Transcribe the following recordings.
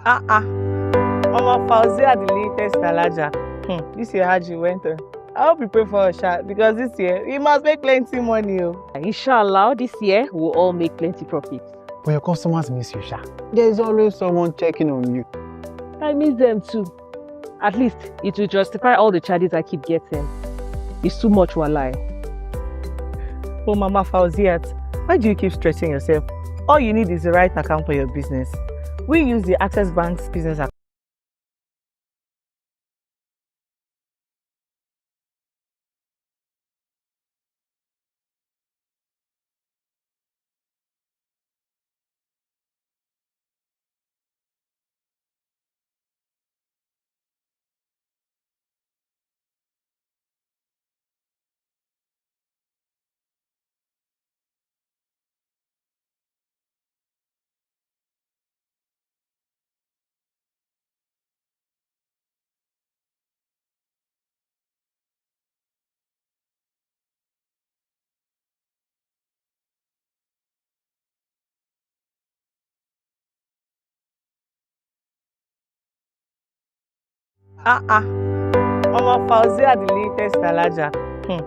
Mama Fauzia, the latest Alaja. This year Haji went on. I hope you pray for us, because this year we must make plenty money. Inshallah, this year we'll all make plenty profits. But your customers miss you, Sha. There's always someone checking on you. I miss them too. At least it will justify all the charges I keep getting. It's too much, walai. Oh, Mama Fauziat, why do you keep stressing yourself? All you need is the right account for your business. We use the Access Bank's business account. Mama Fauzia, the latest Alaja.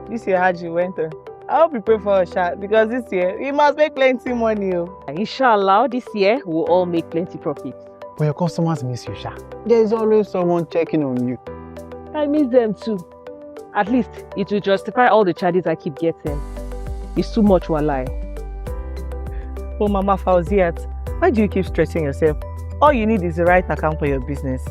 This year Haji went on. I hope you pray for us, because this year we must make plenty money. Inshallah, this year we'll all make plenty profits. But your customers miss you, Sha. There's always someone checking on you. I miss them too. At least it will justify all the charges I keep getting. It's too much, walai. Oh, Mama Fauziat, why do you keep stressing yourself? All you need is the right account for your business.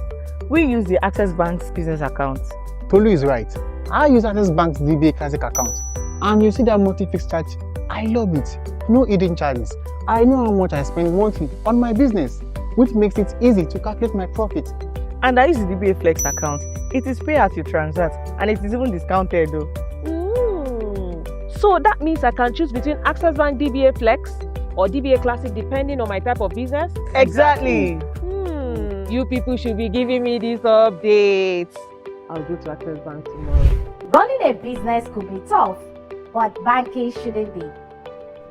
We use the Access Bank's business account. Tolu is right. I use Access Bank's DBA Classic account. And you see that multi-fixed charge? I love it. No hidden charges. I know how much I spend monthly on my business, which makes it easy to calculate my profit. And I use the DBA Flex account. It is pay as you transact, and it is even discounted though. So that means I can choose between Access Bank DBA Flex or DBA Classic depending on my type of business? Exactly. You people should be giving me these updates. I'll go to Access Bank tomorrow. Running a business could be tough, but banking shouldn't be.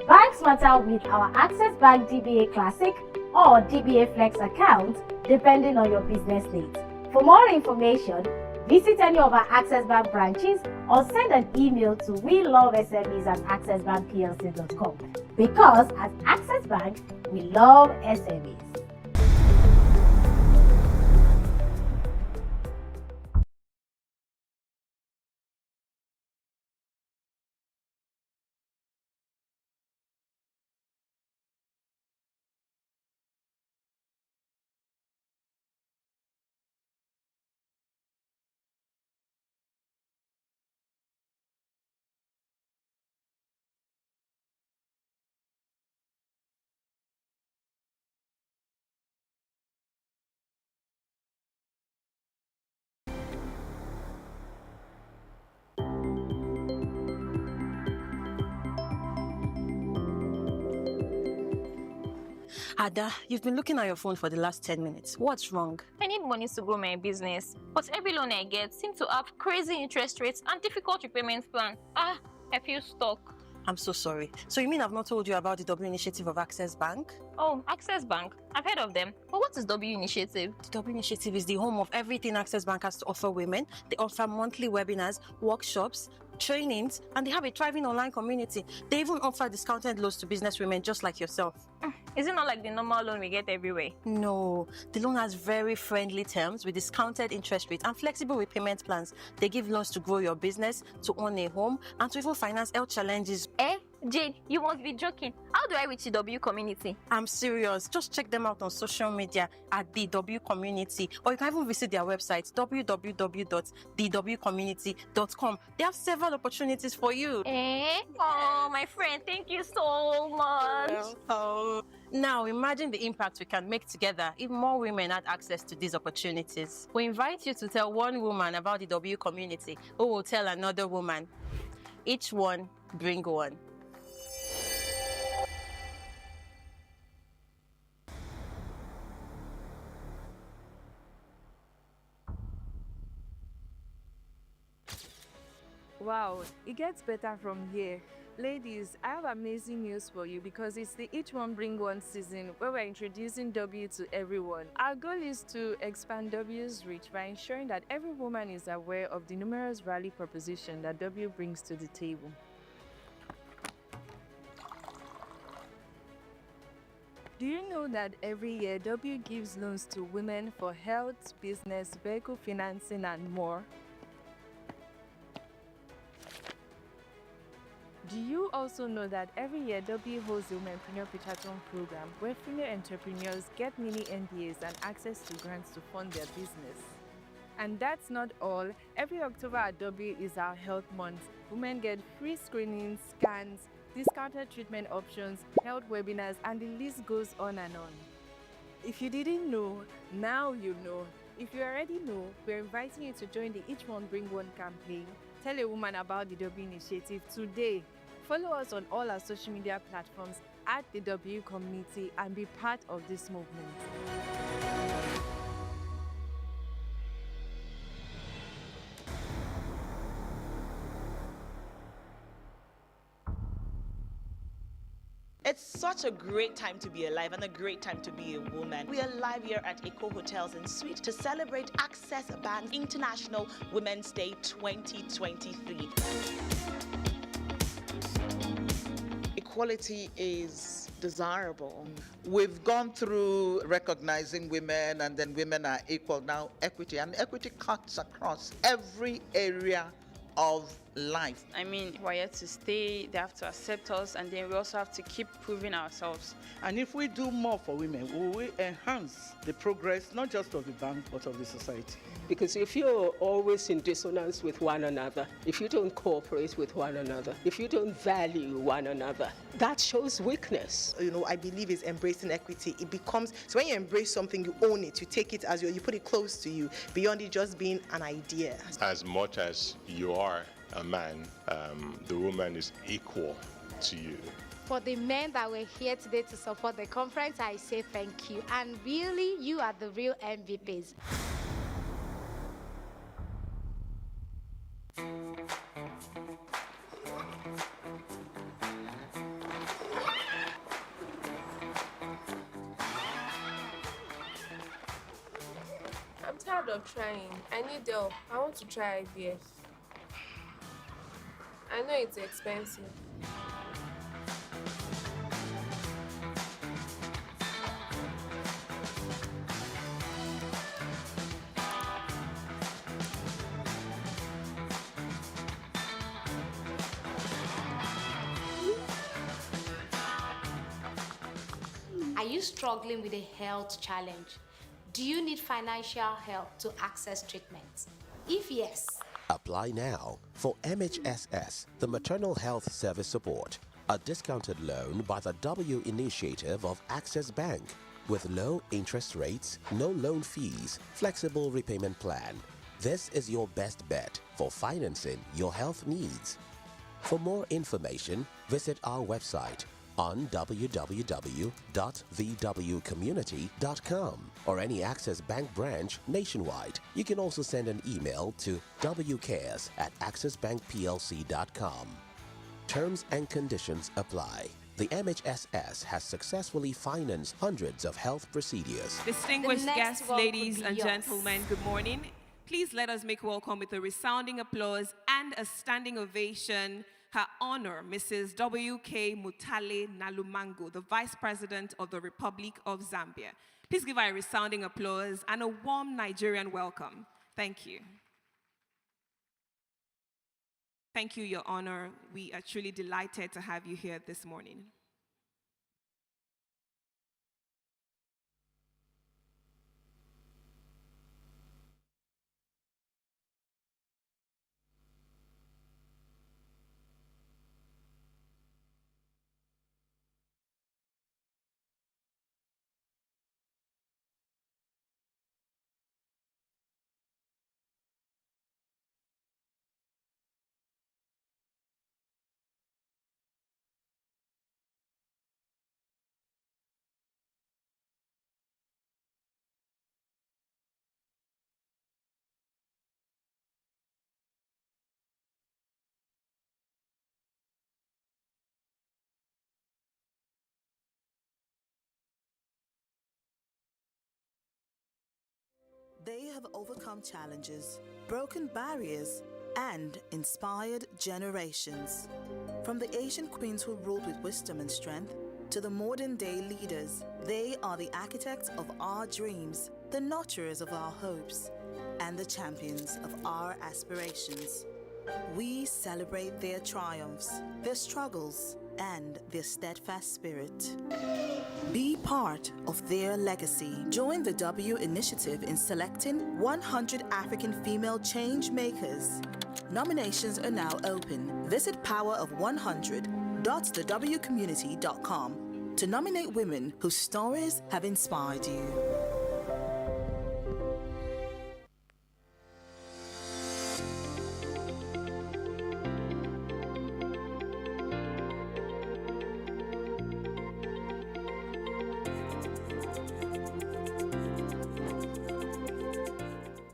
Banks matter with our Access Bank DBA Classic or DBA Flex account, depending on your business needs. For more information, visit any of our Access Bank branches or send an email to welovesmes@accessbankplc.com. Because at Access Bank, we love SMEs. Ada, you've been looking at your phone for the last 10 minutes. What's wrong? I need money to grow my business, but every loan I get seems to have crazy interest rates and difficult repayment plan. I feel stuck. I'm so sorry. So you mean I've not told you about the W initiative of Access Bank? Oh, Access Bank. I've heard of them. But what is W initiative? The W initiative is the home of everything Access Bank has to offer women. They offer monthly webinars, workshops, trainings, and they have a thriving online community. They even offer discounted loans to business women just like yourself. Is it not like the normal loan we get everywhere? No, the loan has very friendly terms with discounted interest rates and flexible repayment plans. They give loans to grow your business, to own a home, and to even finance health challenges. Jane, you must be joking. How do I reach the W community? I'm serious. Just check them out on social media at the W Community, or you can even visit their website www.thewcommunity.com. They have several opportunities for you. Oh, my friend, thank you so much. Now imagine the impact we can make together if more women had access to these opportunities. We invite you to tell one woman about the W Community, who will tell another woman. Each one bring one. Wow, it gets better from here. Ladies, I have amazing news for you because it's the Each One Bring One season where we're introducing W to everyone. Our goal is to expand W's reach by ensuring that every woman is aware of the numerous value proposition that W brings to the table. Do you know that every year W gives loans to women for health, business, vehicle financing, and more? Do you also know that every year W holds the Womenpreneur Pitchathon program where female entrepreneurs get mini MBAs and access to grants to fund their business? And that's not all. Every October at W is our health month. Women get free screenings, scans, discounted treatment options, health webinars, and the list goes on and on. If you didn't know, now you know. If you already know, we're inviting you to join the Each One Bring One campaign. Tell a woman about the W initiative today. Follow us on all our social media platforms at the W community and be part of this movement. It's such a great time to be alive and a great time to be a woman. We are live here at Eco Hotels and Suites to celebrate Access Bank International Women's Day 2023. Equality is desirable. We've gone through recognizing women and then women are equal. Now equity, and equity cuts across every area of life. I mean, we're here to stay, they have to accept us, and then we also have to keep proving ourselves. And if we do more for women, we will enhance the progress, not just of the bank, but of the society. Because if you're always in dissonance with one another, if you don't cooperate with one another, if you don't value one another, that shows weakness. I believe is embracing equity. It becomes, so when you embrace something, you own it, you take it as you put it close to you, beyond it just being an idea. As much as you are a man, the woman is equal to you. For the men that were here today to support the conference, I say thank you. And really, you are the real MVPs. I'm tired of trying. I need help. I want to try IVF. I know it's expensive. Are you struggling with a health challenge? Do you need financial help to access treatment? If yes, apply now for MHSS, the Maternal Health Service Support, a discounted loan by the W initiative of Access Bank with low interest rates, no loan fees, flexible repayment plan. This is your best bet for financing your health needs. For more information, visit our website on www.thewcommunity.com or any Access Bank branch nationwide. You can also send an email to wcares@accessbankplc.com. Terms and conditions apply. The MHSS has successfully financed hundreds of health procedures. Distinguished guests, ladies and gentlemen, good morning. Please let us make welcome with a resounding applause and a standing ovation Her Honor, Mrs. W.K. Mutale Nalumango, the Vice President of the Republic of Zambia. Please give her a resounding applause and a warm Nigerian welcome. Thank you. Thank you, Your Honor. We are truly delighted to have you here this morning. They have overcome challenges, broken barriers, and inspired generations. From the ancient queens who ruled with wisdom and strength to the modern day leaders, they are the architects of our dreams, the nurturers of our hopes, and the champions of our aspirations. We celebrate their triumphs, their struggles, and their steadfast spirit. Be part of their legacy. Join the W Initiative in selecting 100 African female change makers. Nominations are now open. Visit powerof100.thewcommunity.com to nominate women whose stories have inspired you.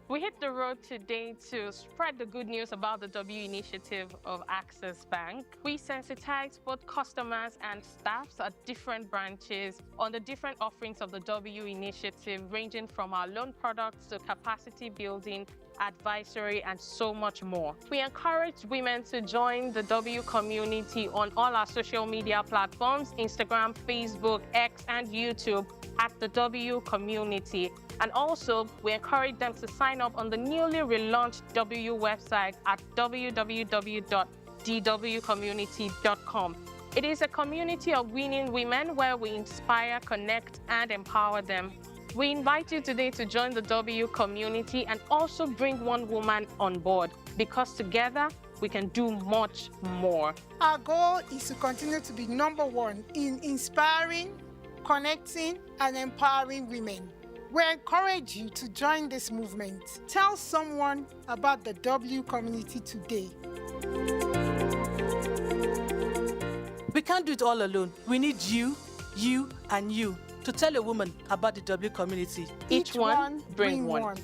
We hit the road today to spread the good news about the W initiative of Access Bank. We sensitize both customers and staffs at different branches on the different offerings of the W initiative, ranging from our loan products to capacity building, advisory, and so much more. We encourage women to join the W community on all our social media platforms, Instagram, Facebook, X, and YouTube at the W community. And also, we encourage them to sign up on the newly relaunched W website at www.dwcommunity.com. It is a community of winning women where we inspire, connect, and empower them. We invite you today to join the W community and also bring one woman on board, because together we can do much more. Our goal is to continue to be #1 in inspiring, connecting, and empowering women. We encourage you to join this movement. Tell someone about the W community today. We can't do it all alone. We need you, and you to tell a woman about the W community. Each one bring one.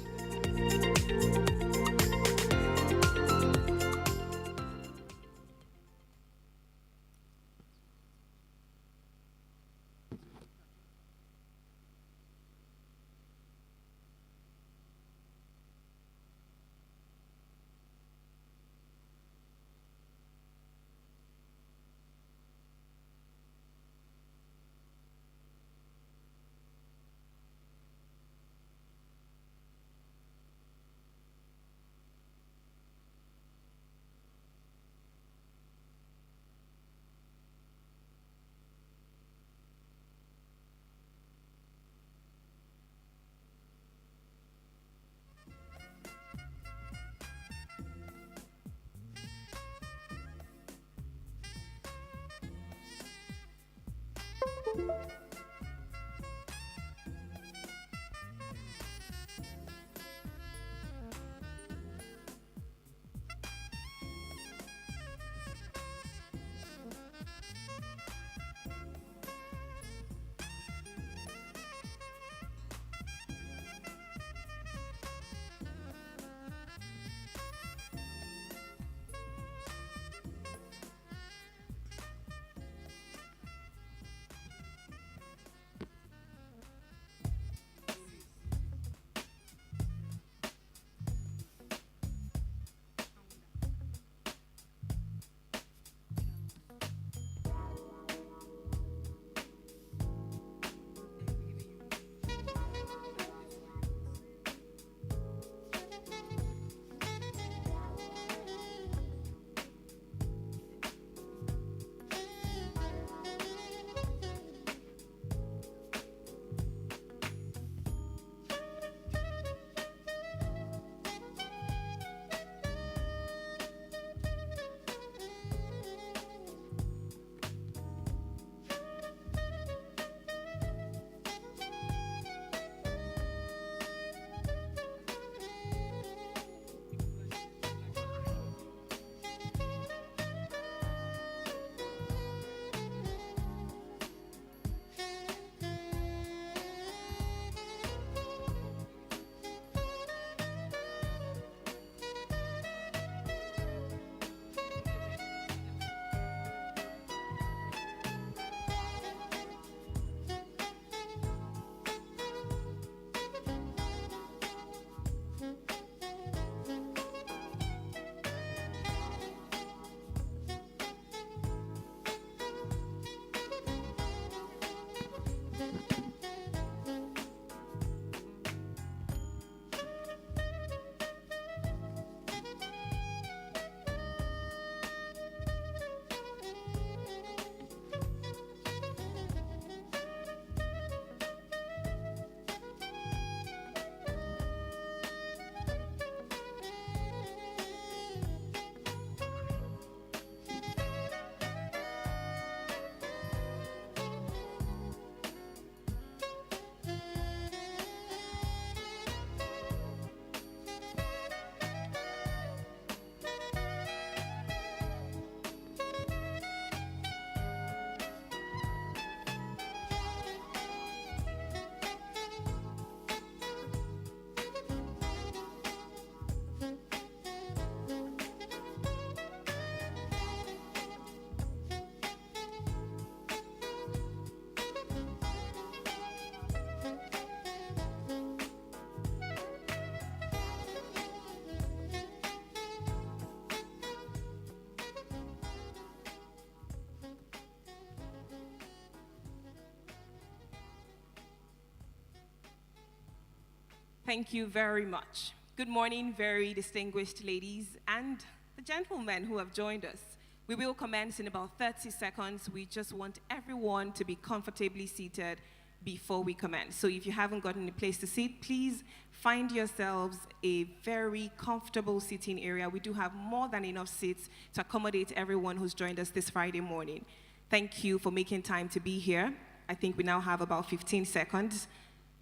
Thank you very much. Good morning, very distinguished ladies and the gentlemen who have joined us. We will commence in about 30 seconds. We just want everyone to be comfortably seated before we commence. So if you haven't gotten a place to sit, please find yourselves a very comfortable seating area. We do have more than enough seats to accommodate everyone who's joined us this Friday morning. Thank you for making time to be here. I think we now have about 15 seconds.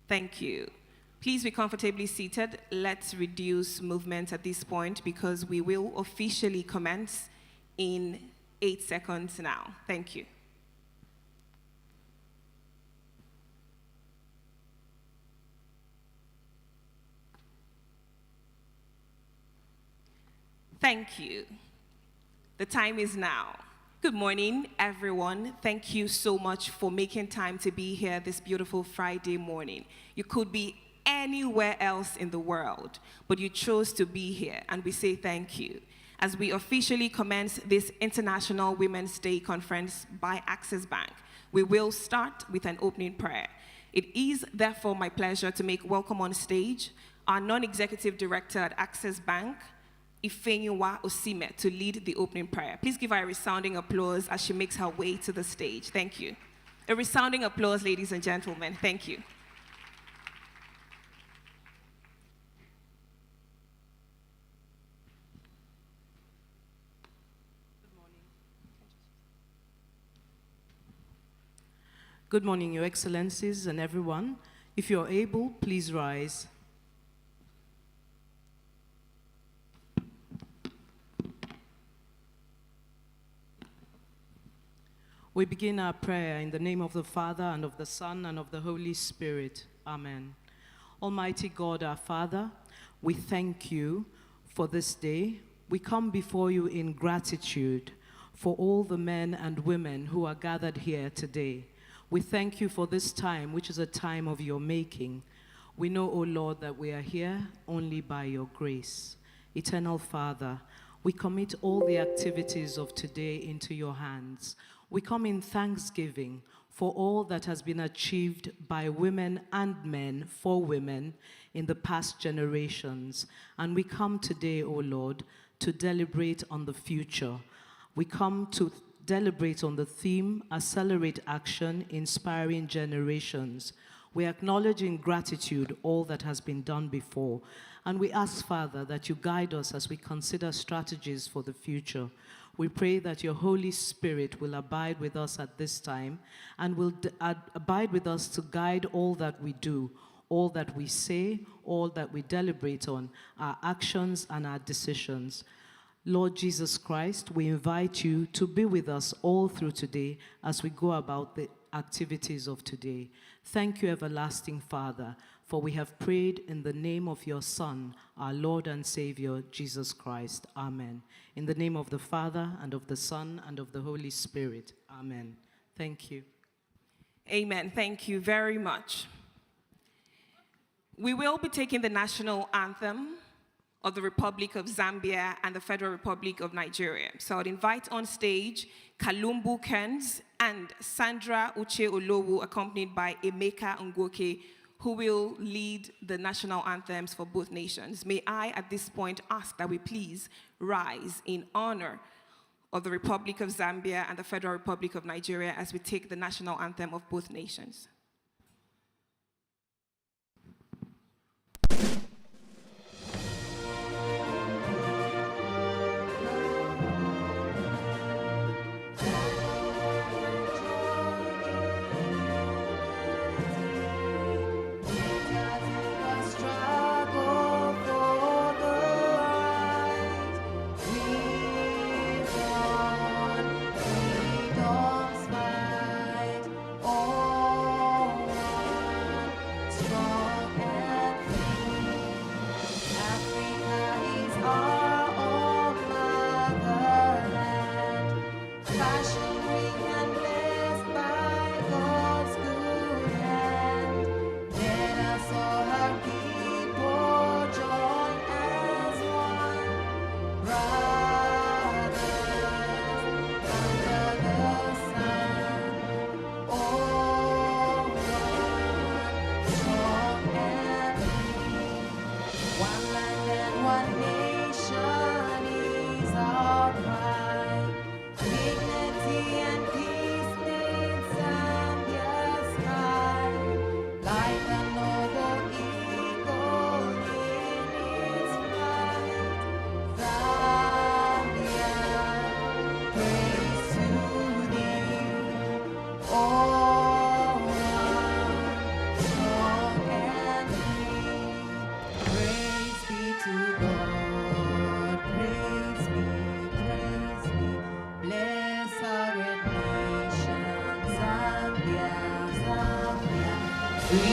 Thank you. Please be comfortably seated. Let's reduce movement at this point because we will officially commence in 8 seconds now. Thank you. Thank you. The time is now. Good morning, everyone. Thank you so much for making time to be here this beautiful Friday morning. You could be anywhere else in the world, but you chose to be here, and we say thank you. As we officially commence this International Women's Day Conference by Access Bank, we will start with an opening prayer. It is therefore my pleasure to make welcome on stage our non-executive director at Access Bank, Ifenyinwa Osime, to lead the opening prayer. Please give her a resounding applause as she makes her way to the stage. Thank you. A resounding applause, ladies and gentlemen. Thank you. Good morning, Your Excellencies and everyone. If you're able, please rise. We begin our prayer in the name of the Father, and of the Son, and of the Holy Spirit. Amen. Almighty God, our Father, we thank you for this day. We come before you in gratitude for all the men and women who are gathered here today. We thank you for this time, which is a time of your making. We know, O Lord, that we are here only by your grace. Eternal Father, we commit all the activities of today into your hands. We come in thanksgiving for all that has been achieved by women and men for women in the past generations. And we come today, O Lord, to deliberate on the future. We come to deliberate on the theme, Accelerate Action, Inspiring Generations. We acknowledge in gratitude all that has been done before. And we ask, Father, that you guide us as we consider strategies for the future. We pray that your Holy Spirit will abide with us at this time and will abide with us to guide all that we do, all that we say, all that we deliberate on, our actions and our decisions. Lord Jesus Christ, we invite you to be with us all through today as we go about the activities of today. Thank you, everlasting Father, for we have prayed in the name of your Son, our Lord and Savior, Jesus Christ. Amen. In the name of the Father, and of the Son, and of the Holy Spirit. Amen. Thank you. Amen. Thank you very much. We will be taking the national anthem of the Republic of Zambia and the Federal Republic of Nigeria. So I'd invite on stage Kalumbu Kearns and Sandra Uche Olowu, accompanied by Emeka Ngoke, who will lead the national anthems for both nations. May I, at this point, ask that we please rise in honor of the Republic of Zambia and the Federal Republic of Nigeria as we take the national anthem of both nations. All freedom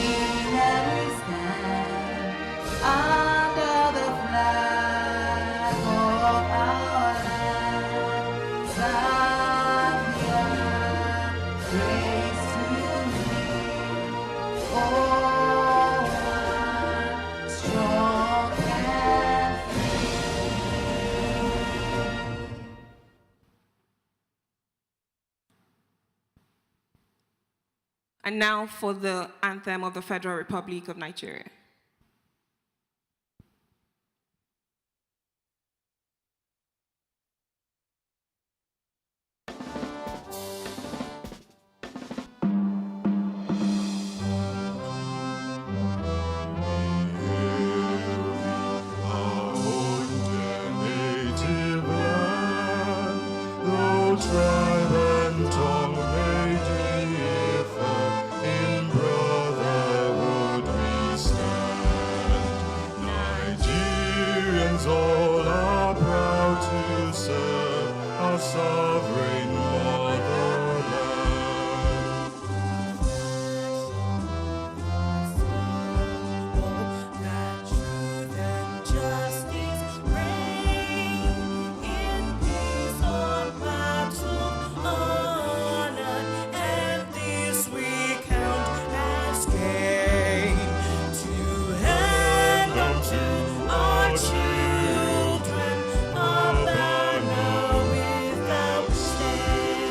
we stand under the flag of our land. Zambia, praise to thee, oh one, strong and free. And now for the anthem of the Federal Republic of Nigeria. Tribe and tongue may differ, in brotherhood we stand. Nigerians all are proud to serve our sovereign motherland. That truth and justice reign in peace on battle honor, and this we count as gain, to hand unto our children a banner without stain.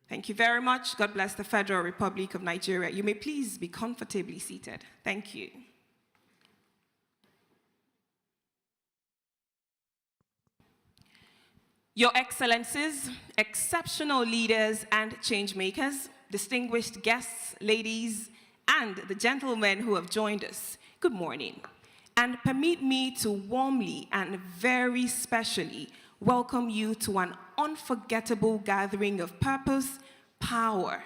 Thank you very much. God bless the Federal Republic of Nigeria. You may please be comfortably seated. Thank you. Your Excellencies, exceptional leaders and change makers, distinguished guests, ladies, and the gentlemen who have joined us, good morning. And permit me to warmly and very specially welcome you to an unforgettable gathering of purpose, power.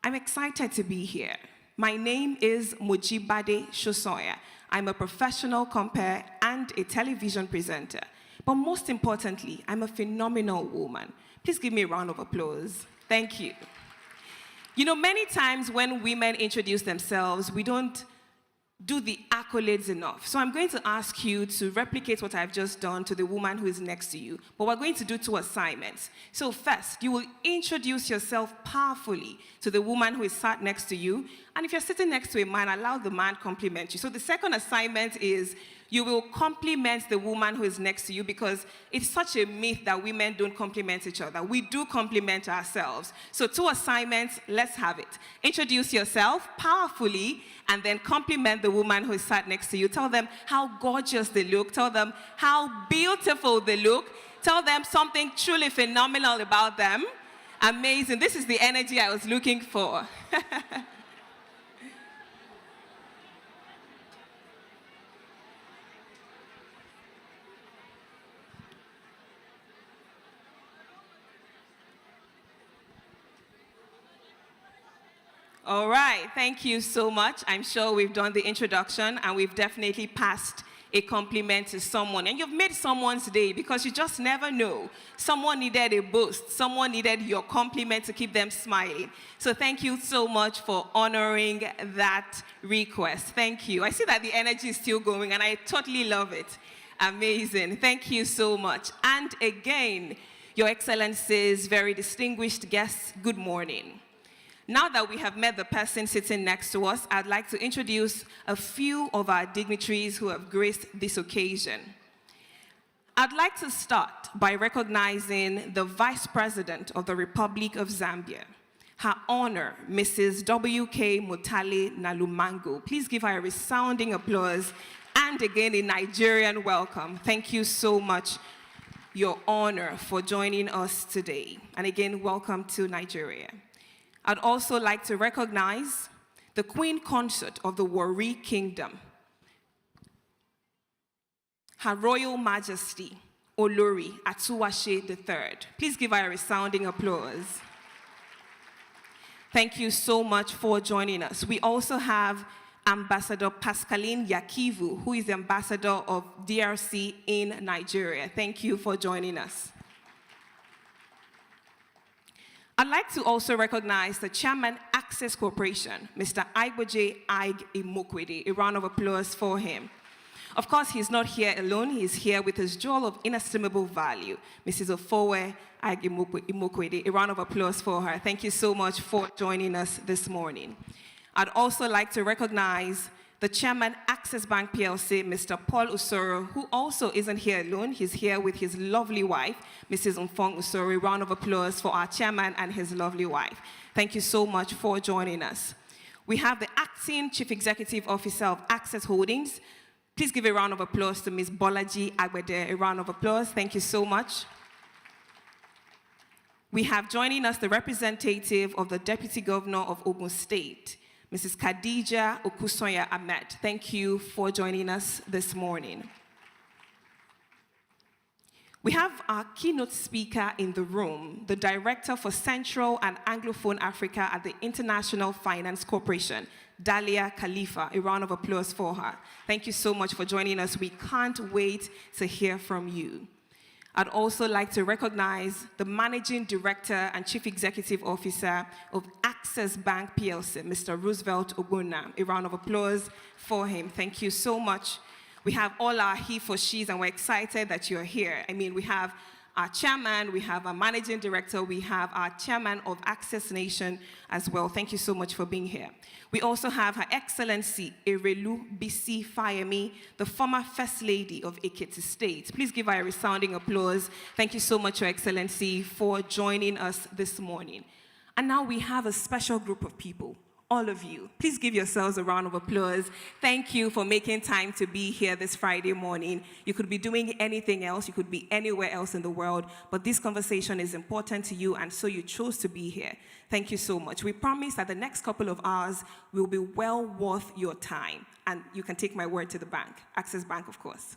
I'm excited to be here. My name is Mojibade Shosoya. I'm a professional compere and a television presenter. But most importantly, I'm a phenomenal woman. Please give me a round of applause. Thank you. You know, many times when women introduce themselves, we don't do the accolades enough. So I'm going to ask you to replicate what I've just done to the woman who is next to you. But we're going to do 2 assignments. So first, you will introduce yourself powerfully to the woman who is sat next to you. And if you're sitting next to a man, allow the man compliment you. So the second assignment is you will compliment the woman who is next to you, because it's such a myth that women don't compliment each other. We do compliment ourselves. So 2 assignments, let's have it. Introduce yourself powerfully and then compliment the woman who is sat next to you. Tell them how gorgeous they look. Tell them how beautiful they look. Tell them something truly phenomenal about them. Amazing. This is the energy I was looking for. All right, thank you so much. I'm sure we've done the introduction and we've definitely passed a compliment to someone. And you've made someone's day, because you just never know. Someone needed a boost. Someone needed your compliment to keep them smiling. So thank you so much for honoring that request. Thank you. I see that the energy is still going and I totally love it. Amazing. Thank you so much. And again, Your Excellencies, very distinguished guests, good morning. Now that we have met the person sitting next to us, I'd like to introduce a few of our dignitaries who have graced this occasion. I'd like to start by recognizing the Vice President of the Republic of Zambia, Her Honor, Mrs. W.K. Mutale Nalumango. Please give her a resounding applause and again a Nigerian welcome. Thank you so much, Your Honor, for joining us today. And again, welcome to Nigeria. I'd also like to recognize the Queen Consort of the Warri Kingdom, Her Royal Majesty, Olori Atuwashe III. Please give her a resounding applause. Thank you so much for joining us. We also have Ambassador Pascaline Yakivu, who is the Ambassador of DRC in Nigeria. Thank you for joining us. I'd like to also recognize the Chairman, Access Corporation, Mr. IWD Conference. A round of applause for him. Of course, he's not here alone. He's here with his jewel of inestimable value, Mrs. Ofowe Imokwede. A round of applause for her. Thank you so much for joining us this morning. I'd also like to recognize the Chairman, Access Bank PLC, Mr. Paul Usoro, who also isn't here alone. He's here with his lovely wife, Mrs. Umfong Usoro. A round of applause for our Chairman and his lovely wife. Thank you so much for joining us. We have the Acting Chief Executive Officer of Access Holdings. Please give a round of applause to Ms. Bolaji Agbede. A round of applause. Thank you so much. We have joining us the representative of the Deputy Governor of Ogun State, Mrs. Khadija Okusoya Ahmed. Thank you for joining us this morning. We have our keynote speaker in the room, the Director for Central and Anglophone Africa at the International Finance Corporation, Dalia Khalifa. A round of applause for her. Thank you so much for joining us. We can't wait to hear from you. I'd also like to recognize the Managing Director and Chief Executive Officer of Access Bank PLC, Mr. Roosevelt Ogbonna. A round of applause for him. Thank you so much. We have all our he for she's, and we're excited that you're here. I mean, we have our chairman, we have our managing director, we have our chairman of Access Nation as well. Thank you so much for being here. We also have Her Excellency Erelu Bisi Fayemi, the former First Lady of Ekiti State. Please give her a resounding applause. Thank you so much, Your Excellency, for joining us this morning. And now we have a special group of people. All of you, please give yourselves a round of applause. Thank you for making time to be here this Friday morning. You could be doing anything else, you could be anywhere else in the world, but this conversation is important to you, and so you chose to be here. Thank you so much. We promise that the next couple of hours will be well worth your time, and you can take my word to the bank, Access Bank, of course.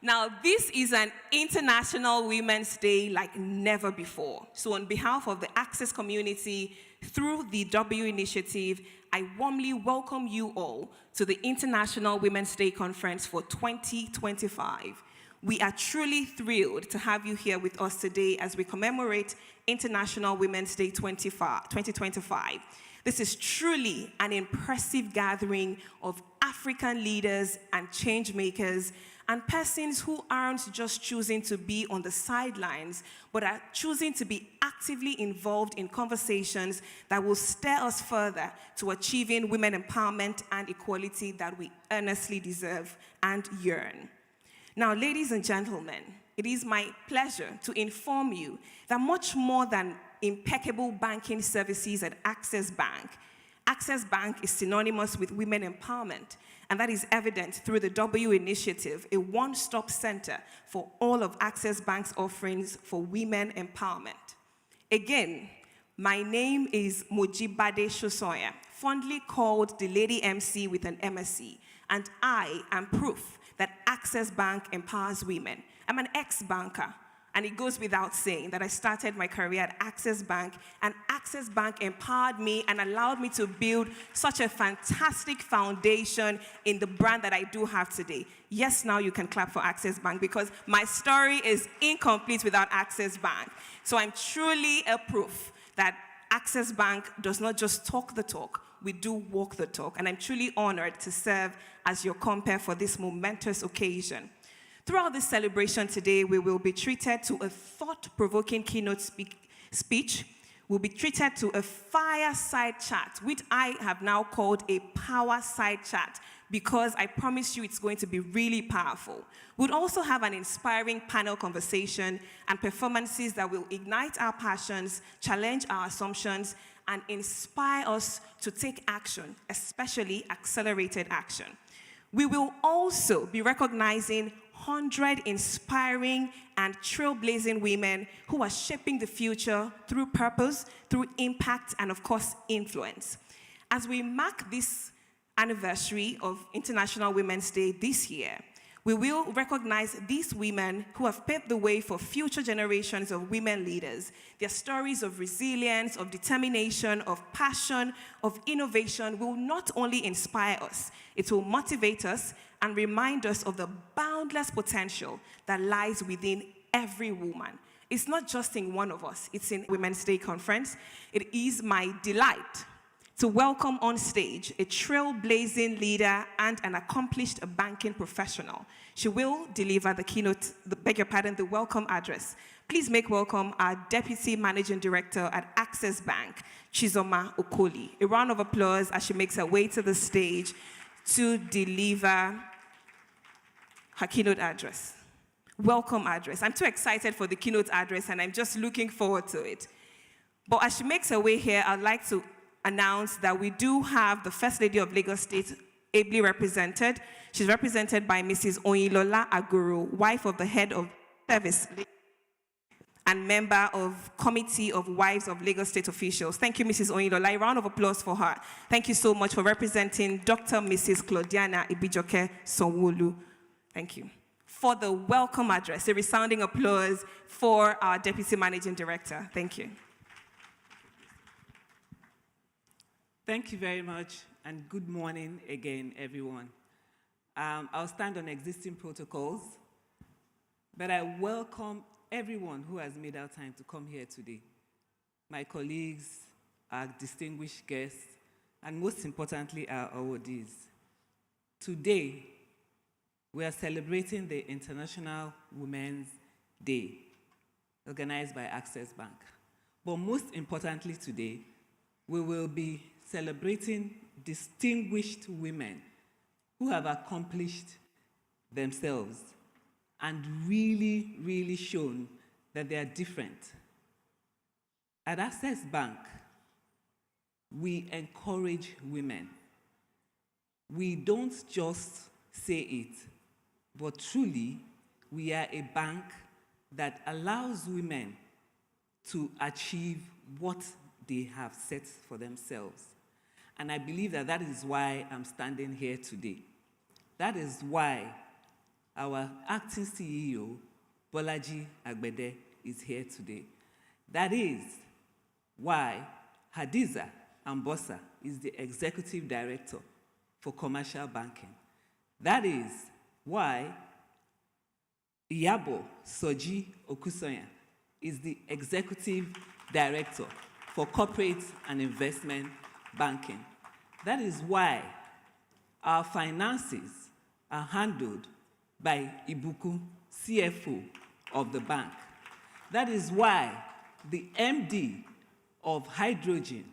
Now, this is an International Women's Day like never before. So on behalf of the Access community, through the W Initiative, I warmly welcome you all to the International Women's Day Conference for 2025. We are truly thrilled to have you here with us today as we commemorate International Women's Day 2025. This is truly an impressive gathering of African leaders and change makers and persons who aren't just choosing to be on the sidelines, but are choosing to be actively involved in conversations that will steer us further to achieving women empowerment and equality that we earnestly deserve and yearn. Now, ladies and gentlemen, it is my pleasure to inform you that much more than impeccable banking services at Access Bank is synonymous with women empowerment. And that is evident through the W Initiative, a one-stop center for all of Access Bank's offerings for women empowerment. Again, my name is Mojibade Shosoya, fondly called the Lady MC with an MSc, and I am proof that Access Bank empowers women. I'm an ex-banker, and it goes without saying that I started my career at Access Bank, and Access Bank empowered me and allowed me to build such a fantastic foundation in the brand that I do have today. Yes, now you can clap for Access Bank because my story is incomplete without Access Bank. So I'm truly a proof that Access Bank does not just talk the talk, we do walk the talk. And I'm truly honored to serve as your compere for this momentous occasion. Throughout this celebration today, we will be treated to a thought-provoking keynote speech. We'll be treated to a fireside chat, which I have now called a power side chat, because I promise you it's going to be really powerful. We'll also have an inspiring panel conversation and performances that will ignite our passions, challenge our assumptions, and inspire us to take action, especially accelerated action. We will also be recognizing 100 inspiring and trailblazing women who are shaping the future through purpose, through impact, and of course, influence. As we mark this anniversary of International Women's Day this year, we will recognize these women who have paved the way for future generations of women leaders. Their stories of resilience, of determination, of passion, of innovation will not only inspire us, it will motivate us and remind us of the boundless potential that lies within every woman. It's not just in one of us, it's in Women's Day Conference. It is my delight to welcome on stage a trailblazing leader and an accomplished banking professional. She will deliver the welcome address. Please make welcome our Deputy Managing Director at Access Bank, Chizoma Okoli. A round of applause as she makes her way to the stage to deliver her keynote address. Welcome address. I'm too excited for the keynote address and I'm just looking forward to it. But as she makes her way here, I'd like to announce that we do have the First Lady of Lagos State ably represented. She's represented by Mrs. Oyilola Aguru, wife of the head of service and member of Committee of Wives of Lagos State Officials. Thank you, Mrs. Oyilola. A round of applause for her. Thank you so much for representing Dr. Mrs. Claudiana Ibijoke Sonwolu. Thank you. For the welcome address, a resounding applause for our Deputy Managing Director. Thank you. Thank you very much, and good morning again, everyone. I'll stand on existing protocols, but I welcome everyone who has made our time to come here today. My colleagues, our distinguished guests, and most importantly, our awardees. Today, we are celebrating the International Women's Day, organized by Access Bank. But most importantly today, we will be celebrating distinguished women who have accomplished themselves and really, really shown that they are different. At Access Bank, we encourage women. We don't just say it, but truly, we are a bank that allows women to achieve what they have set for themselves. And I believe that that is why I'm standing here today. That is why our acting CEO, Bolaji Agbede, is here today. That is why Hadiza Ambosa is the Executive Director for Commercial Banking. That is why Iyabo Soji Okusoya is the Executive Director for Corporate and Investment Banking. That is why our finances are handled by Ibuku, CFO of the bank. That is why the MD of hydrogen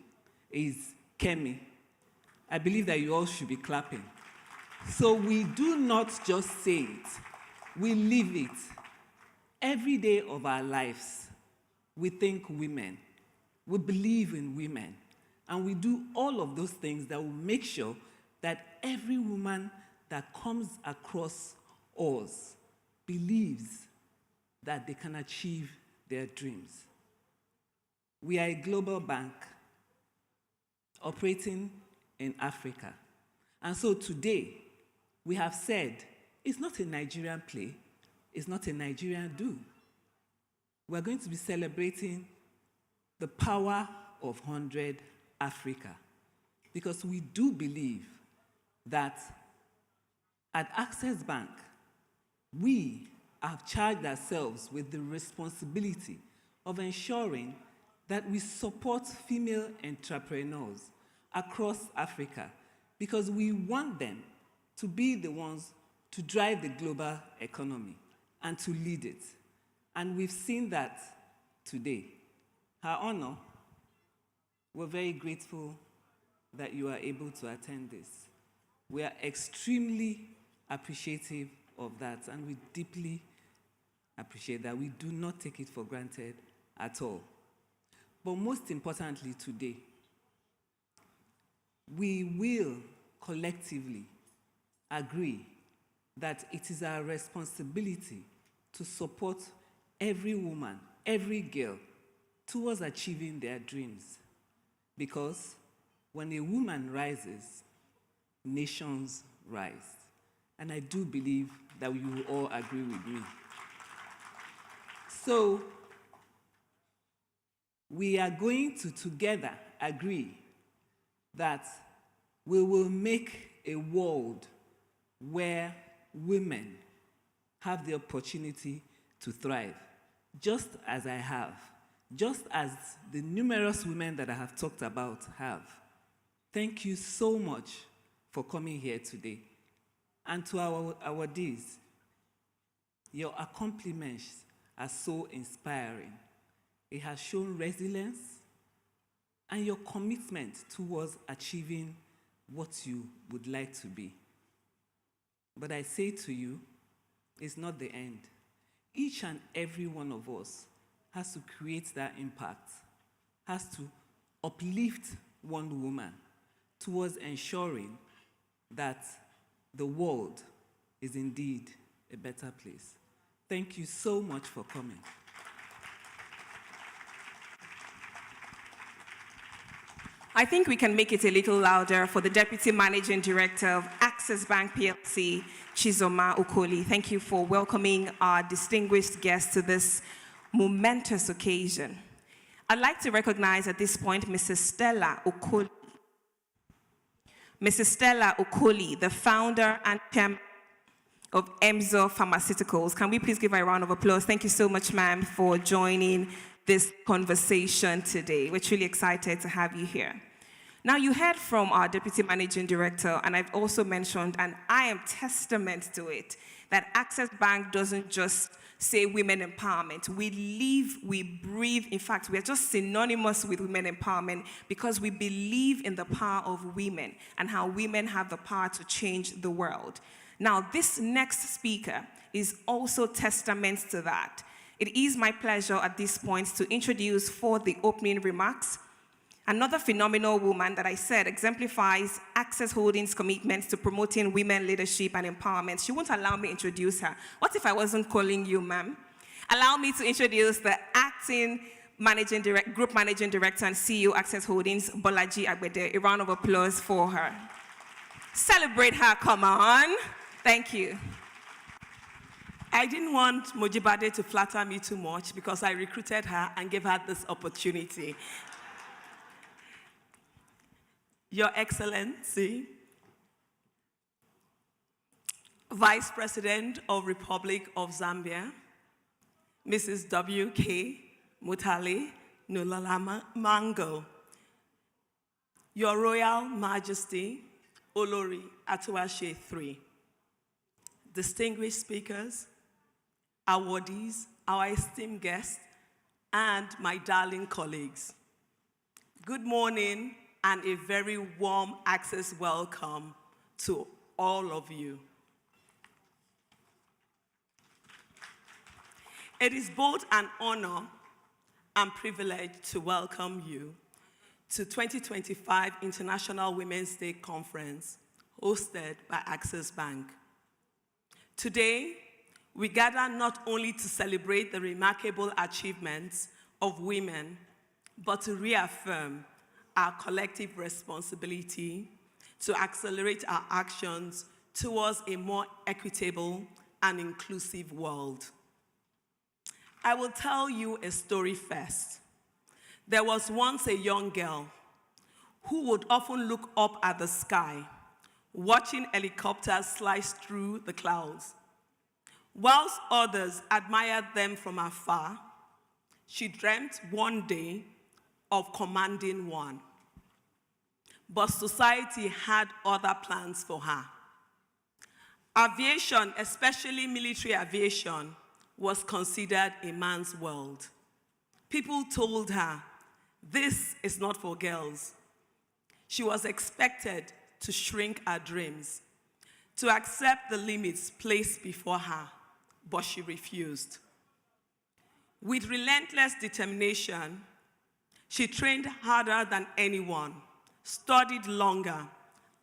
is Kemi. I believe that you all should be clapping. So we do not just say it, we live it. Every day of our lives, we think women, we believe in women, and we do all of those things that will make sure that every woman that comes across us believes that they can achieve their dreams. We are a global bank operating in Africa. And so today, we have said, it's not a Nigerian play, it's not a Nigerian do. We're going to be celebrating the power of 100 Africa, because we do believe that at Access Bank, we have charged ourselves with the responsibility of ensuring that we support female entrepreneurs across Africa, because we want them to be the ones to drive the global economy and to lead it. And we've seen that today. Her Honor, we're very grateful that you are able to attend this. We are extremely appreciative of that, and we deeply appreciate that. We do not take it for granted at all. But most importantly today, we will collectively agree that it is our responsibility to support every woman, every girl, towards achieving their dreams. Because when a woman rises, nations rise. And I do believe that you will all agree with me. So, we are going to together agree that we will make a world where women have the opportunity to thrive. just as I have, just as the numerous women that I have talked about have. Thank you so much for coming here today. And to our awardees, your accomplishments are so inspiring. It has shown resilience and your commitment towards achieving what you would like to be. But I say to you, it's not the end. Each and every one of us has to create that impact, has to uplift one woman towards ensuring that the world is indeed a better place. Thank you so much for coming. I think we can make it a little louder for the Deputy Managing Director of Access Bank PLC, Chizoma Okoli. Thank you for welcoming our distinguished guests to this momentous occasion. I'd like to recognize at this point Mrs. Stella Okoli. Mrs. Stella Okoli, the founder and chairman of Emzo Pharmaceuticals. Can we please give her a round of applause? Thank you so much, ma'am, for joining this conversation today. We're truly excited to have you here. Now, you heard from our Deputy Managing Director, and I've also mentioned, and I am testament to it, that Access Bank doesn't just say women empowerment. We live, we breathe. In fact, we are just synonymous with women empowerment because we believe in the power of women and how women have the power to change the world. Now, this next speaker is also testament to that. It is my pleasure at this point to introduce for the opening remarks another phenomenal woman that I said exemplifies Access Holdings' commitment to promoting women leadership and empowerment. She won't allow me to introduce her. What if I wasn't calling you, ma'am? Allow me to introduce the acting Group Managing Director and CEO Access Holdings, Bolaji Agbede. A round of applause for her. Celebrate her, come on. Thank you. I didn't want Mojibade to flatter me too much because I recruited her and gave her this opportunity. Your Excellency, Vice President of Republic of Zambia, Mrs. W.K. Mutale Nulalama Mango, Your Royal Majesty, Olori Atuashe III, distinguished speakers, awardees, our esteemed guests, and my darling colleagues. Good morning and a very warm Access welcome to all of you. It is both an honor and privilege to welcome you to 2025 International Women's Day Conference hosted by Access Bank. Today, we gather not only to celebrate the remarkable achievements of women, but to reaffirm our collective responsibility to accelerate our actions towards a more equitable and inclusive world. I will tell you a story first. There was once a young girl who would often look up at the sky, watching helicopters slice through the clouds. Whilst others admired them from afar, she dreamt one day of commanding one. But society had other plans for her. Aviation, especially military aviation, was considered a man's world. People told her, this is not for girls. She was expected to shrink her dreams, to accept the limits placed before her, but she refused. With relentless determination, she trained harder than anyone, studied longer,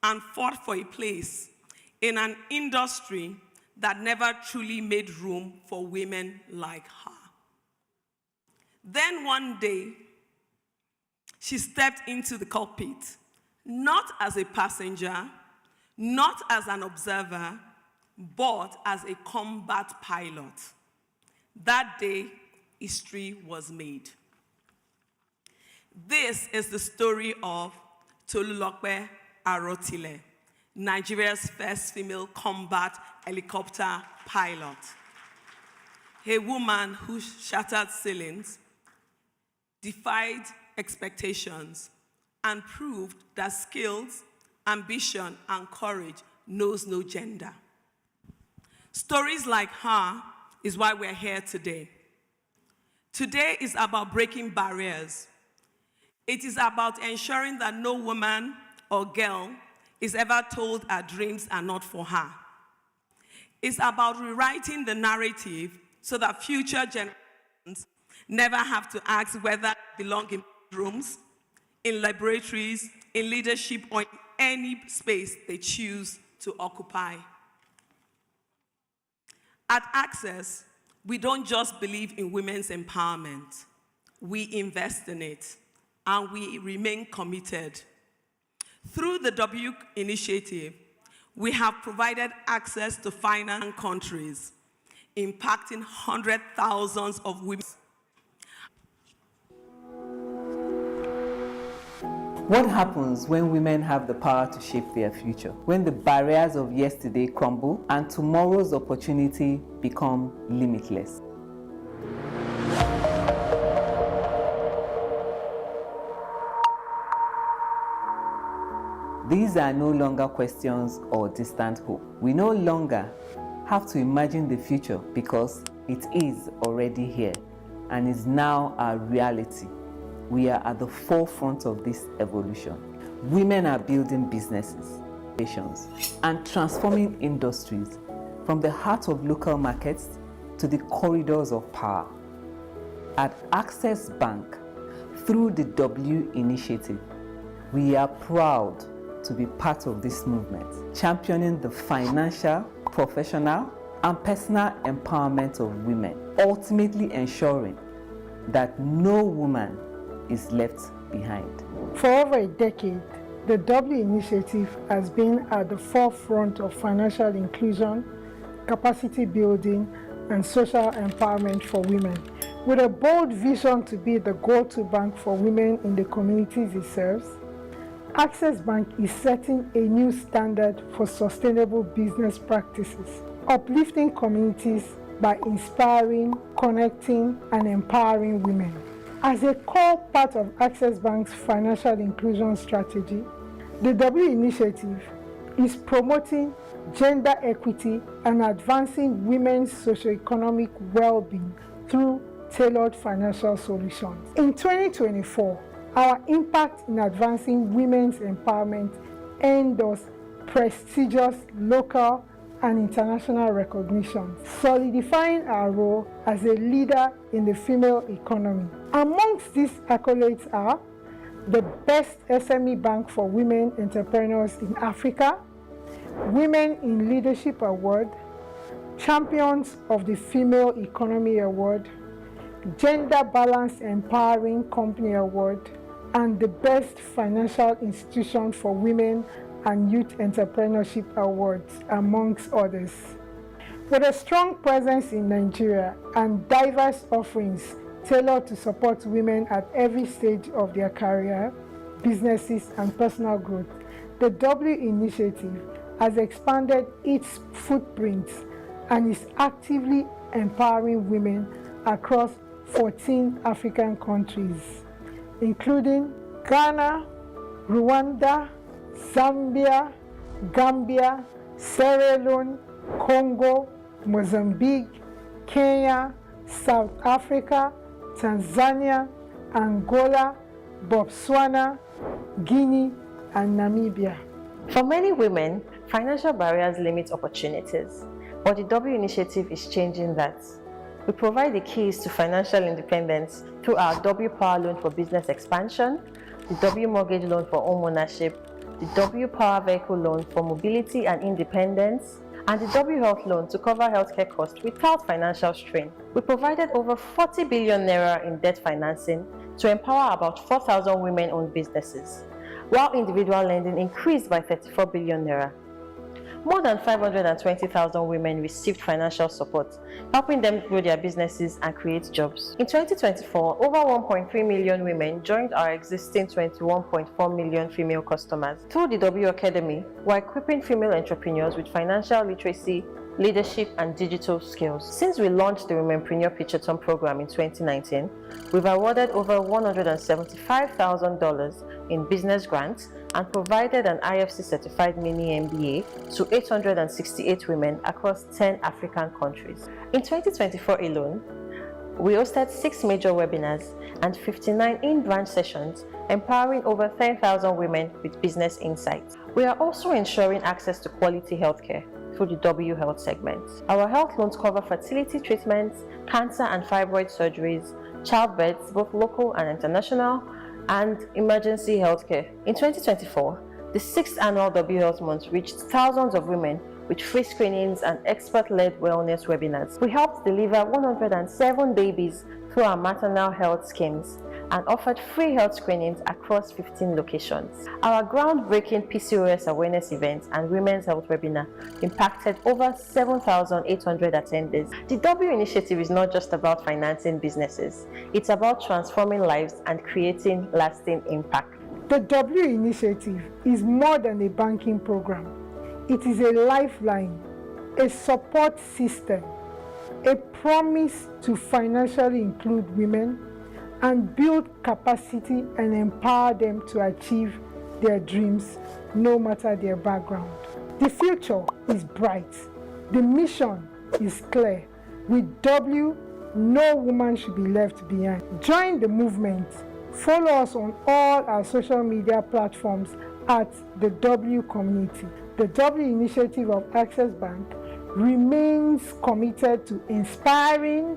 and fought for a place in an industry that never truly made room for women like her. Then one day, she stepped into the cockpit, not as a passenger, not as an observer, but as a combat pilot. That day, history was made. This is the story of Tolulope Arotile, Nigeria's first female combat helicopter pilot. a woman who shattered ceilings, defied expectations, and proved that skills, ambition, and courage knows no gender. Stories like her is why we're here today. Today is about breaking barriers. It is about ensuring that no woman or girl is ever told her dreams are not for her. It's about rewriting the narrative so that future generations never have to ask whether they belong in rooms, in laboratories, in leadership, or in any space they choose to occupy. At Access, we don't just believe in women's empowerment. We invest in it, and we remain committed. Through the W initiative, we have provided access to finance in countries, impacting hundreds of thousands of women. What happens when women have the power to shape their future? When the barriers of yesterday crumble and tomorrow's opportunity become limitless? These are no longer questions or distant hope. We no longer have to imagine the future because it is already here and is now our reality. We are at the forefront of this evolution. Women are building businesses, nations, and transforming industries from the heart of local markets to the corridors of power. At Access Bank, through the W Initiative, we are proud to be part of this movement, championing the financial, professional, and personal empowerment of women, ultimately ensuring that no woman is left behind. For over a decade, the W Initiative has been at the forefront of financial inclusion, capacity building, and social empowerment for women. With a bold vision to be the go-to bank for women in the communities it serves, Access Bank is setting a new standard for sustainable business practices, uplifting communities by inspiring, connecting, and empowering women. As a core part of Access Bank's financial inclusion strategy, the W Initiative is promoting gender equity and advancing women's socioeconomic well-being through tailored financial solutions. In 2024, our impact in advancing women's empowerment earned us prestigious local and international recognition, solidifying our role as a leader in the female economy. Amongst these accolades are the Best SME Bank for Women Entrepreneurs in Africa, Women in Leadership Award, Champions of the Female Economy Award, Gender Balance Empowering Company Award, and the Best Financial Institution for Women and Youth Entrepreneurship Awards, amongst others. With a strong presence in Nigeria and diverse offerings tailored to support women at every stage of their career, businesses, and personal growth, the W Initiative has expanded its footprint and is actively empowering women across 14 African countries, including Ghana, Rwanda, Zambia, Gambia, Sierra Leone, Congo, Mozambique, Kenya, South Africa, Tanzania, Angola, Botswana, Guinea, and Namibia. For many women, financial barriers limit opportunities, but the W Initiative is changing that. We provide the keys to financial independence through our W Power Loan for business expansion, the W Mortgage Loan for home ownership, the W Power Vehicle Loan for mobility and independence, and the W Health Loan to cover healthcare costs without financial strain. We provided over 40 billion naira in debt financing to empower about 4,000 women-owned businesses, while individual lending increased by 34 billion naira. More than 520,000 women received financial support, helping them grow their businesses and create jobs. In 2024, over 1.3 million women joined our existing 21.4 million female customers. Through the W Academy, we're equipping female entrepreneurs with financial literacy, leadership, and digital skills. Since we launched the Womenpreneur Pitchathon program in 2019, we've awarded over $175,000 in business grants and provided an IFC certified mini MBA to 868 women across 10 African countries. In 2024 alone, we hosted 6 major webinars and 59 in-branch sessions, empowering over 10,000 women with business insights. We are also ensuring access to quality healthcare through the W Health segment. Our health loans cover fertility treatments, cancer and fibroid surgeries, childbirths, both local and international, and emergency healthcare. In 2024, the 6th annual W Health Month reached thousands of women with free screenings and expert-led wellness webinars. We helped deliver 107 babies through our maternal health schemes and offered free health screenings across 15 locations. Our groundbreaking PCOS awareness event and women's health webinar impacted over 7,800 attendees. The W initiative is not just about financing businesses, it's about transforming lives and creating lasting impact. The W initiative is more than a banking program. It is a lifeline, a support system, a promise to financially include women and build capacity and empower them to achieve their dreams, no matter their background. The future is bright. The mission is clear. With W, no woman should be left behind. Join the movement. Follow us on all our social media platforms at the W Community. The W Initiative of Access Bank remains committed to inspiring,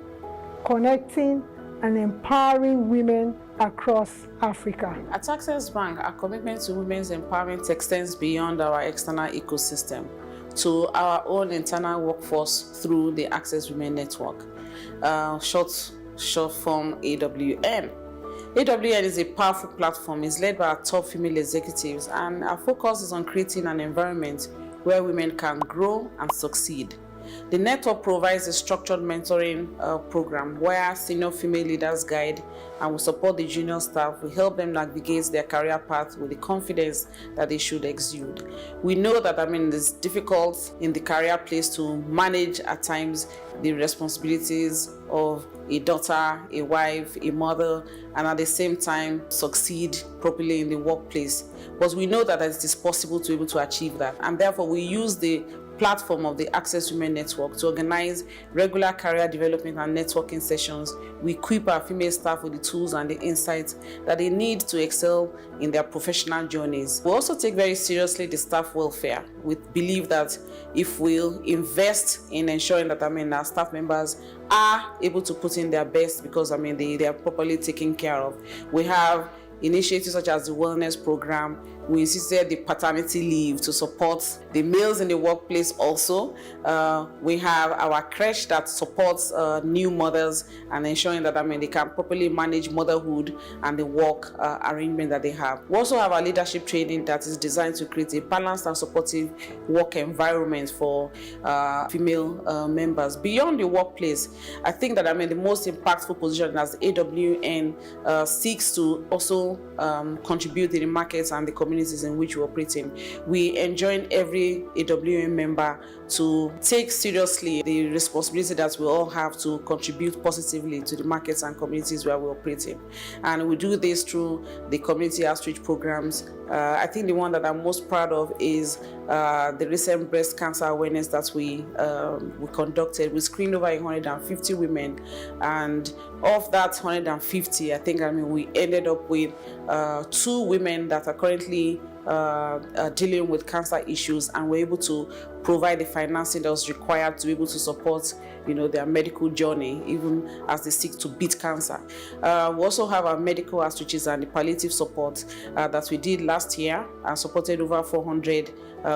connecting, and empowering women across Africa. At Access Bank, our commitment to women's empowerment extends beyond our external ecosystem to our own internal workforce through the Access Women Network, short form AWN. AWN is a powerful platform. It's led by our top female executives, and our focus is on creating an environment where women can grow and succeed. The network provides a structured mentoring program where senior female leaders guide and will support the junior staff. We help them navigate their career path with the confidence that they should exude. We know that it's difficult in the career place to manage at times the responsibilities of a daughter, a wife, a mother, and at the same time succeed properly in the workplace. But we know that it is possible to be able to achieve that, and therefore we use the platform of the Access Women Network to organize regular career development and networking sessions. We equip our female staff with the tools and the insights that they need to excel in their professional journeys. We also take very seriously the staff welfare. We believe that if we invest in ensuring that our staff members are able to put in their best because they are properly taken care of. We have initiatives such as the wellness program. We insisted the paternity leave to support the males in the workplace also. We have our creche that supports new mothers and ensuring that they can properly manage motherhood and the work arrangement that they have. We also have our leadership training that is designed to create a balanced and supportive work environment for female members. Beyond the workplace, I think that the most impactful position as AWN seeks to also contribute to the markets and the communities in which we operate in. We enjoin every AWN member to take seriously the responsibility that we all have to contribute positively to the markets and communities where we operate in. And we do this through the community outreach programs. I think the one that I'm most proud of is the recent breast cancer awareness that we conducted. We screened over 150 women, and of that 150, I think we ended up with 2 women that are currently dealing with cancer issues, and we're able to provide the financing that was required to be able to support their medical journey even as they seek to beat cancer. We also have our medical outreaches and the palliative support that we did last year and supported over 400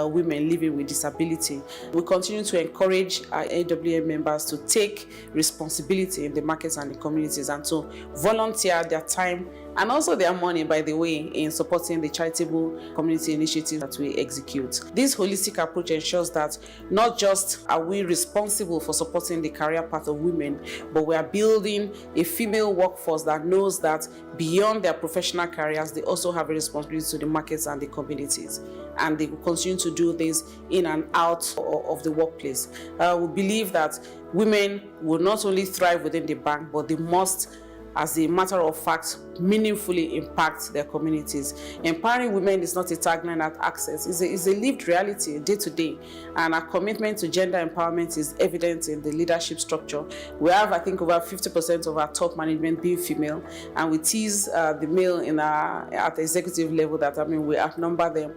women living with disability. We continue to encourage our AWN members to take responsibility in the markets and the communities and to volunteer their time and also their money, by the way, in supporting the charitable community initiatives that we execute. This holistic approach ensures that that not just are we responsible for supporting the career path of women, but we are building a female workforce that knows that beyond their professional careers, they also have a responsibility to the markets and the communities. And they will continue to do this in and out of the workplace. We believe that women will not only thrive within the bank, but they must, as a matter of fact, meaningfully impact their communities. Empowering women is not a tagline at Access. It's a lived reality day to day. And our commitment to gender empowerment is evident in the leadership structure. We have, I think, over 50% of our top management being female. And we tease the male at the executive level that, we outnumber them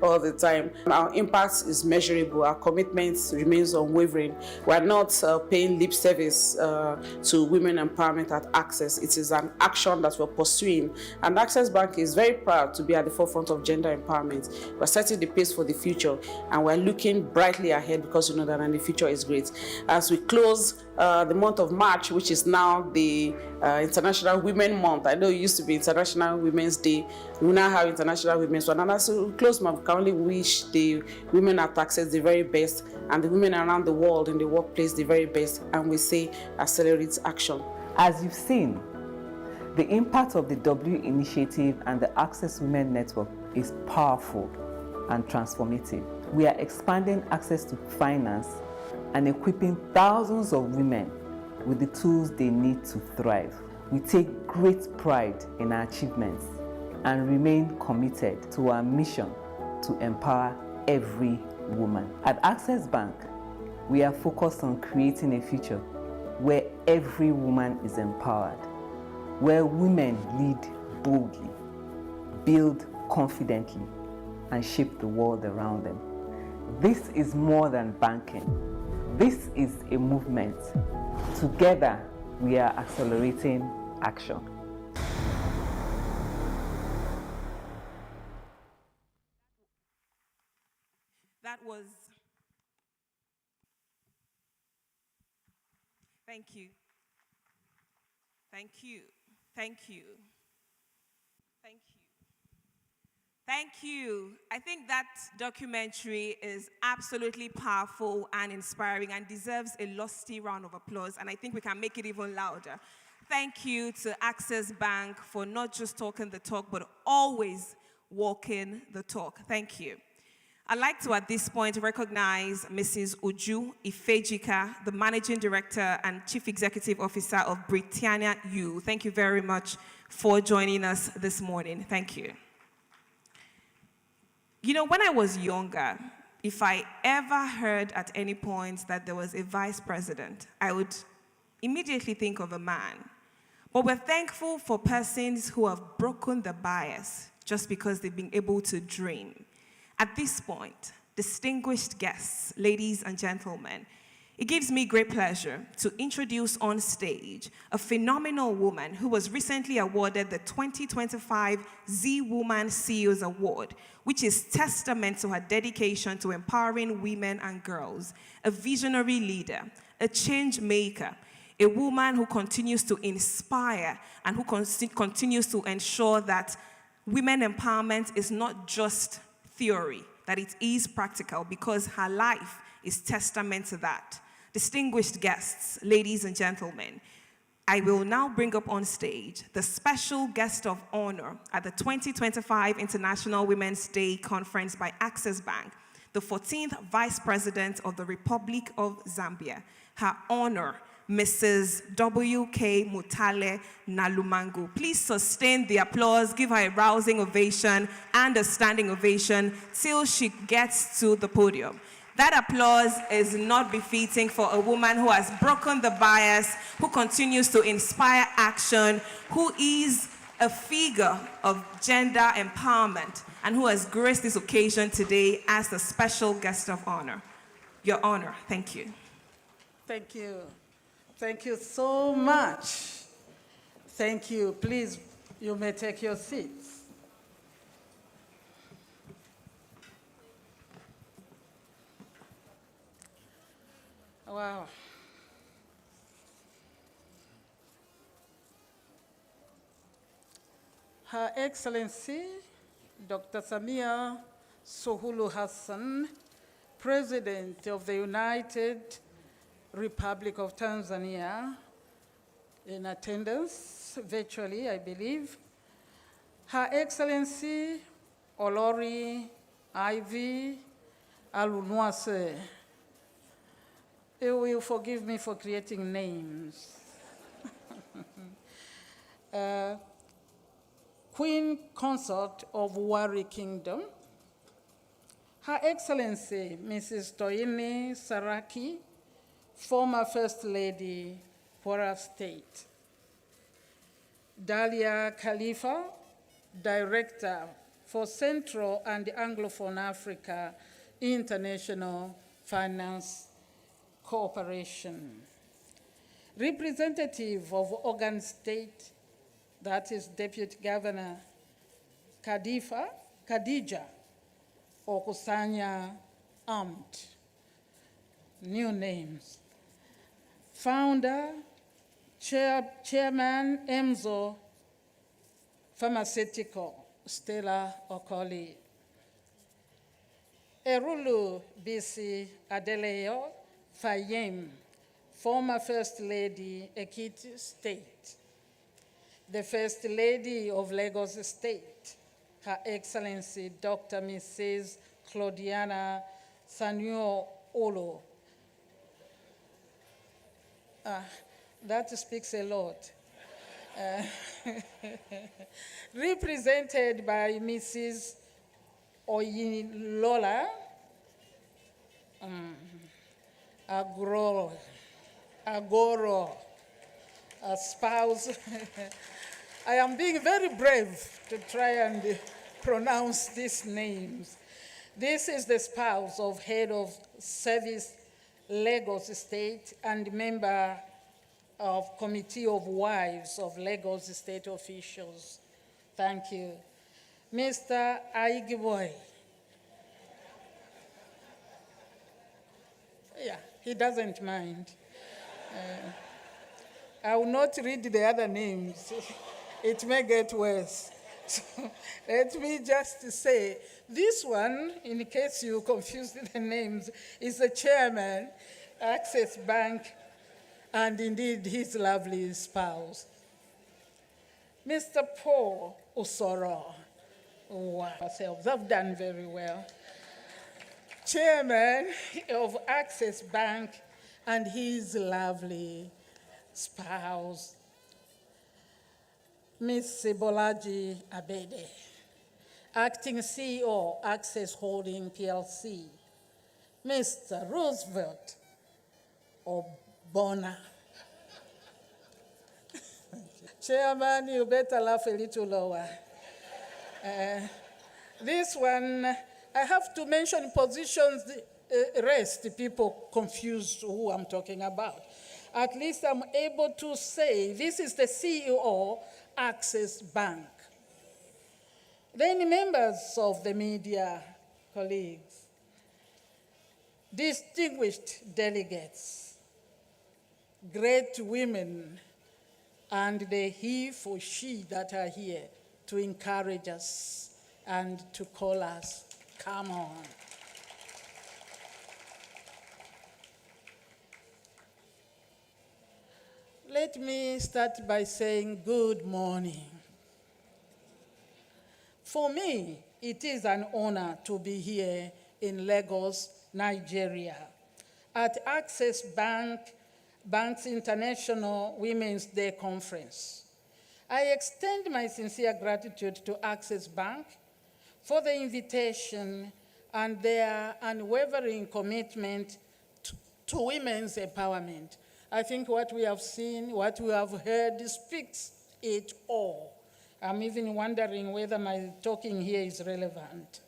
all the time. Our impact is measurable. Our commitment remains unwavering. We're not paying lip service to women empowerment at Access. It is an action that we're pursuing, and Access Bank is very proud to be at the forefront of gender empowerment. We're setting the pace for the future, and we're looking brightly ahead because we know that the future is great. As we close the month of March, which is now the International Women Month. I know it used to be International Women's Day. We now have International Women's Month. And as we close, we can only wish the women at Access the very best, and the women around the world in the workplace the very best. And we say accelerate action. As you've seen, the impact of the W initiative and the Access Women Network is powerful and transformative. We are expanding access to finance and equipping thousands of women with the tools they need to thrive. We take great pride in our achievements and remain committed to our mission to empower every woman. At Access Bank, we are focused on creating a future where every woman is empowered, where women lead boldly, build confidently, and shape the world around them. This is more than banking. This is a movement. Together, we are accelerating action. Thank you. Thank you. Thank you. Thank you. Thank you. I think that documentary is absolutely powerful and inspiring and deserves a lusty round of applause, and I think we can make it even louder. Thank you to Access Bank for not just talking the talk, but always walking the talk. Thank you. I'd like to, at this point, recognize Mrs. Uju Ifejika, the Managing Director and Chief Executive Officer of Britannia U. Thank you very much for joining us this morning. Thank you. You know, when I was younger, if I ever heard at any point that there was a vice president, I would immediately think of a man. But we're thankful for persons who have broken the bias just because they've been able to dream. At this point, distinguished guests, ladies and gentlemen, it gives me great pleasure to introduce on stage a phenomenal woman who was recently awarded the 2025 Z-Woman CEOs Award, which is testament to her dedication to empowering women and girls, a visionary leader, a change maker, a woman who continues to inspire and who continues to ensure that women empowerment is not just theory, that it is practical, because her life is testament to that. Distinguished guests, ladies and gentlemen, I will now bring up on stage the special guest of honor at the 2025 International Women's Day Conference by Access Bank, the 14th Vice President of the Republic of Zambia. Her honor, Mrs. W.K. Mutale Nalumangu. Please sustain the applause, give her a rousing ovation and a standing ovation till she gets to the podium. That applause is not befitting for a woman who has broken the bias, who continues to inspire action, who is a figure of gender empowerment, and who has graced this occasion today as the special guest of honor. Your Honor, thank you. Thank you. Thank you so much. Thank you. Please, you may take your seats. Wow. Her Excellency, Dr. Samia Sohulu Hassan, President of the United Republic of Tanzania, in attendance, virtually, I believe, Her Excellency Olori Ivy Alunwase. You will forgive me for creating names. Queen Consort of Warri Kingdom, Her Excellency Mrs. Toini Saraki, former First Lady, Kwara State. Dalia Khalifa, Director for Central and Anglophone Africa International Finance Cooperation. Representative of Ogun State, that is Deputy Governor Khadija Okusanya Amt. New names. Founder, Chairman Emzo Pharmaceutical, Stella Okoli. Erulu BC Adeleo Fayem, former First Lady, Ekiti State. The First Lady of Lagos State, Her Excellency Dr. Mrs. Claudiana Sanyo Olo. That speaks a lot. Represented by Mrs. Oyinlola Agoro, a spouse. I am being very brave to try and pronounce these names. This is the spouse of Head of Service Lagos State and member of Committee of Wives of Lagos State officials. Thank you. Mr. Aigiboy. Yeah, he doesn't mind. I will not read the other names. It may get worse. So let me just say, this one, in case you confused the names, is the chairman, Access Bank, and indeed his lovely spouse. Mr. Paul Osoro. Wow, they've done very well. Chairman of Access Bank and his lovely spouse. Ms. Sibolaji Abede, Acting CEO, Access Holding PLC. Mr. Roosevelt Obona. Chairman, you better laugh a little lower. This one, I have to mention positions, rest, people confused who I'm talking about. At least I'm able to say this is the CEO, Access Bank. Then members of the media, colleagues, distinguished delegates, great women, and the he for she that are here to encourage us and to call us, come on. Let me start by saying good morning. For me, it is an honor to be here in Lagos, Nigeria, at Access Bank's International Women's Day Conference. I extend my sincere gratitude to Access Bank for the invitation and their unwavering commitment to women's empowerment. I think what we have seen, what we have heard speaks it all. I'm even wondering whether my talking here is relevant,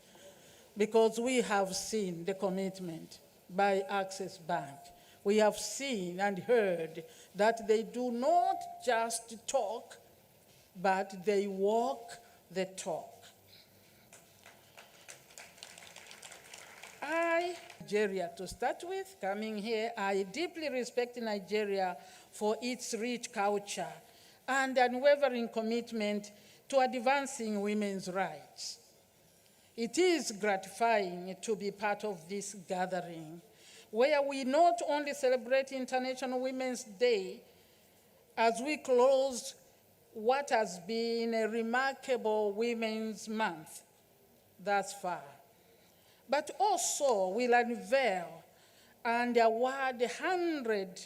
because we have seen the commitment by Access Bank. We have seen and heard that they do not just talk, but they walk the talk. Nigeria, to start with, coming here, I deeply respect Nigeria for its rich culture and unwavering commitment to advancing women's rights. It is gratifying to be part of this gathering, where we not only celebrate International Women's Day as we close what has been a remarkable Women's Month thus far, but also will unveil and award 100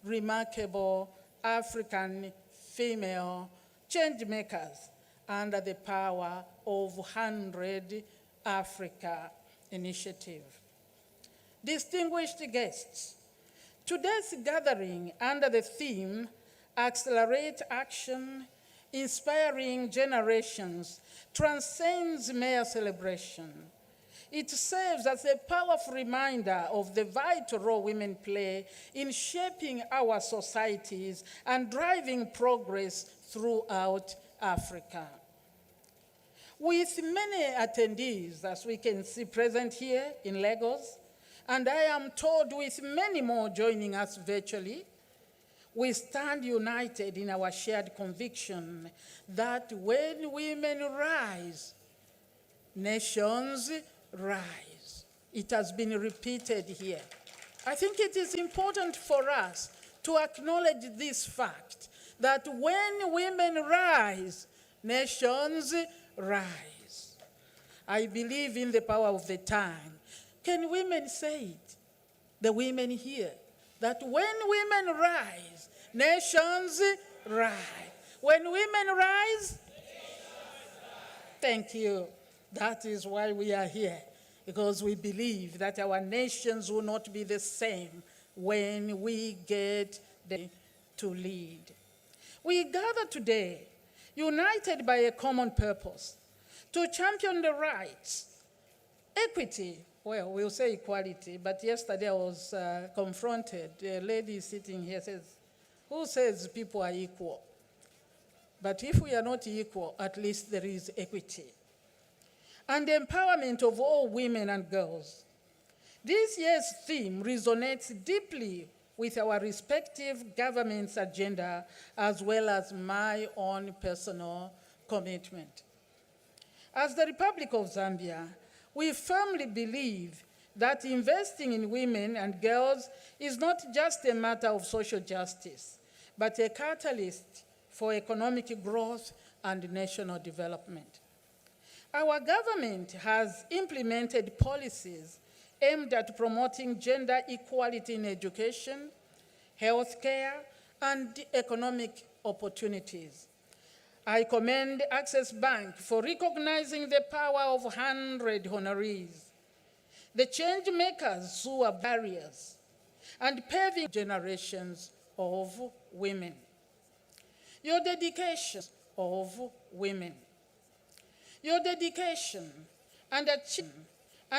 remarkable African female change makers under the Power of 100 Africa initiative. Distinguished guests, today's gathering under the theme Accelerate Action, Inspiring Generations transcends mere celebration. It serves as a powerful reminder of the vital role women play in shaping our societies and driving progress throughout Africa. With many attendees, as we can see present here in Lagos, and I am told with many more joining us virtually, we stand united in our shared conviction that when women rise, nations rise. It has been repeated here. I think it is important for us to acknowledge this fact that when women rise, nations rise. I believe in the power of the tongue. Can women say it? The women here. That when women rise, nations rise. When women rise, thank you. That is why we are here, because we believe that our nations will not be the same when we get them to lead. We gather today, united by a common purpose, to champion the rights, equity, well, we'll say equality, but yesterday I was confronted. A lady sitting here says, who says people are equal? But if we are not equal, at least there is equity. And the empowerment of all women and girls. This year's theme resonates deeply with our respective government's agenda, as well as my own personal commitment. As the Republic of Zambia, we firmly believe that investing in women and girls is not just a matter of social justice, but a catalyst for economic growth and national development. Our government has implemented policies aimed at promoting gender equality in education, healthcare, and economic opportunities. I commend Access Bank for recognizing the power of 100 honorees, the change makers who are barriers, and paving generations of women. Your dedication of women. Your dedication and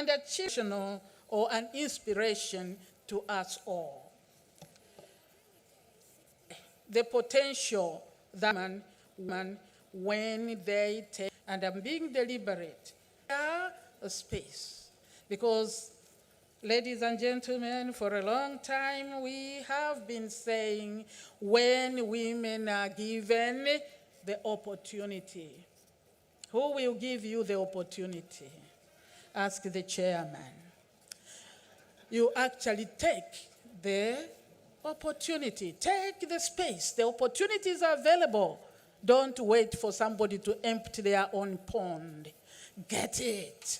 achievement or an inspiration to us all. The potential that women, when they take, and I'm being deliberate, a space. Because, ladies and gentlemen, for a long time we have been saying when women are given the opportunity. Who will give you the opportunity? Ask the chairman. You actually take the opportunity. Take the space. The opportunities are available. Don't wait for somebody to empty their own pond. Get it.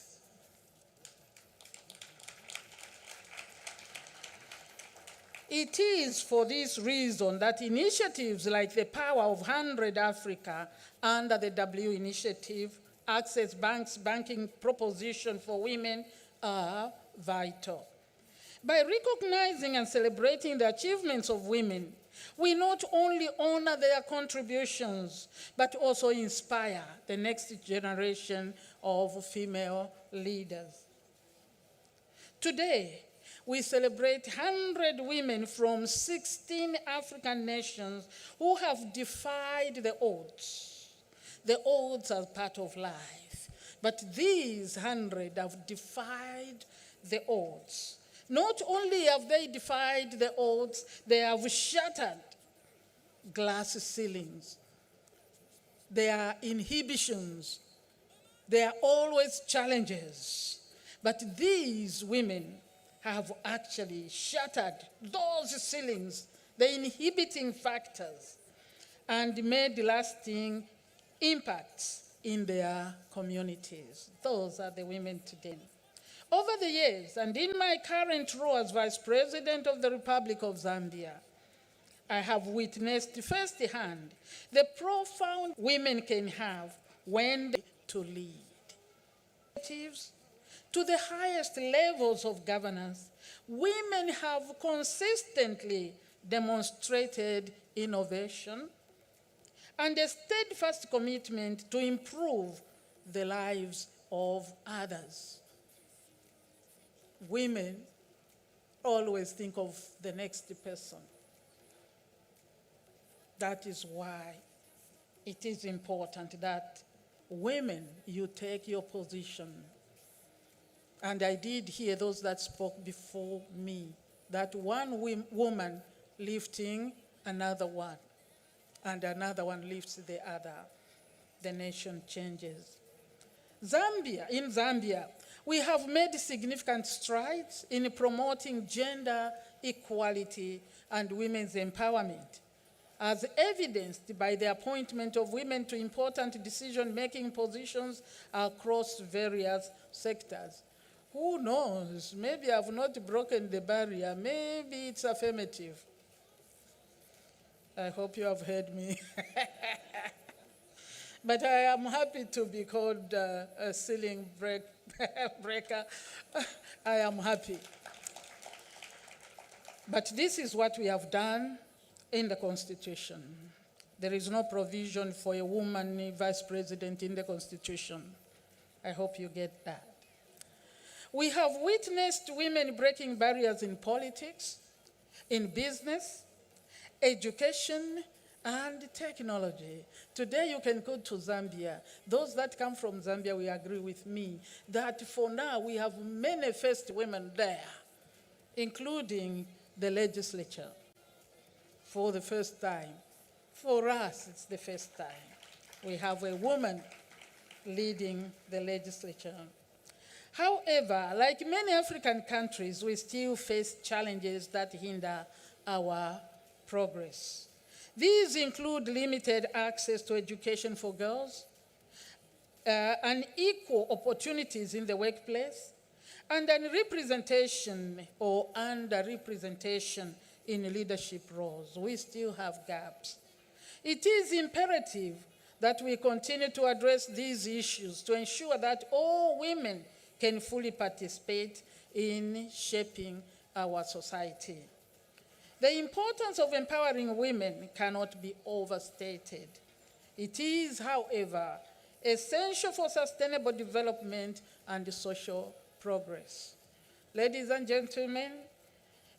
It is for this reason that initiatives like the Power of 100 Africa under the W initiative, Access Bank's banking proposition for women are vital. By recognizing and celebrating the achievements of women, we not only honor their contributions, but also inspire the next generation of female leaders. Today, we celebrate 100 women from 16 African nations who have defied the odds. The odds are part of life, but these 100 have defied the odds. Not only have they defied the odds, they have shattered glass ceilings. Their inhibitions, There are always challenges, but these women have actually shattered those ceilings, the inhibiting factors, and made lasting impacts in their communities. Those are the women today. Over the years, and in my current role as Vice President of the Republic of Zambia, I have witnessed firsthand the profound women can have when they to lead. To the highest levels of governance, women have consistently demonstrated innovation and a steadfast commitment to improve the lives of others. Women always think of the next person. That is why it is important that women, you take your position. And I did hear those that spoke before me, that one woman lifting another one, and another one lifts the other. The nation changes. In Zambia, we have made significant strides in promoting gender equality and women's empowerment, as evidenced by the appointment of women to important decision-making positions across various sectors. Who knows? Maybe I've not broken the barrier. Maybe it's affirmative. I hope you have heard me. But I am happy to be called a ceiling breaker. I am happy. But this is what we have done in the Constitution. There is no provision for a woman vice president in the Constitution. I hope you get that. We have witnessed women breaking barriers in politics, in business, education, and technology. Today you can go to Zambia. Those that come from Zambia will agree with me that for now we have many first women there, including the legislature. For the first time. For us, it's the first time. We have a woman leading the legislature. However, like many African countries, we still face challenges that hinder our progress. These include limited access to education for girls, unequal opportunities in the workplace, and representation or underrepresentation in leadership roles. We still have gaps. It is imperative that we continue to address these issues to ensure that all women can fully participate in shaping our society. The importance of empowering women cannot be overstated. It is, however, essential for sustainable development and social progress. Ladies and gentlemen,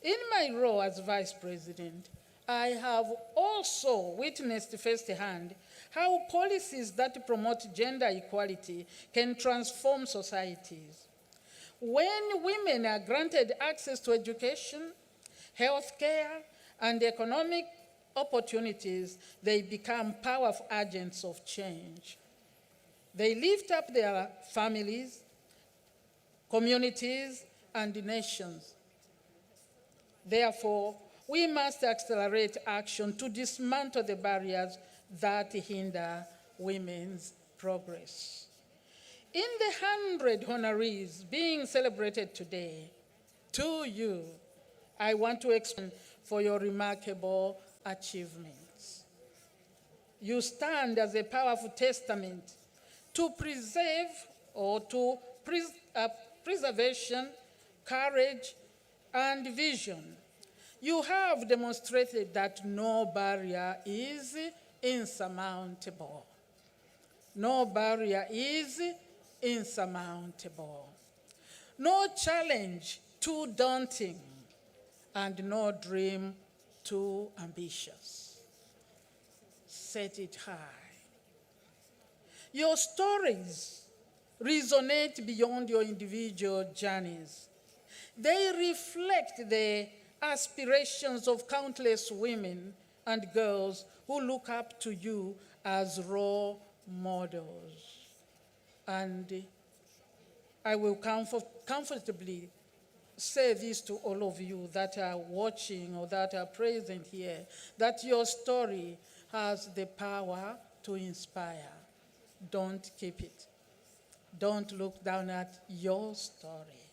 in my role as Vice President, I have also witnessed firsthand how policies that promote gender equality can transform societies. When women are granted access to education, healthcare, and economic opportunities, they become powerful agents of change. They lift up their families, communities, and nations. Therefore, we must accelerate action to dismantle the barriers that hinder women's progress. In the 100 honorees being celebrated today, to you, I want to extend for your remarkable achievements. You stand as a powerful testament to preserve or to preservation, courage, and vision. You have demonstrated that no barrier is insurmountable. No barrier is insurmountable. No challenge too daunting, and no dream too ambitious. Set it high. Your stories resonate beyond your individual journeys. They reflect the aspirations of countless women and girls who look up to you as role models. And I will comfortably say this to all of you that are watching or that are present here, that your story has the power to inspire. Don't keep it. Don't look down at your story,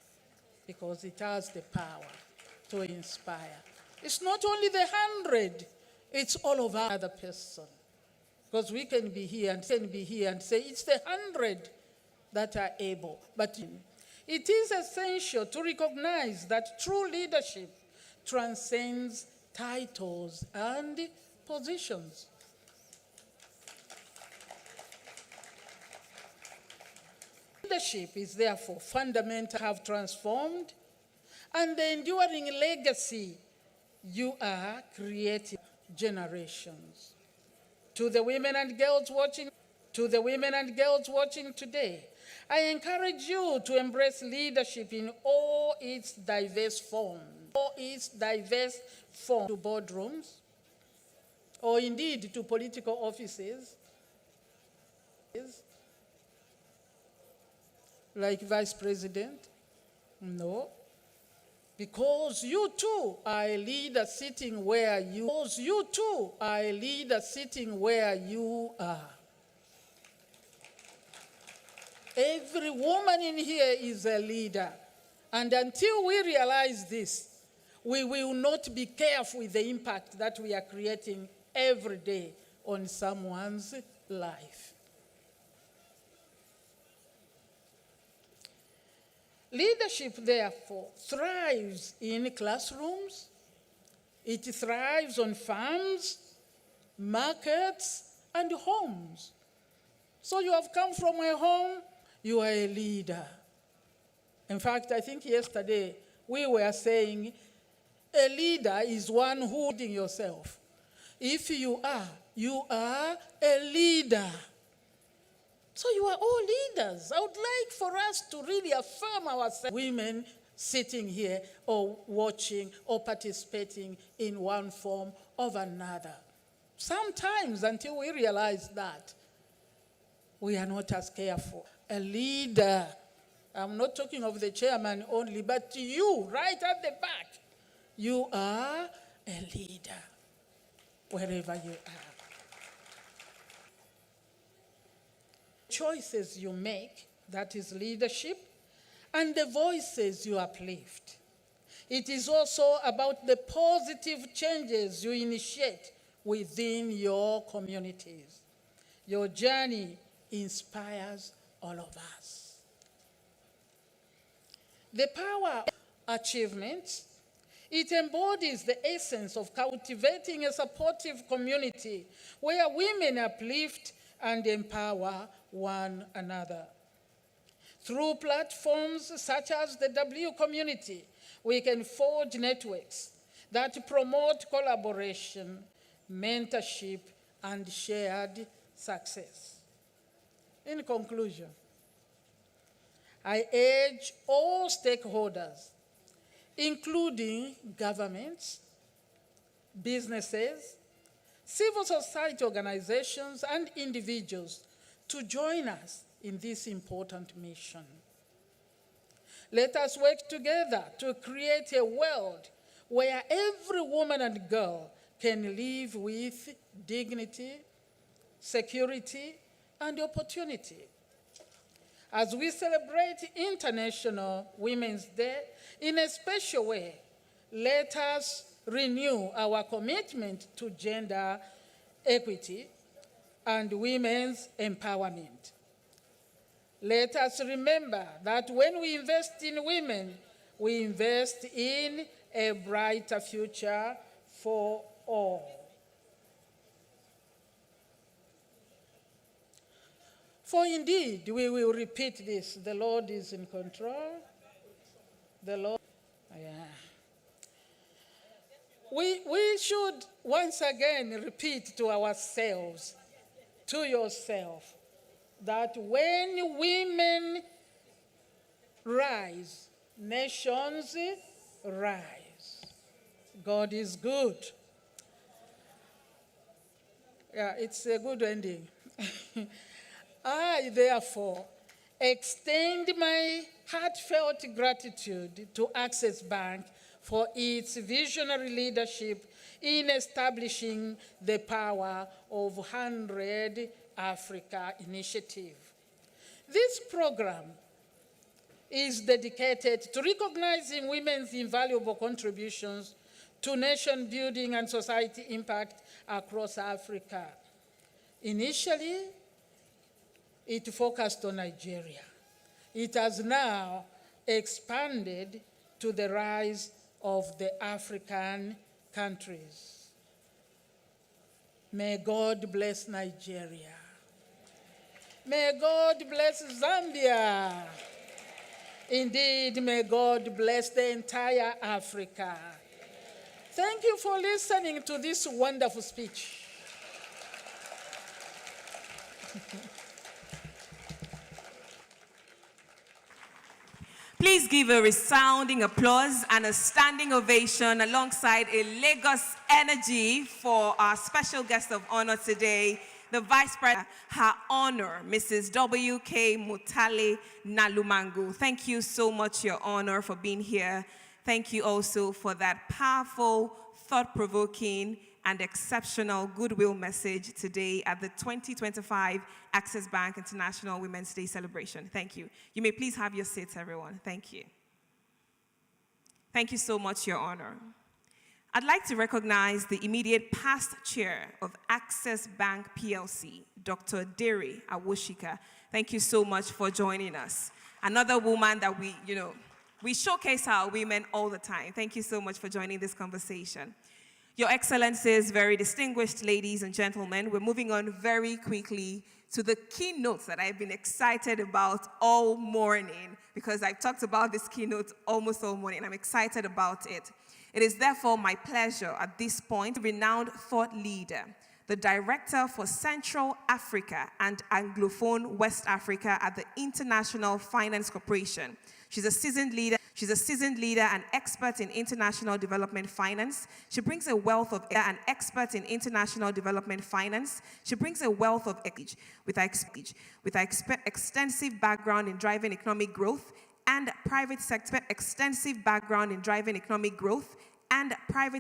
because it has the power to inspire. It's not only the 100, it's all of our other person. Because we can be here and say it's the 100 that are able. But it is essential to recognize that true leadership transcends titles and positions. Leadership is therefore fundamental, have transformed, and the enduring legacy you are creating generations. To the women and girls watching today, I encourage you to embrace leadership in all its diverse forms, to boardrooms, or indeed to political offices, like vice president. No. Because you too are a leader sitting where you are. Every woman in here is a leader. And until we realize this, we will not be careful with the impact that we are creating every day on someone's life. Leadership, therefore, thrives in classrooms. It thrives on farms, markets, and homes. So you have come from a home, you are a leader. In fact, I think yesterday we were saying a leader is one who leading yourself. If you are a leader. So you are all leaders. I would like for us to really affirm ourselves. Women sitting here or watching or participating in one form or another. Sometimes, until we realize that, we are not as careful. A leader, I'm not talking of the chairman only, but you, right at the back, you are a leader, wherever you are. Choices you make, that is leadership, and the voices you uplift. It is also about the positive changes you initiate within your communities. Your journey inspires all of us. The power of achievement, it embodies the essence of cultivating a supportive community where women uplift and empower one another. Through platforms such as the W community, we can forge networks that promote collaboration, mentorship, and shared success. In conclusion, I urge all stakeholders, including governments, businesses, civil society organizations, and individuals, to join us in this important mission. Let us work together to create a world where every woman and girl can live with dignity, security, and opportunity. As we celebrate International Women's Day in a special way, let us renew our commitment to gender equity and women's empowerment. Let us remember that when we invest in women, we invest in a brighter future for all. For indeed, we will repeat this, the Lord is in control. The Lord, We should once again repeat to ourselves, to yourself, that when women rise, nations rise. God is good. Yeah, it's a good ending. I, therefore, extend my heartfelt gratitude to Access Bank for its visionary leadership in establishing the Power of 100 Africa initiative. This program is dedicated to recognizing women's invaluable contributions to nation building and society impact across Africa. Initially, it focused on Nigeria. It has now expanded to the rise of the African countries. May God bless Nigeria. May God bless Zambia. Indeed, may God bless the entire Africa. Thank you for listening to this wonderful speech. Please give a resounding applause and a standing ovation alongside a Lagos energy for our special guest of honor today, the Vice President, Her Honor, Mrs. W.K. Mutale Nalumangu. Thank you so much, Your Honor, for being here. Thank you also for that powerful, thought-provoking, and exceptional goodwill message today at the 2025 Access Bank International Women's Day celebration. Thank you. You may please have your seats, everyone. Thank you. Thank you so much, Your Honor. I'd like to recognize the immediate past chair of Access Bank PLC, Dr. Dere Awoshika. Thank you so much for joining us. Another woman that we showcase our women all the time. Thank you so much for joining this conversation. Your Excellencies, very distinguished ladies and gentlemen, we're moving on very quickly to the keynotes that I've been excited about all morning, because I've talked about this keynote almost all morning. I'm excited about it. It is therefore my pleasure at this point, renowned thought leader, the Director for Central Africa and Anglophone West Africa at the International Finance Corporation. She's a seasoned leader and expert in international development finance. She brings a wealth of with extensive background in driving economic growth and private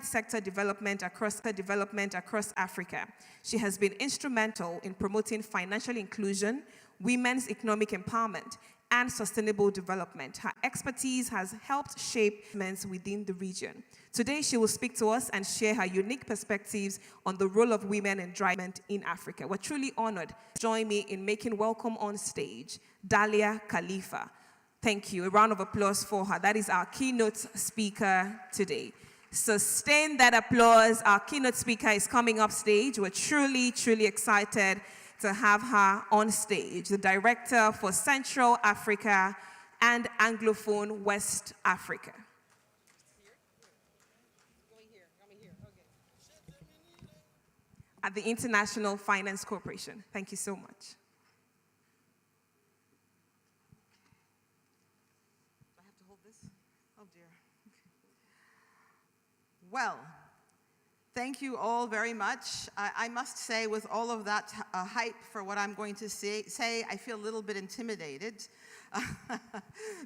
sector development across Africa. She has been instrumental in promoting financial inclusion, women's economic empowerment, and sustainable development. Her expertise has helped shape movements within the region. Today, she will speak to us and share her unique perspectives on the role of women in development in Africa. We're truly honored. Join me in making welcome on stage, Dalia Khalifa. Thank you. A round of applause for her. That is our keynote speaker today. Sustain that applause. Our keynote speaker is coming up stage. We're truly, truly excited to have her on stage, the Director for Central Africa and Anglophone West Africa. At the International Finance Corporation. Thank you so much. Do I have to hold this? Oh dear. Well, thank you all very much. I must say, with all of that hype for what I'm going to say, I feel a little bit intimidated.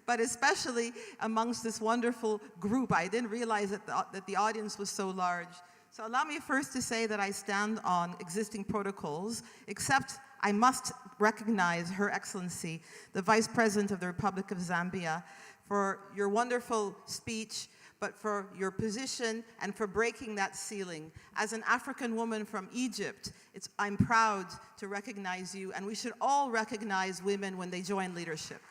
But especially amongst this wonderful group. I didn't realize that the audience was so large. So allow me first to say that I stand on existing protocols, except I must recognize Her Excellency, the Vice President of the Republic of Zambia, for your wonderful speech, but for your position and for breaking that ceiling. As an African woman from Egypt, I'm proud to recognize you, and we should all recognize women when they join leadership.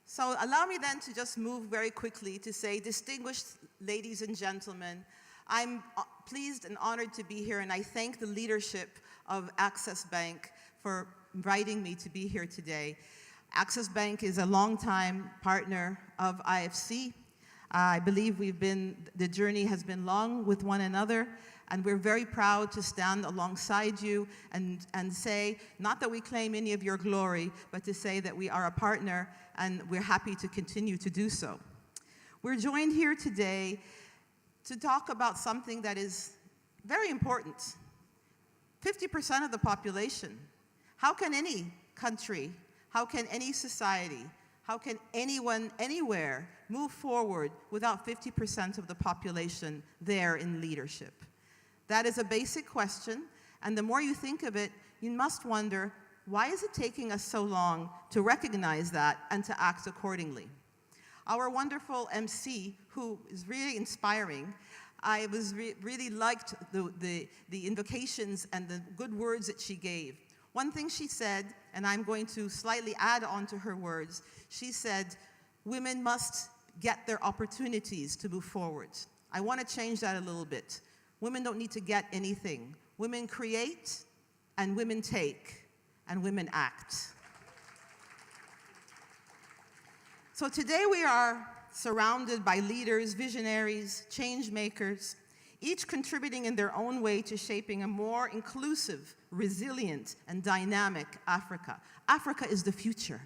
So allow me then to just move very quickly to say, distinguished ladies and gentlemen, I'm pleased and honored to be here, and I thank the leadership of Access Bank for inviting me to be here today. Access Bank is a longtime partner of IFC. I believe the journey has been long with one another, and we're very proud to stand alongside you and say, not that we claim any of your glory, but to say that we are a partner and we're happy to continue to do so. We're joined here today to talk about something that is very important. 50% of the population How can any country, how can any society, how can anyone anywhere move forward without 50% of the population there in leadership? That is a basic question, and the more you think of it, you must wonder, why is it taking us so long to recognize that and to act accordingly? Our wonderful MC, who is really inspiring, I really liked the invocations and the good words that she gave. One thing she said, and I'm going to slightly add on to her words, she said, women must get their opportunities to move forward. I want to change that a little bit. Women don't need to get anything. Women create, and women take, and women act. So today we are surrounded by leaders, visionaries, change makers, each contributing in their own way to shaping a more inclusive, resilient, and dynamic Africa. Africa is the future.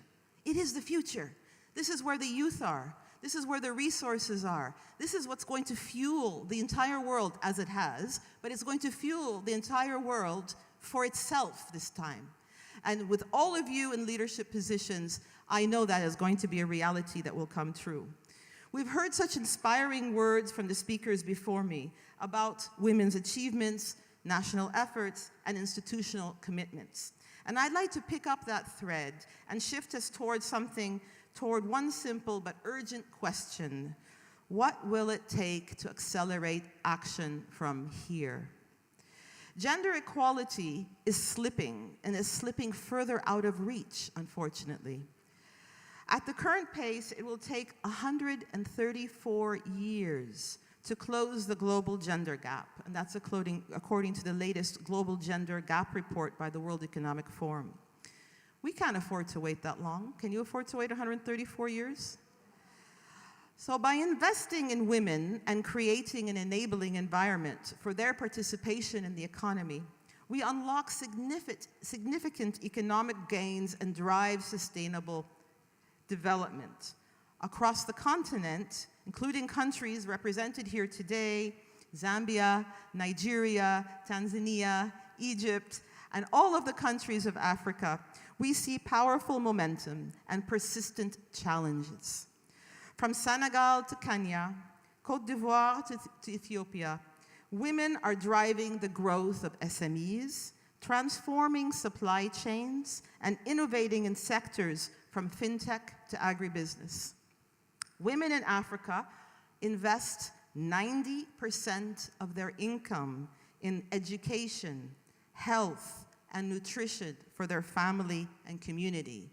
It is the future. This is where the youth are. This is where the resources are. This is what's going to fuel the entire world as it has, but it's going to fuel the entire world for itself this time. And with all of you in leadership positions, I know that is going to be a reality that will come true. We've heard such inspiring words from the speakers before me about women's achievements, national efforts, and institutional commitments. And I'd like to pick up that thread and shift us toward one simple but urgent question. What will it take to accelerate action from here? Gender equality is slipping, and is slipping further out of reach, unfortunately. At the current pace, it will take 134 years to close the global gender gap, and that's according to the latest Global Gender Gap Report by the World Economic Forum. We can't afford to wait that long. Can you afford to wait 134 years? So by investing in women and creating an enabling environment for their participation in the economy, we unlock significant economic gains and drive sustainable development. Across the continent, including countries represented here today, Zambia, Nigeria, Tanzania, Egypt, and all of the countries of Africa, we see powerful momentum and persistent challenges. From Senegal to Kenya, Côte d'Ivoire to Ethiopia, women are driving the growth of SMEs, transforming supply chains, and innovating in sectors from fintech to agribusiness. Women in Africa invest 90% of their income in education, health, and nutrition for their family and community.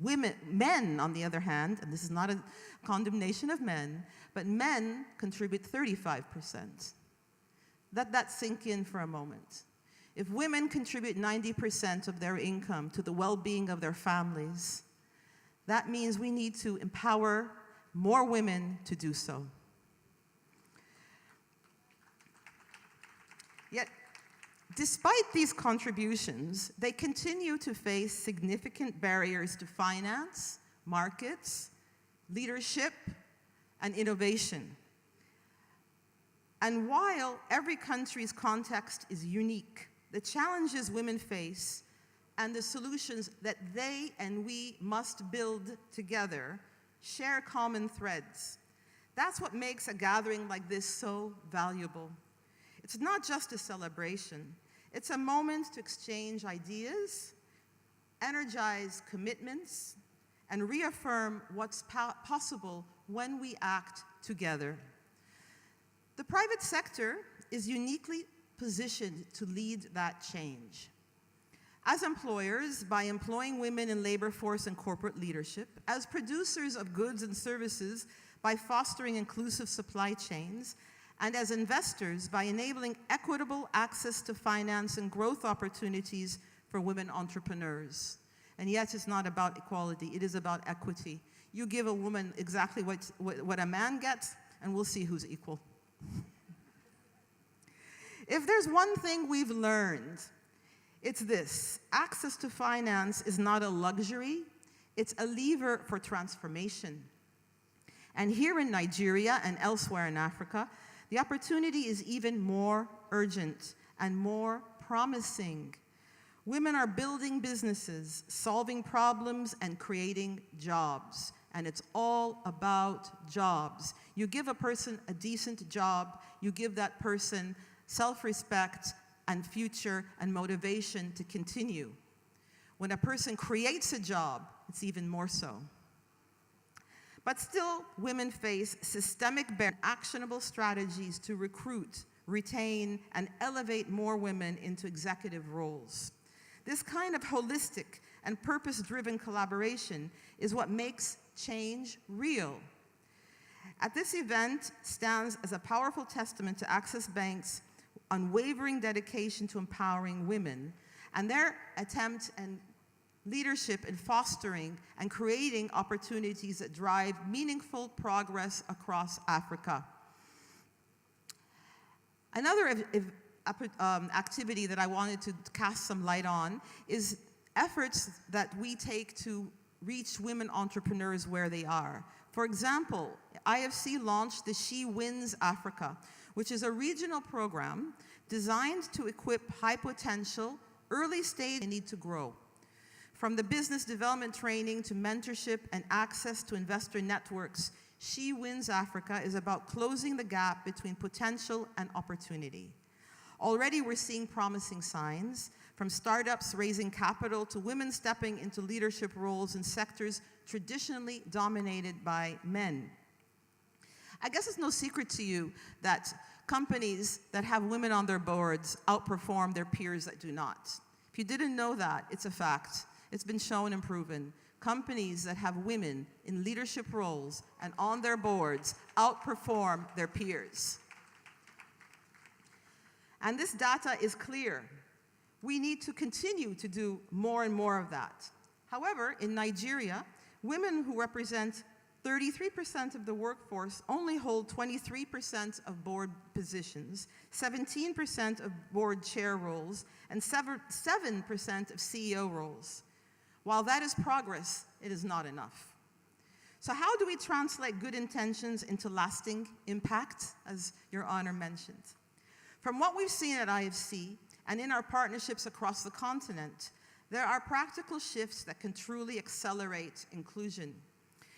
Men, on the other hand, and this is not a condemnation of men, but men contribute 35%. Let that sink in for a moment. If women contribute 90% of their income to the well-being of their families, that means we need to empower more women to do so. Yet, despite these contributions, they continue to face significant barriers to finance, markets, leadership, and innovation. And while every country's context is unique, the challenges women face and the solutions that they and we must build together share common threads. That's what makes a gathering like this so valuable. It's not just a celebration. It's a moment to exchange ideas, energize commitments, and reaffirm what's possible when we act together. The private sector is uniquely positioned to lead that change. As employers, by employing women in labor force and corporate leadership, as producers of goods and services, by fostering inclusive supply chains, and as investors, by enabling equitable access to finance and growth opportunities for women entrepreneurs. And yet, it's not about equality, it is about equity. You give a woman exactly what a man gets, and we'll see who's equal. If there's one thing we've learned, it's this: access to finance is not a luxury, it's a lever for transformation. And here in Nigeria and elsewhere in Africa, the opportunity is even more urgent and more promising. Women are building businesses, solving problems, and creating jobs. And it's all about jobs. You give a person a decent job, you give that person self-respect and future and motivation to continue. When a person creates a job, it's even more so. But still, women face systemic barriers, actionable strategies to recruit, retain, and elevate more women into executive roles. This kind of holistic and purpose-driven collaboration is what makes change real. At this event stands as a powerful testament to Access Bank's unwavering dedication to empowering women and their attempt and leadership in fostering and creating opportunities that drive meaningful progress across Africa. Another activity that I wanted to cast some light on is efforts that we take to reach women entrepreneurs where they are. For example, IFC launched the She Wins Africa, which is a regional program designed to equip high potential, early stage need to grow. From the business development training to mentorship and access to investor networks, She Wins Africa is about closing the gap between potential and opportunity. Already we're seeing promising signs, from startups raising capital to women stepping into leadership roles in sectors traditionally dominated by men. I guess it's no secret to you that companies that have women on their boards outperform their peers that do not. If you didn't know that, it's a fact. It's been shown and proven. Companies that have women in leadership roles and on their boards outperform their peers. And this data is clear. We need to continue to do more and more of that. However, in Nigeria, women who represent 33% of the workforce only hold 23% of board positions, 17% of board chair roles, and 7% of CEO roles. While that is progress, it is not enough. So how do we translate good intentions into lasting impact, as Your Honor mentioned? From what we've seen at IFC and in our partnerships across the continent, there are practical shifts that can truly accelerate inclusion.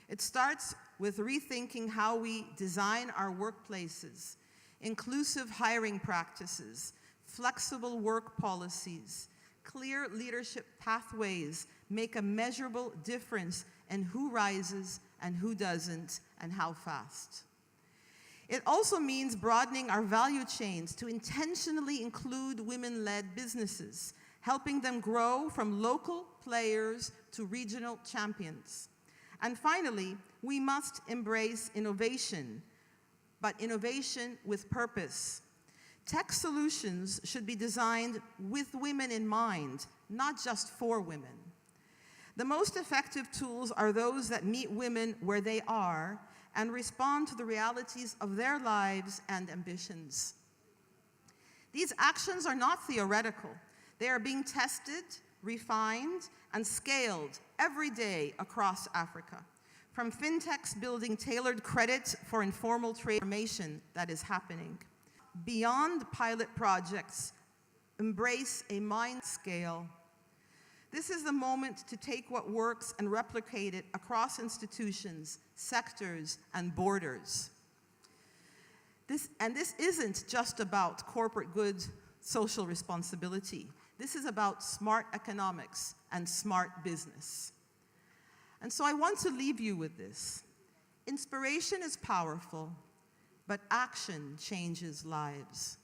It starts with rethinking how we design our workplaces, inclusive hiring practices, flexible work policies, clear leadership pathways make a measurable difference in who rises and who doesn't and how fast. It also means broadening our value chains to intentionally include women-led businesses, helping them grow from local players to regional champions. And finally, we must embrace innovation, but innovation with purpose. Tech solutions should be designed with women in mind, not just for women. The most effective tools are those that meet women where they are and respond to the realities of their lives and ambitions. These actions are not theoretical. They are being tested, refined, and scaled every day across Africa. From fintechs building tailored credit for informal trade formation that is happening. Beyond pilot projects, embrace a mind scale. This is the moment to take what works and replicate it across institutions, sectors, and borders. This isn't just about corporate good social responsibility. This is about smart economics and smart business. And so I want to leave you with this. Inspiration is powerful, but action changes lives.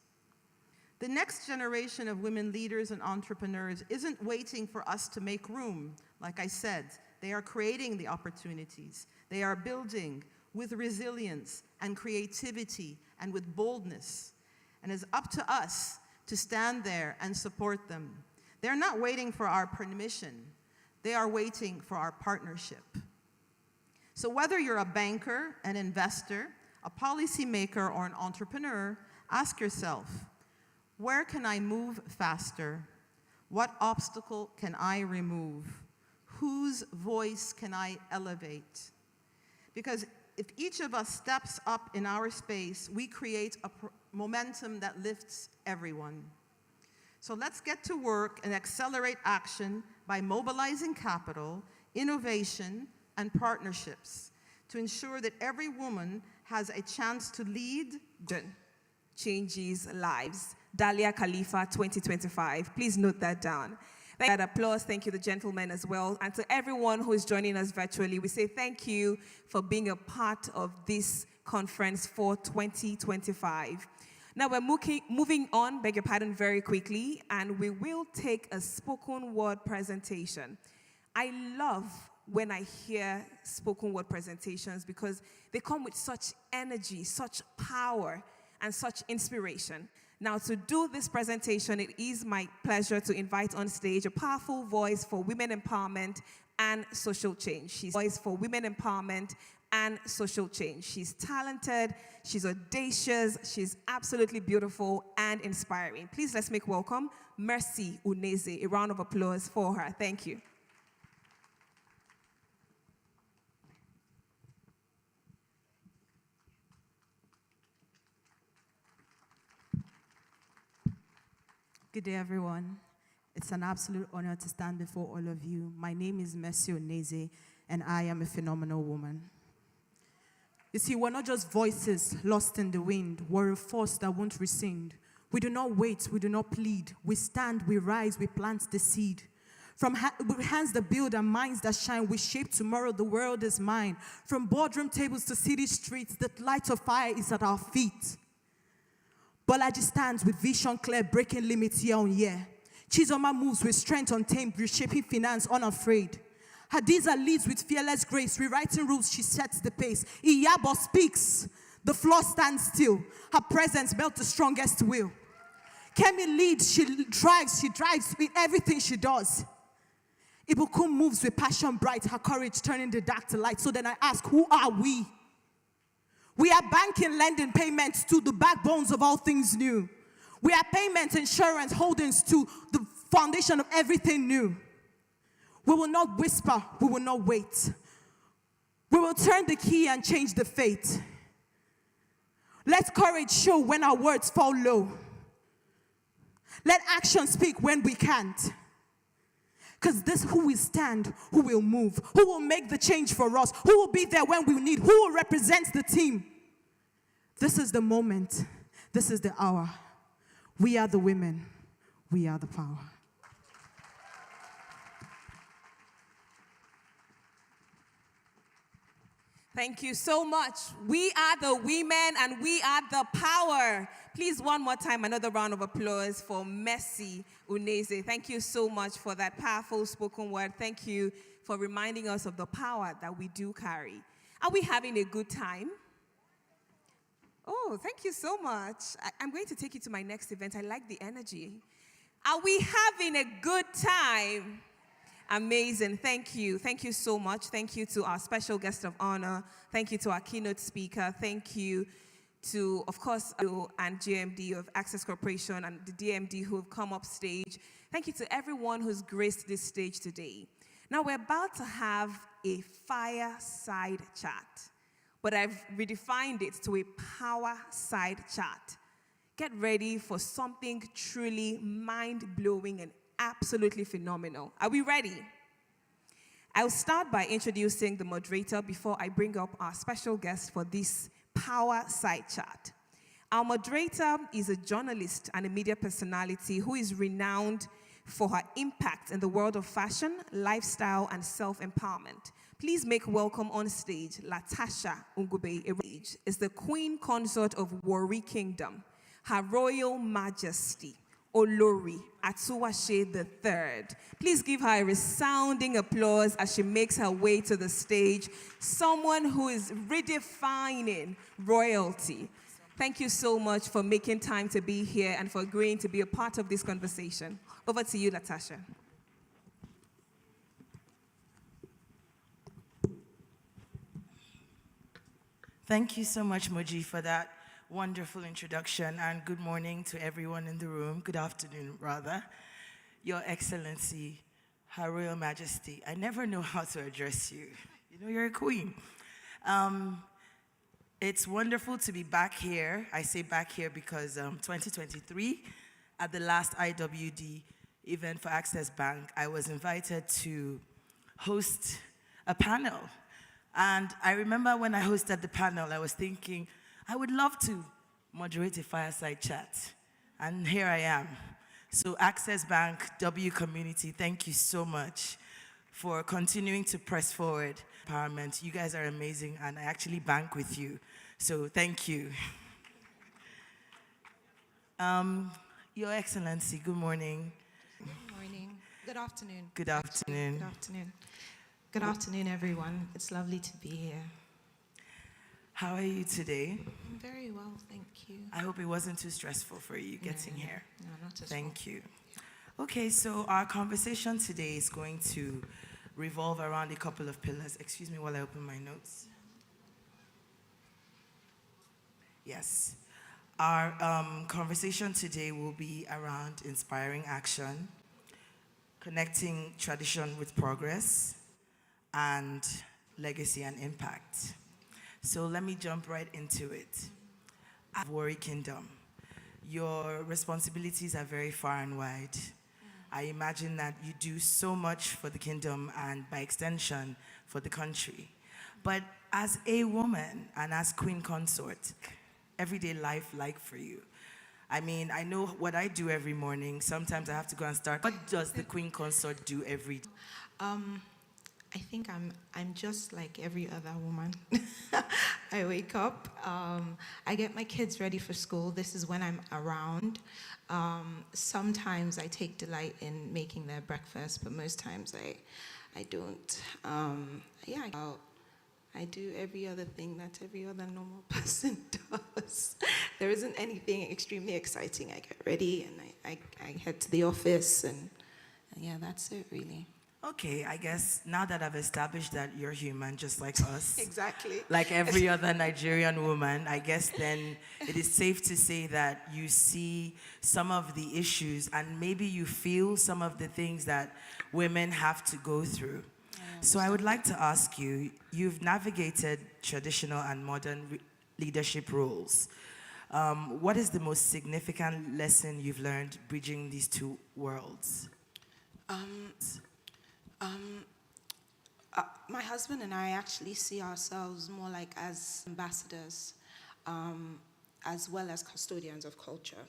The next generation of women leaders and entrepreneurs isn't waiting for us to make room. Like I said, they are creating the opportunities. They are building with resilience and creativity and with boldness. And it's up to us to stand there and support them. They're not waiting for our permission. They are waiting for our partnership. So whether you're a banker, an investor, a policymaker, or an entrepreneur, ask yourself, where can I move faster? What obstacle can I remove? Whose voice can I elevate? Because if each of us steps up in our space, we create a momentum that lifts everyone. So let's get to work and accelerate action by mobilizing capital, innovation, and partnerships to ensure that every woman has a chance to lead. Changes lives. Dalia Khalifa 2025. Please note that down. That applause. Thank you, the gentlemen, as well. And to everyone who is joining us virtually, we say thank you for being a part of this conference for 2025. Now we're moving on, beg your pardon, very quickly, and we will take a spoken word presentation. I love when I hear spoken word presentations because they come with such energy, such power, and such inspiration. Now, to do this presentation, it is my pleasure to invite on stage a powerful voice for women empowerment and social change. She's a voice for women empowerment and social change. She's talented, she's audacious, she's absolutely beautiful and inspiring. Please let's make welcome Mercy Uneze. A round of applause for her. Thank you. Good day, everyone. It's an absolute honor to stand before all of you. My name is Mercy Uneze, and I am a phenomenal woman. You see, we're not just voices lost in the wind. We're a force that won't rescind. We do not wait, we do not plead. We stand, we rise, we plant the seed. From hands that build and minds that shine, we shape tomorrow, the world is mine. From boardroom tables to city streets, the light of fire is at our feet. Bolaji stands with vision clear, breaking limits year on year. Chizoma moves with strength untamed, reshaping finance unafraid. Hadiza leads with fearless grace, rewriting rules, she sets the pace. Iyabo speaks, the floor stands still. Her presence melts the strongest will. Kemi leads, she drives in everything she does. Ibukum moves with passion bright, her courage turning the dark to light. So then I ask, who are we? We are banking, lending, payments to the backbones of all things new. We are payment, insurance, holdings to the foundation of everything new. We will not whisper, we will not wait. We will turn the key and change the fate. Let courage show when our words fall low. Let action speak when we can't. Because this who will stand, who will move, who will make the change for us, who will be there when we need, who will represent the team. This is the moment. This is the hour. We are the women. We are the power. Thank you so much. We are the women and we are the power. Please, one more time, another round of applause for Mercy Uneze. Thank you so much for that powerful spoken word. Thank you for reminding us of the power that we do carry. Are we having a good time? Oh, thank you so much. I'm going to take you to my next event. I like the energy. Are we having a good time? Amazing. Thank you. Thank you so much. Thank you to our special guest of honor. Thank you to our keynote speaker. Thank you to, of course, and GMD of Access Corporation and the DMD who have come up stage. Thank you to everyone who's graced this stage today. Now we're about to have a fireside chat, but I've redefined it to a power side chat. Get ready for something truly mind-blowing and absolutely phenomenal. Are we ready? I'll start by introducing the moderator before I bring up our special guest for this power side chat. Our moderator is a journalist and a media personality who is renowned for her impact in the world of fashion, lifestyle, and self-empowerment. Please make welcome on stage Latasha Ungube is the Queen Consort of Warri Kingdom, Her Royal Majesty Olori Atuwashe III. Please give her a resounding applause as she makes her way to the stage. Someone who is redefining royalty. Thank you so much for making time to be here and for agreeing to be a part of this conversation. Over to you, Latasha. Thank you so much, Moji, for that wonderful introduction, and good morning to everyone in the room. Good afternoon, rather. Your Excellency, Her Royal Majesty. I never know how to address you. You know, you're a queen. It's wonderful to be back here. I say back here because 2023, at the last IWD event for Access Bank, I was invited to host a panel. And I remember when I hosted the panel, I was thinking, I would love to moderate a fireside chat. And here I am. So Access Bank, W community, thank you so much for continuing to press forward empowerment. You guys are amazing, and I actually bank with you. So thank you. Your Excellency, good morning. Good morning. Good afternoon. Good afternoon. Good afternoon. Good afternoon, everyone. It's lovely to be here. How are you today? I'm very well, thank you. I hope it wasn't too stressful for you getting here. No, not at all. Thank you. Okay, so our conversation today is going to revolve around a couple of pillars. Excuse me while I open my notes. Yes. Our conversation today will be around inspiring action, connecting tradition with progress, and legacy and impact. So let me jump right into it. Warri Kingdom, your responsibilities are very far and wide. I imagine that you do so much for the kingdom and by extension for the country. But as a woman and as queen consort, everyday life like for you? I mean, I know what I do every morning. Sometimes I have to go and start. What does the queen consort do every day? I think I'm just like every other woman. I wake up, I get my kids ready for school. This is when I'm around. Sometimes I take delight in making their breakfast, but most times I don't. I do every other thing that every other normal person does. There isn't anything extremely exciting. I get ready and I head to the office and yeah, that's it really. Okay, I guess now that I've established that you're human just like us. Exactly. Like every other Nigerian woman, I guess then it is safe to say that you see some of the issues and maybe you feel some of the things that women have to go through. So I would like to ask you, you've navigated traditional and modern leadership roles. What is the most significant lesson you've learned bridging these two worlds? My husband and I actually see ourselves more like as ambassadors, as well as custodians of culture.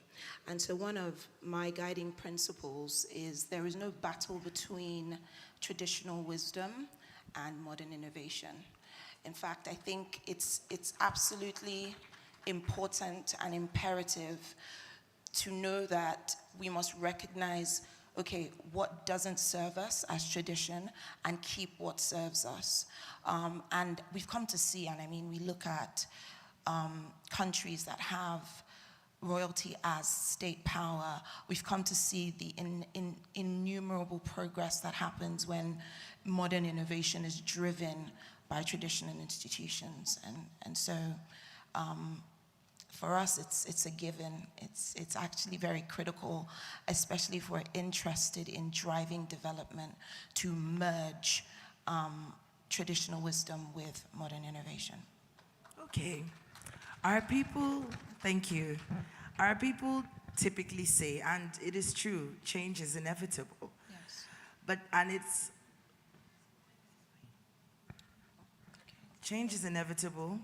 And so one of my guiding principles is there is no battle between traditional wisdom and modern innovation. In fact, I think it's absolutely important and imperative to know that we must recognize, okay, what doesn't serve us as tradition and keep what serves us. And we've come to see, and I mean, we look at countries that have royalty as state power. We've come to see the innumerable progress that happens when modern innovation is driven by tradition and institutions. And so for us, it's a given. It's actually very critical, especially if we're interested in driving development, to merge traditional wisdom with modern innovation. Okay. Our people, thank you. Our people typically say, and it is true, change is inevitable. Yes. Change is inevitable.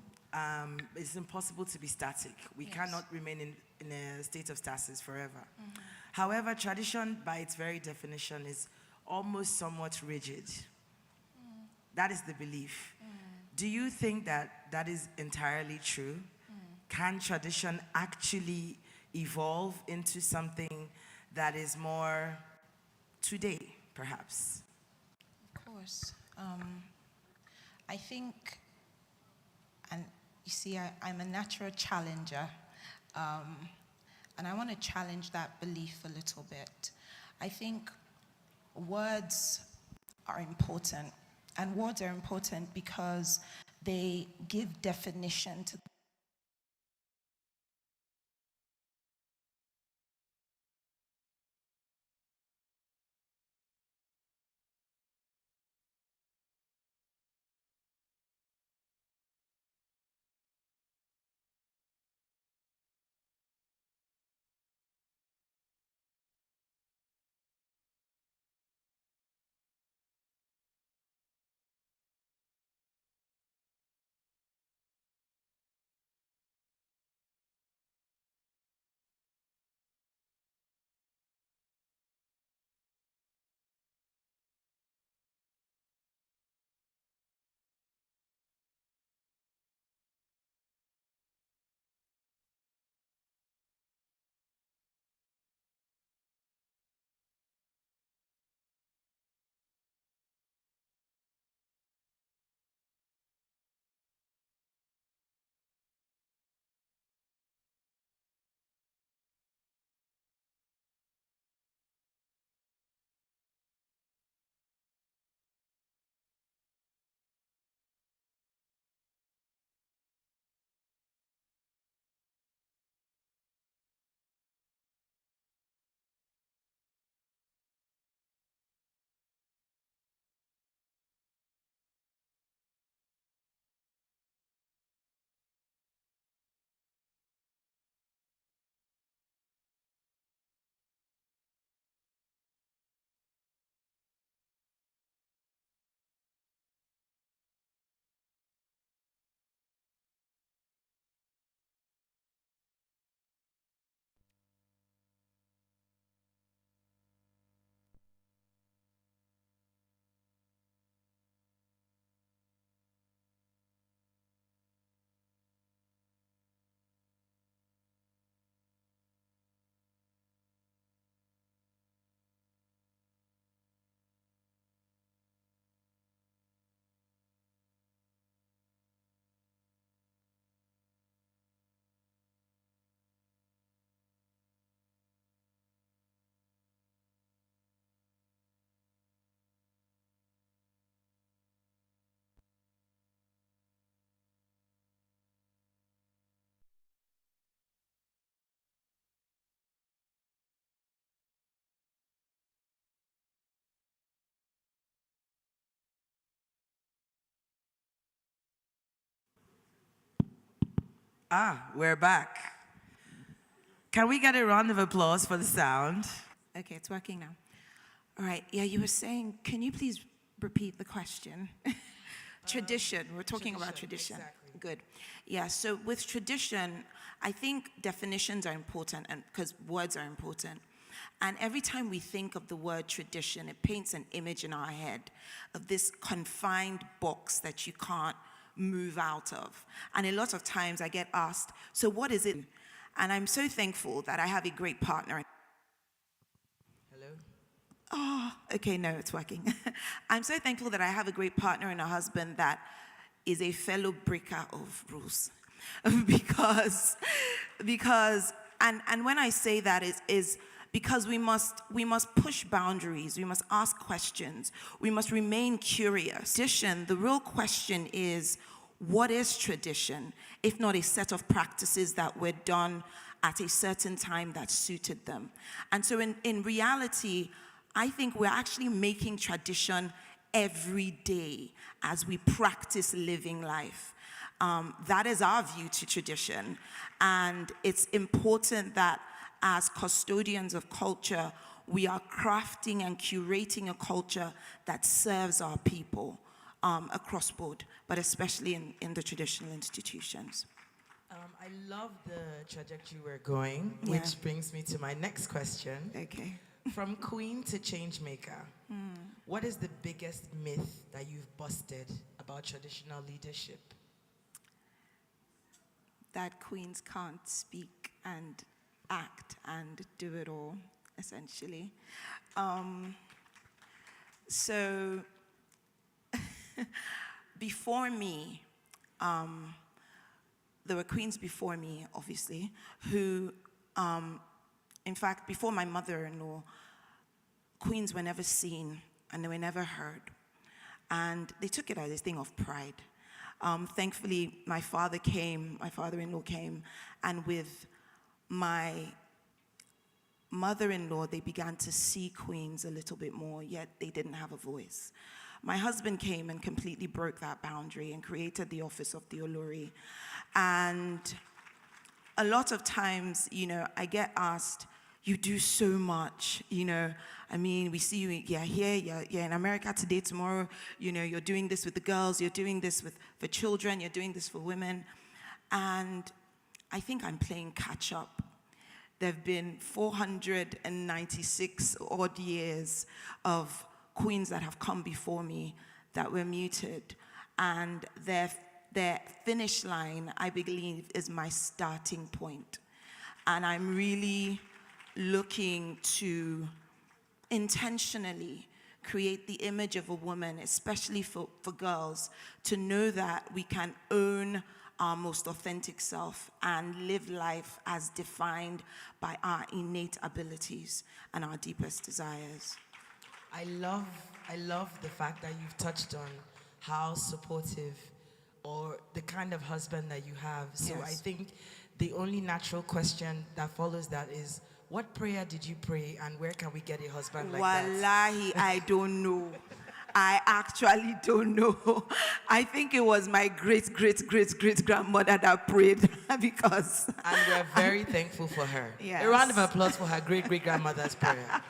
It's impossible to be static. We cannot remain in a state of stasis forever. Mm-hmm. However, tradition, by its very definition, is almost somewhat rigid. That is the belief. Do you think that that is entirely true? Can tradition actually evolve into something that is more today, perhaps? Of course. I think, and you see, I'm a natural challenger, and I want to challenge that belief a little bit. I think words are important, and words are important because they give definition to We're back. Can we get a round of applause for the sound? Okay, it's working now. All right, yeah, you were saying, can you please repeat the question? Tradition, we're talking about tradition. Exactly. Good. Yeah, so with tradition, I think definitions are important and because words are important. And every time we think of the word tradition, it paints an image in our head of this confined box that you can't move out of. And a lot of times I get asked, so what is it? And I'm so thankful that I have a great partner. Hello? Oh, okay, no, it's working. I'm so thankful that I have a great partner and a husband that is a fellow breaker of rules. because when I say that is because we must push boundaries, we must ask questions, we must remain curious. Tradition, the real question is, what is tradition, if not a set of practices that were done at a certain time that suited them? And so in reality, I think we're actually making tradition every day as we practice living life. That is our view to tradition. And it's important that as custodians of culture, we are crafting and curating a culture that serves our people across board, but especially in the traditional institutions. I love the trajectory we're going, Yeah. which brings me to my next question. Okay. From queen to change maker, what is the biggest myth that you've busted about traditional leadership? That queens can't speak and act and do it all, essentially. So before me, there were queens before me, obviously, who, in fact, before my mother-in-law, queens were never seen and they were never heard. And they took it as a thing of pride. Thankfully, my father-in-law came, and with my mother-in-law, they began to see queens a little bit more, yet they didn't have a voice. My husband came and completely broke that boundary and created the office of the Olori. And a lot of times, I get asked, you do so much, I mean, we see you, you're here, you're in America today, tomorrow, you're doing this with the girls, you're doing this for children, you're doing this for women. And I think I'm playing catch up. There have been 496 odd years of queens that have come before me that were muted. And their finish line, I believe, is my starting point. And I'm really looking to intentionally create the image of a woman, especially for girls, to know that we can own our most authentic self and live life as defined by our innate abilities and our deepest desires. I love the fact that you've touched on how supportive or the kind of husband that you have. So Yes. I think the only natural question that follows that is, what prayer did you pray and where can we get a husband like that? Wallahi, I don't know. I actually don't know. I think it was my great-great-great-great-grandmother that prayed because... And we're very thankful for her. Yes. A round of applause for her great-great-grandmother's prayer.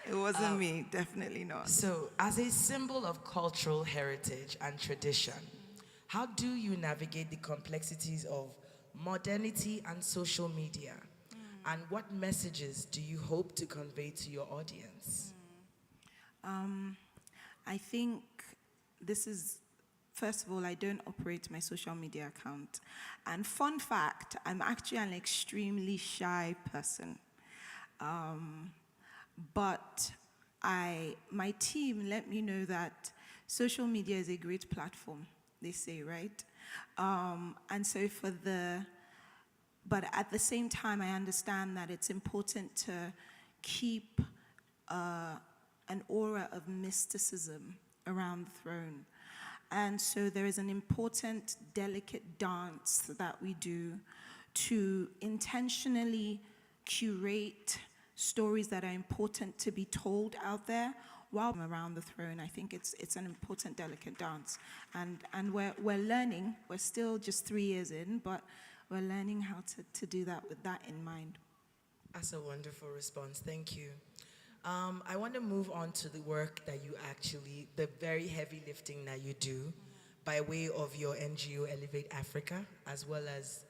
It wasn't me, definitely not. So, as a symbol of cultural heritage and tradition, how do you navigate the complexities of modernity and social media? And what messages do you hope to convey to your audience? I think this is, first of all, I don't operate my social media account. And fun fact, I'm actually an extremely shy person. But my team let me know that social media is a great platform, they say, right? And so but at the same time, I understand that it's important to keep an aura of mysticism around the throne. And so there is an important, delicate dance that we do to intentionally curate stories that are important to be told out there while around the throne. I think it's an important, delicate dance. And we're learning. We're still just 3 years in, but we're learning how to do that with that in mind. That's a wonderful response. Thank you. I want to move on to the work that you actually, the very heavy lifting that you do by way of your NGO Elevate Africa, as well as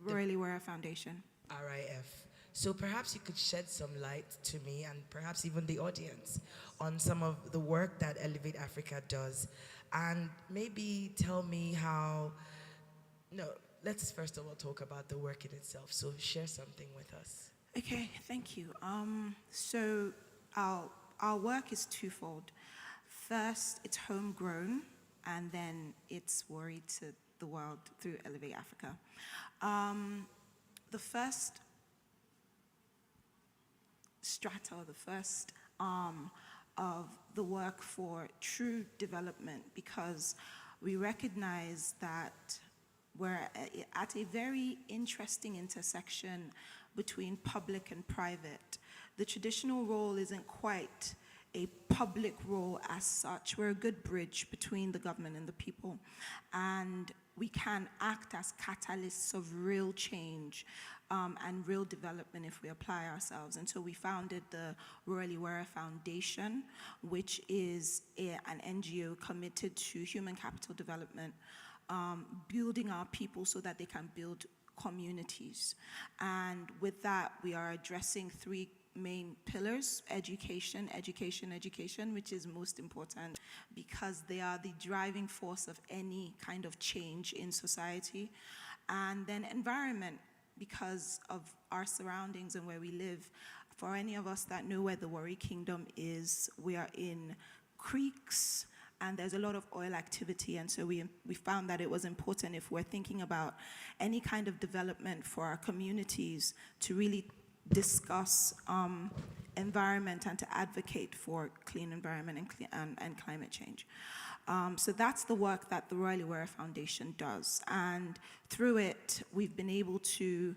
Royally Wear Foundation. RIF. So perhaps you could shed some light to me and perhaps even the audience on some of the work that Elevate Africa does. And maybe tell me how, no, let's first of all talk about the work in itself. So share something with us. Okay, thank you. So our work is twofold. First, it's homegrown, and then it's worried to the world through Elevate Africa. The first strata, the first arm of the work for true development, because we recognize that we're at a very interesting intersection between public and private. The traditional role isn't quite a public role as such. We're a good bridge between the government and the people. And we can act as catalysts of real change and real development if we apply ourselves. And so we founded the Royally Wear Foundation, which is an NGO committed to human capital development, building our people so that they can build communities. And with that, we are addressing 3 main pillars: education, education, education, which is most important because they are the driving force of any kind of change in society. And then environment, because of our surroundings and where we live. For any of us that know where the Warri Kingdom is, we are in creeks, and there's a lot of oil activity, and so we found that it was important, if we're thinking about any kind of development for our communities, to really discuss environment and to advocate for clean environment and climate change. So that's the work that the Royally Wear Foundation does, and through it, we've been able to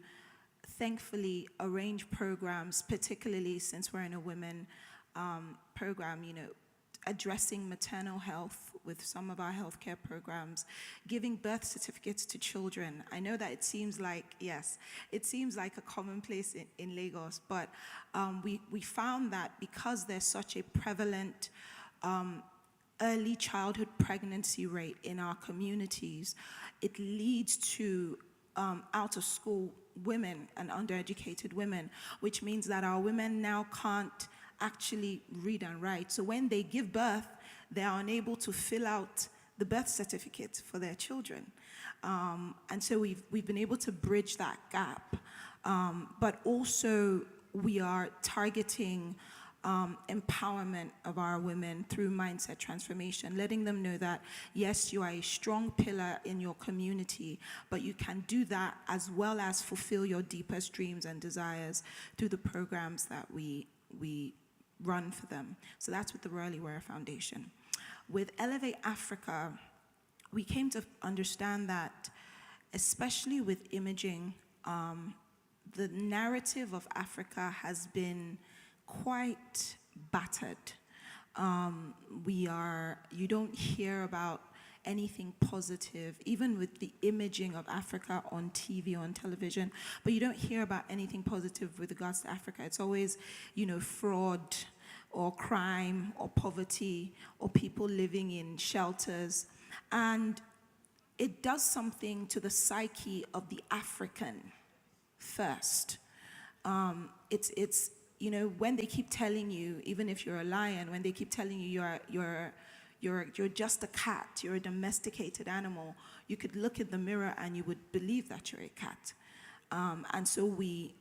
thankfully arrange programs, particularly since we're in a women program, addressing maternal health with some of our healthcare programs, giving birth certificates to children. I know that it seems like, yes, it seems like a commonplace in Lagos, but we found that because there's such a prevalent early childhood pregnancy rate in our communities, it leads to out-of-school women and undereducated women, which means that our women now can't actually read and write. So when they give birth, they are unable to fill out the birth certificate for their children. And so we've been able to bridge that gap. But also we are targeting empowerment of our women through mindset transformation, letting them know that, yes, you are a strong pillar in your community, but you can do that as well as fulfill your deepest dreams and desires through the programs that we run for them. So that's with the Royally Wear Foundation. With Elevate Africa, we came to understand that, especially with imaging, the narrative of Africa has been quite battered. You don't hear about anything positive, even with the imaging of Africa on TV or on television, but you don't hear about anything positive with regards to Africa. It's always, fraud or crime or poverty or people living in shelters. And it does something to the psyche of the African first. It's when they keep telling you, even if you're a lion, when they keep telling you you're just a cat, you're a domesticated animal, you could look in the mirror and you would believe that you're a cat. And so we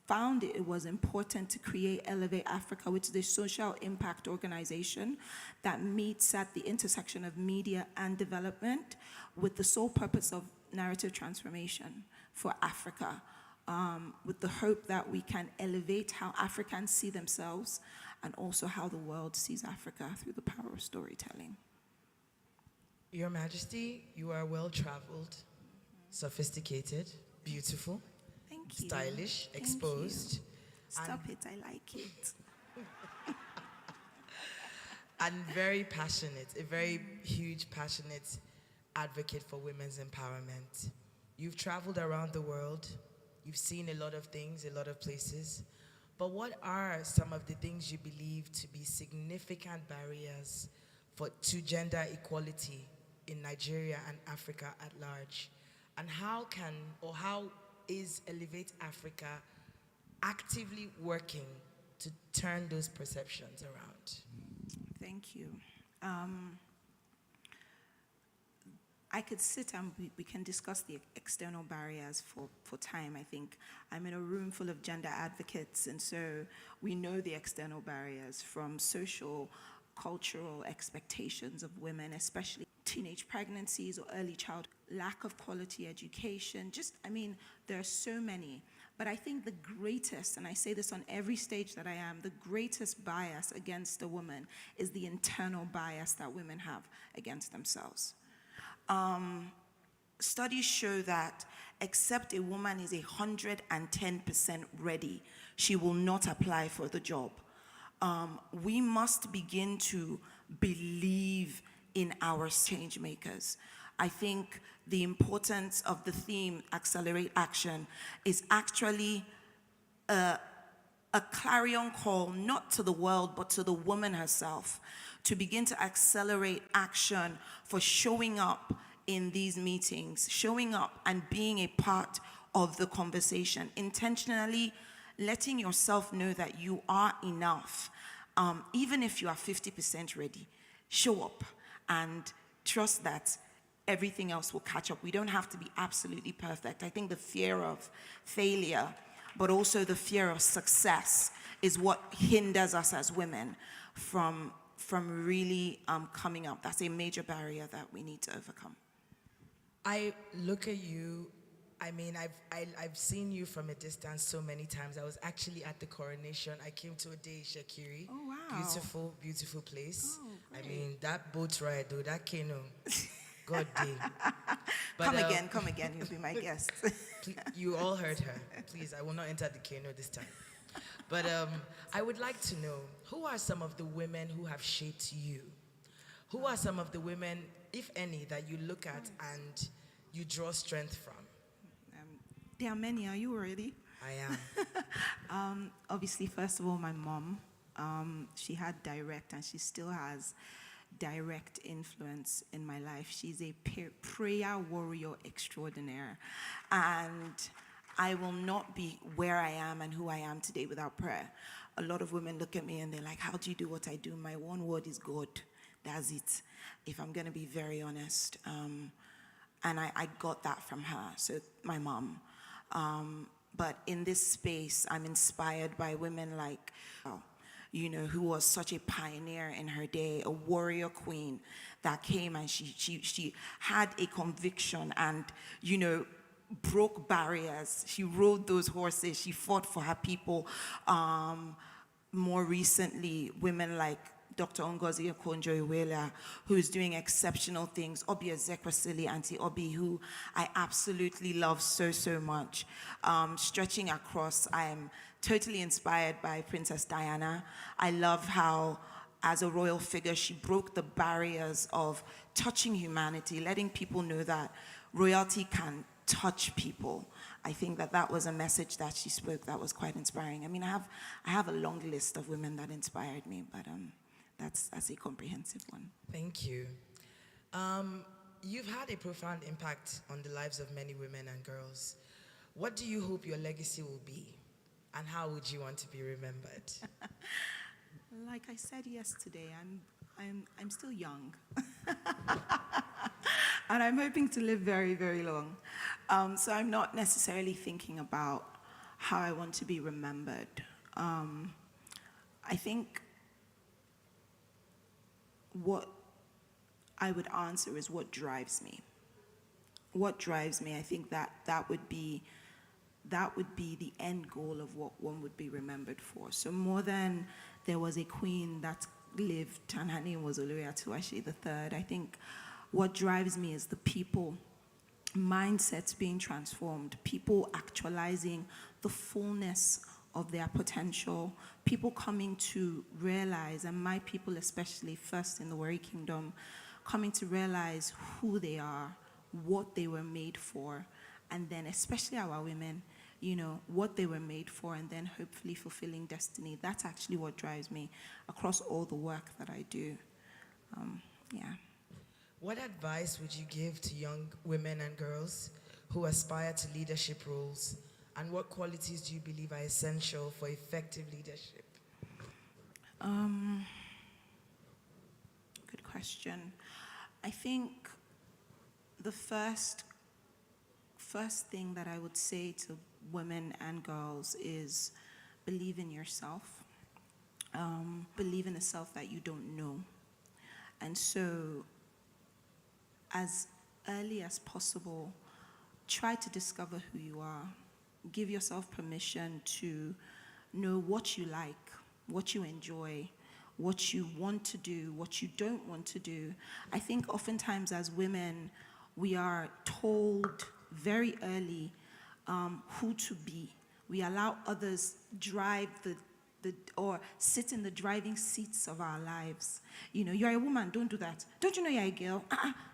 found it was important to create Elevate Africa, which is a social impact organization that meets at the intersection of media and development with the sole purpose of narrative transformation for Africa, with the hope that we can elevate how Africans see themselves and also how the world sees Africa through the power of storytelling. Your Majesty, you are well-traveled, sophisticated, beautiful, Thank you. Stylish, Thank exposed. you. Stop it, I like it. and very passionate, a very huge, passionate advocate for women's empowerment. You've traveled around the world. You've seen a lot of things, a lot of places. But what are some of the things you believe to be significant barriers to gender equality in Nigeria and Africa at large? And how is Elevate Africa actively working to turn those perceptions around? Thank you. I could sit and we can discuss the external barriers for time. I think I'm in a room full of gender advocates, and so we know the external barriers from social, cultural expectations of women, especially teenage pregnancies or early child, lack of quality education. There are so many. But I think the greatest, and I say this on every stage that I am, the greatest bias against a woman is the internal bias that women have against themselves. Studies show that except a woman is 110% ready, she will not apply for the job. We must begin to believe in our change makers. I think the importance of the theme, Accelerate Action, is actually a clarion call, not to the world, but to the woman herself, to begin to accelerate action for showing up in these meetings, showing up and being a part of the conversation, intentionally letting yourself know that you are enough. Even if you are 50% ready, show up and trust that everything else will catch up. We don't have to be absolutely perfect. I think the fear of failure, but also the fear of success, is what hinders us as women from really coming up. That's a major barrier that we need to overcome. I look at you, I've seen you from a distance so many times. I was actually at the coronation. I came to a day Shakiri. Oh, wow. Beautiful, beautiful place. Oh, great. That boat ride, though, that canoe, God day. Come again, you'll be my guest. You all heard her. Please, I will not enter the canoe this time. But I would like to know, who are some of the women who have shaped you? Who are some of the women, if any, that you look at and you draw strength from? There are many. Are you ready? I am. Obviously, first of all, my mom. She had direct, and she still has direct influence in my life. She's a prayer warrior extraordinaire. And I will not be where I am and who I am today without prayer. A lot of women look at me and they're like, how do you do what I do? My one word is God. That's it, if I'm going to be very honest. And I got that from her, so my mom. But in this space, I'm inspired by women like, who was such a pioneer in her day, a warrior queen that came and she had a conviction and, broke barriers. She rode those horses. She fought for her people. More recently, women like Dr. Ngozi Okonjo-Iweala, who is doing exceptional things. Obi Ezekwesili, Auntie Obi, who I absolutely love so, so much. Stretching across, I am totally inspired by Princess Diana. I love how, as a royal figure, she broke the barriers of touching humanity, letting people know that royalty can touch people. I think that was a message that she spoke that was quite inspiring. I have a long list of women that inspired me, but that's a comprehensive one. Thank you. You've had a profound impact on the lives of many women and girls. What do you hope your legacy will be, and how would you want to be remembered? Like I said yesterday, I'm still young. And I'm hoping to live very, very long. So I'm not necessarily thinking about how I want to be remembered. I think what I would answer is what drives me. What drives me, I think that would be the end goal of what one would be remembered for. So more than there was a queen that lived and her name was Oluwatoashe III, I think what drives me is the people, mindsets being transformed, people actualizing the fullness of their potential, people coming to realize, and my people especially first in the Warrior Kingdom, coming to realize who they are, what they were made for, and then especially our women, you know, what they were made for, and then hopefully fulfilling destiny. That's actually what drives me across all the work that I do. Yeah. What advice would you give to young women and girls who aspire to leadership roles? And what qualities do you believe are essential for effective leadership? Good question. I think the first thing that I would say to women and girls is believe in yourself. Believe in the self that you don't know. And so, as early as possible, try to discover who you are. Give yourself permission to know what you like, what you enjoy, what you want to do, what you don't want to do. I think oftentimes as women, we are told very early who to be. We allow others drive or sit in the driving seats of our lives. You know, you're a woman, don't do that. Don't you know you're a girl?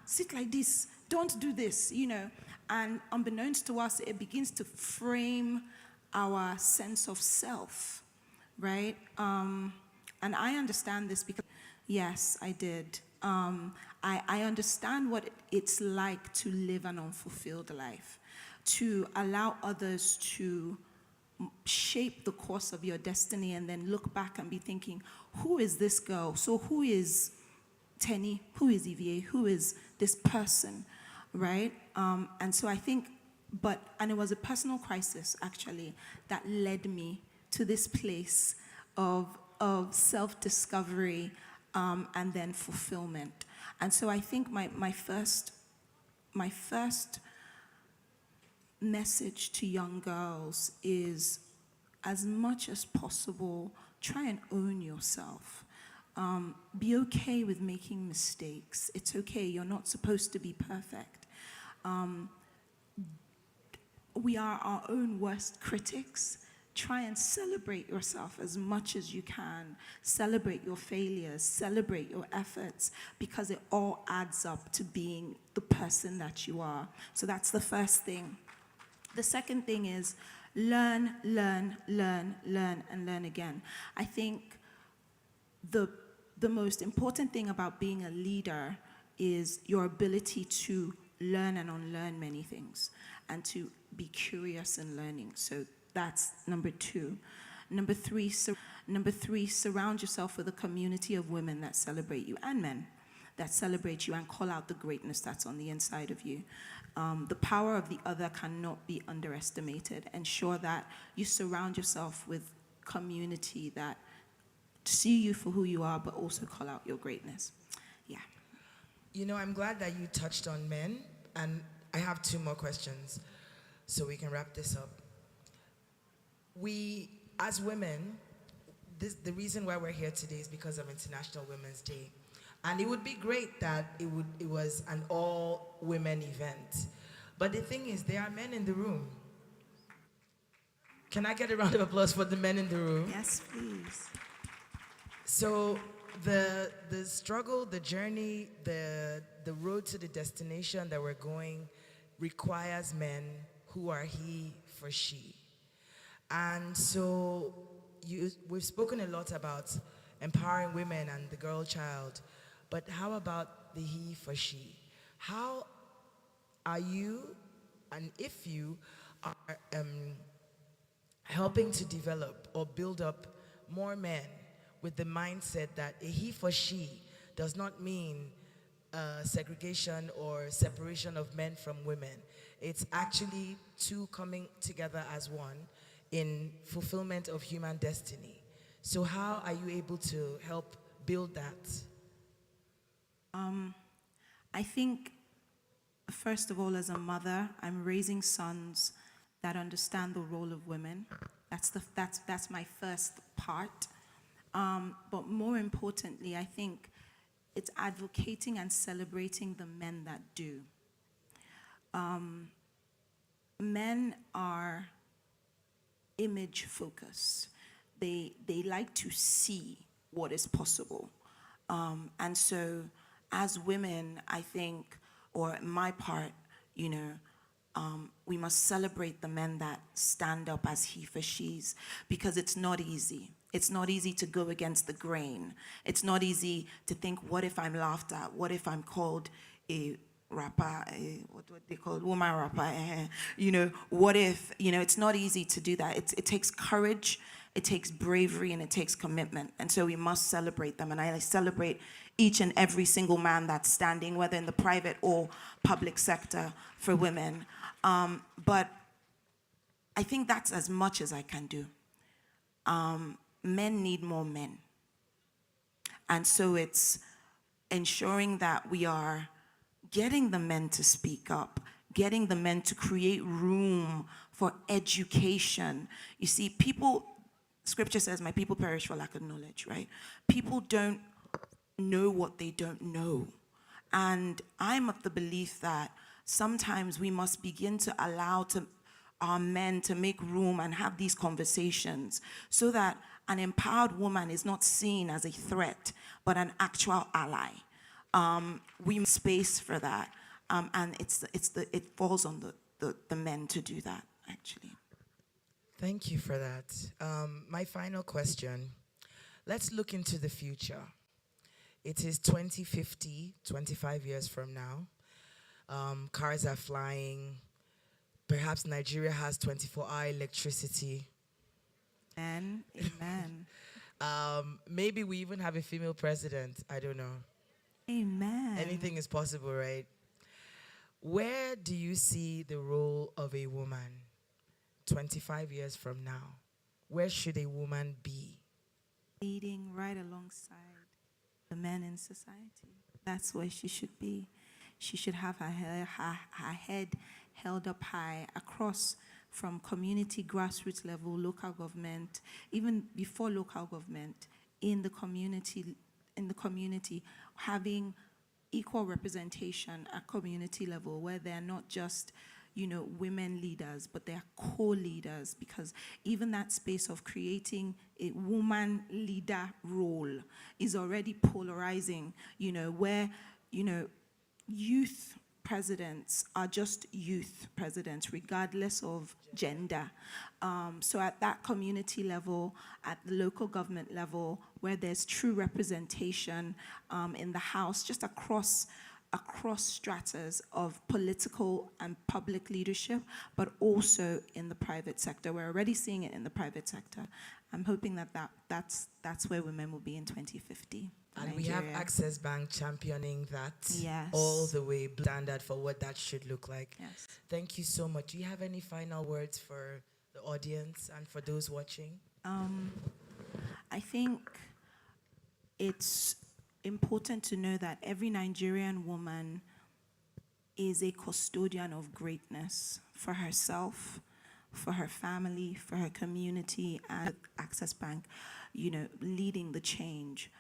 Sit like this. Don't do this, you know. And unbeknownst to us, it begins to frame our sense of self, right? And I understand this because, yes, I did. I understand what it's like to live an unfulfilled life, to allow others to shape the course of your destiny and then look back and be thinking, who is this girl? So who is Tenny? Who is Evie? Who is this person, right? And so I think, and it was a personal crisis actually that led me to this place of self-discovery and then fulfillment. And so I think my first message to young girls is, as much as possible, try and own yourself. Be okay with making mistakes. It's okay, you're not supposed to be perfect. We are our own worst critics. Try and celebrate yourself as much as you can. Celebrate your failures, celebrate your efforts, because it all adds up to being the person that you are. So that's the first thing. The second thing is learn, learn, learn, learn, and learn again. I think the most important thing about being a leader is your ability to learn and unlearn many things and to be curious in learning. So that's number two. Number three, surround yourself with a community of women that celebrate you, and men that celebrate you and call out the greatness that's on the inside of you. The power of the other cannot be underestimated. Ensure that you surround yourself with community that see you for who you are, but also call out your greatness. Yeah. You know, I'm glad that you touched on men, and I have two more questions so we can wrap this up. We, as women, the reason why we're here today is because of International Women's Day. And it would be great that it was an all-women event. But the thing is, there are men in the room. Can I get a round of applause for the men in the room? Yes, please. So the struggle, the journey, the road to the destination that we're going requires men who are he for she. And so we've spoken a lot about empowering women and the girl child, but how about the he for she? How are you, and if you are helping to develop or build up more men with the mindset that a he for she does not mean segregation or separation of men from women. It's actually two coming together as one in fulfillment of human destiny. So how are you able to help build that? I think, first of all, as a mother, I'm raising sons that understand the role of women. That's my first part. But more importantly, I think it's advocating and celebrating the men that do. Men are image focus. They like to see what is possible. And so as women, I think, or my part, you know, we must celebrate the men that stand up as he for she's, because it's not easy. It's not easy to go against the grain. It's not easy to think, what if I'm laughed at? What if I'm called a rapper, what they call woman rapper? You know, what if, you know, it's not easy to do that. It takes courage, it takes bravery, and it takes commitment. And so we must celebrate them. And I celebrate each and every single man that's standing, whether in the private or public sector, for women. But I think that's as much as I can do. Men need more men. And so it's ensuring that we are getting the men to speak up, getting the men to create room for education. You see, people, scripture says, my people perish for lack of knowledge, right? People don't know what they don't know. And I'm of the belief that sometimes we must begin to allow our men to make room and have these conversations so that an empowered woman is not seen as a threat, but an actual ally. We need space for that, and it falls on the men to do that, actually. Thank you for that. My final question, let's look into the future. It is 2050, 25 years from now. Cars are flying. Perhaps Nigeria has 24-hour electricity. Amen. Amen. Maybe we even have a female president. I don't know. Amen. Anything is possible, right? Where do you see the role of a woman 25 years from now? Where should a woman be? Leading right alongside the men in society. That's where she should be. She should have her head held up high across from community, grassroots level, local government, even before local government, in the community, having equal representation at community level, where they're not just, you know, women leaders, but they're co-leaders, because even that space of creating a woman leader role is already polarizing, you know, where, you know, youth presidents are just youth presidents, regardless of gender. So at that community level, at the local government level, where there's true representation in the House, just across stratas of political and public leadership, but also in the private sector. We're already seeing it in the private sector. I'm hoping that's where women will be in 2050. And Nigeria. we have Access Bank championing that Yes. all the way standard for what that should look like. Yes. Thank you so much. Do you have any final words for the audience and for those watching? I think it's important to know that every Nigerian woman is a custodian of greatness for herself, for her family, for her community, and Access Bank, you know, leading the change.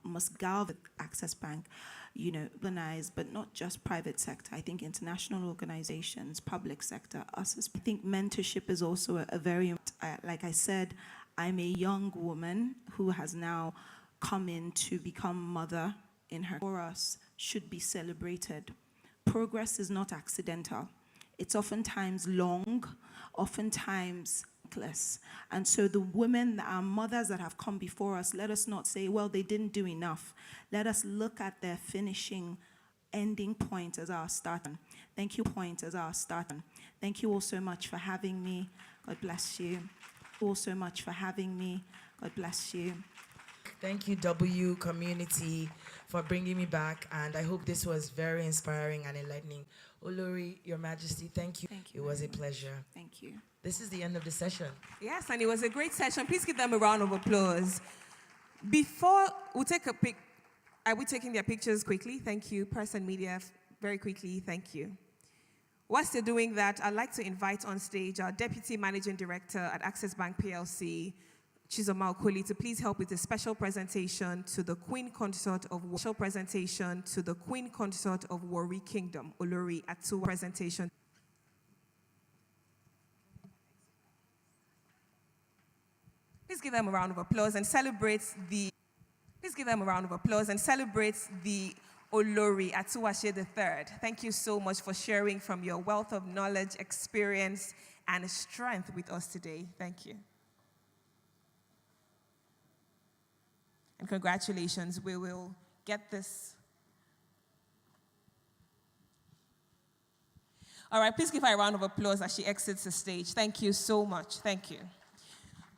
Must galvanize Access Bank, you know, organize, but not just private sector. I think international organizations, public sector, us as, I think mentorship is also a very, like I said, I'm a young woman who has now come in to become mother in her, for us, should be celebrated. Progress is not accidental. It's oftentimes long, oftentimes thankless. And so the women, our mothers that have come before us, let us not say, well, they didn't do enough. Let us look at their finishing ending point as our starting. Thank you, point as our starting. Thank you all so much for having me. God bless you. Thank you all so much for having me. God bless you. Thank you, W community, for bringing me back, and I hope this was very inspiring and enlightening. Olori, Your Majesty, thank you. Thank you. It was a pleasure. Thank you. This is the end of the session. Yes, and it was a great session. Please give them a round of applause. Before we take a pic, are we taking their pictures quickly? Thank you. Press and media, very quickly. Thank you. Whilst you're doing that, I'd like to invite on stage our Deputy Managing Director at Access Bank PLC, Chizoma Okoli, to please help with a special presentation to the Queen Consort of Warri Kingdom, Olori Atuwa presentation. Please give them a round of applause and celebrate the Olori Atuwashe III. Thank you so much for sharing from your wealth of knowledge, experience, and strength with us today. Thank you. And congratulations, we will get this. All right, please give her a round of applause as she exits the stage. Thank you so much. Thank you.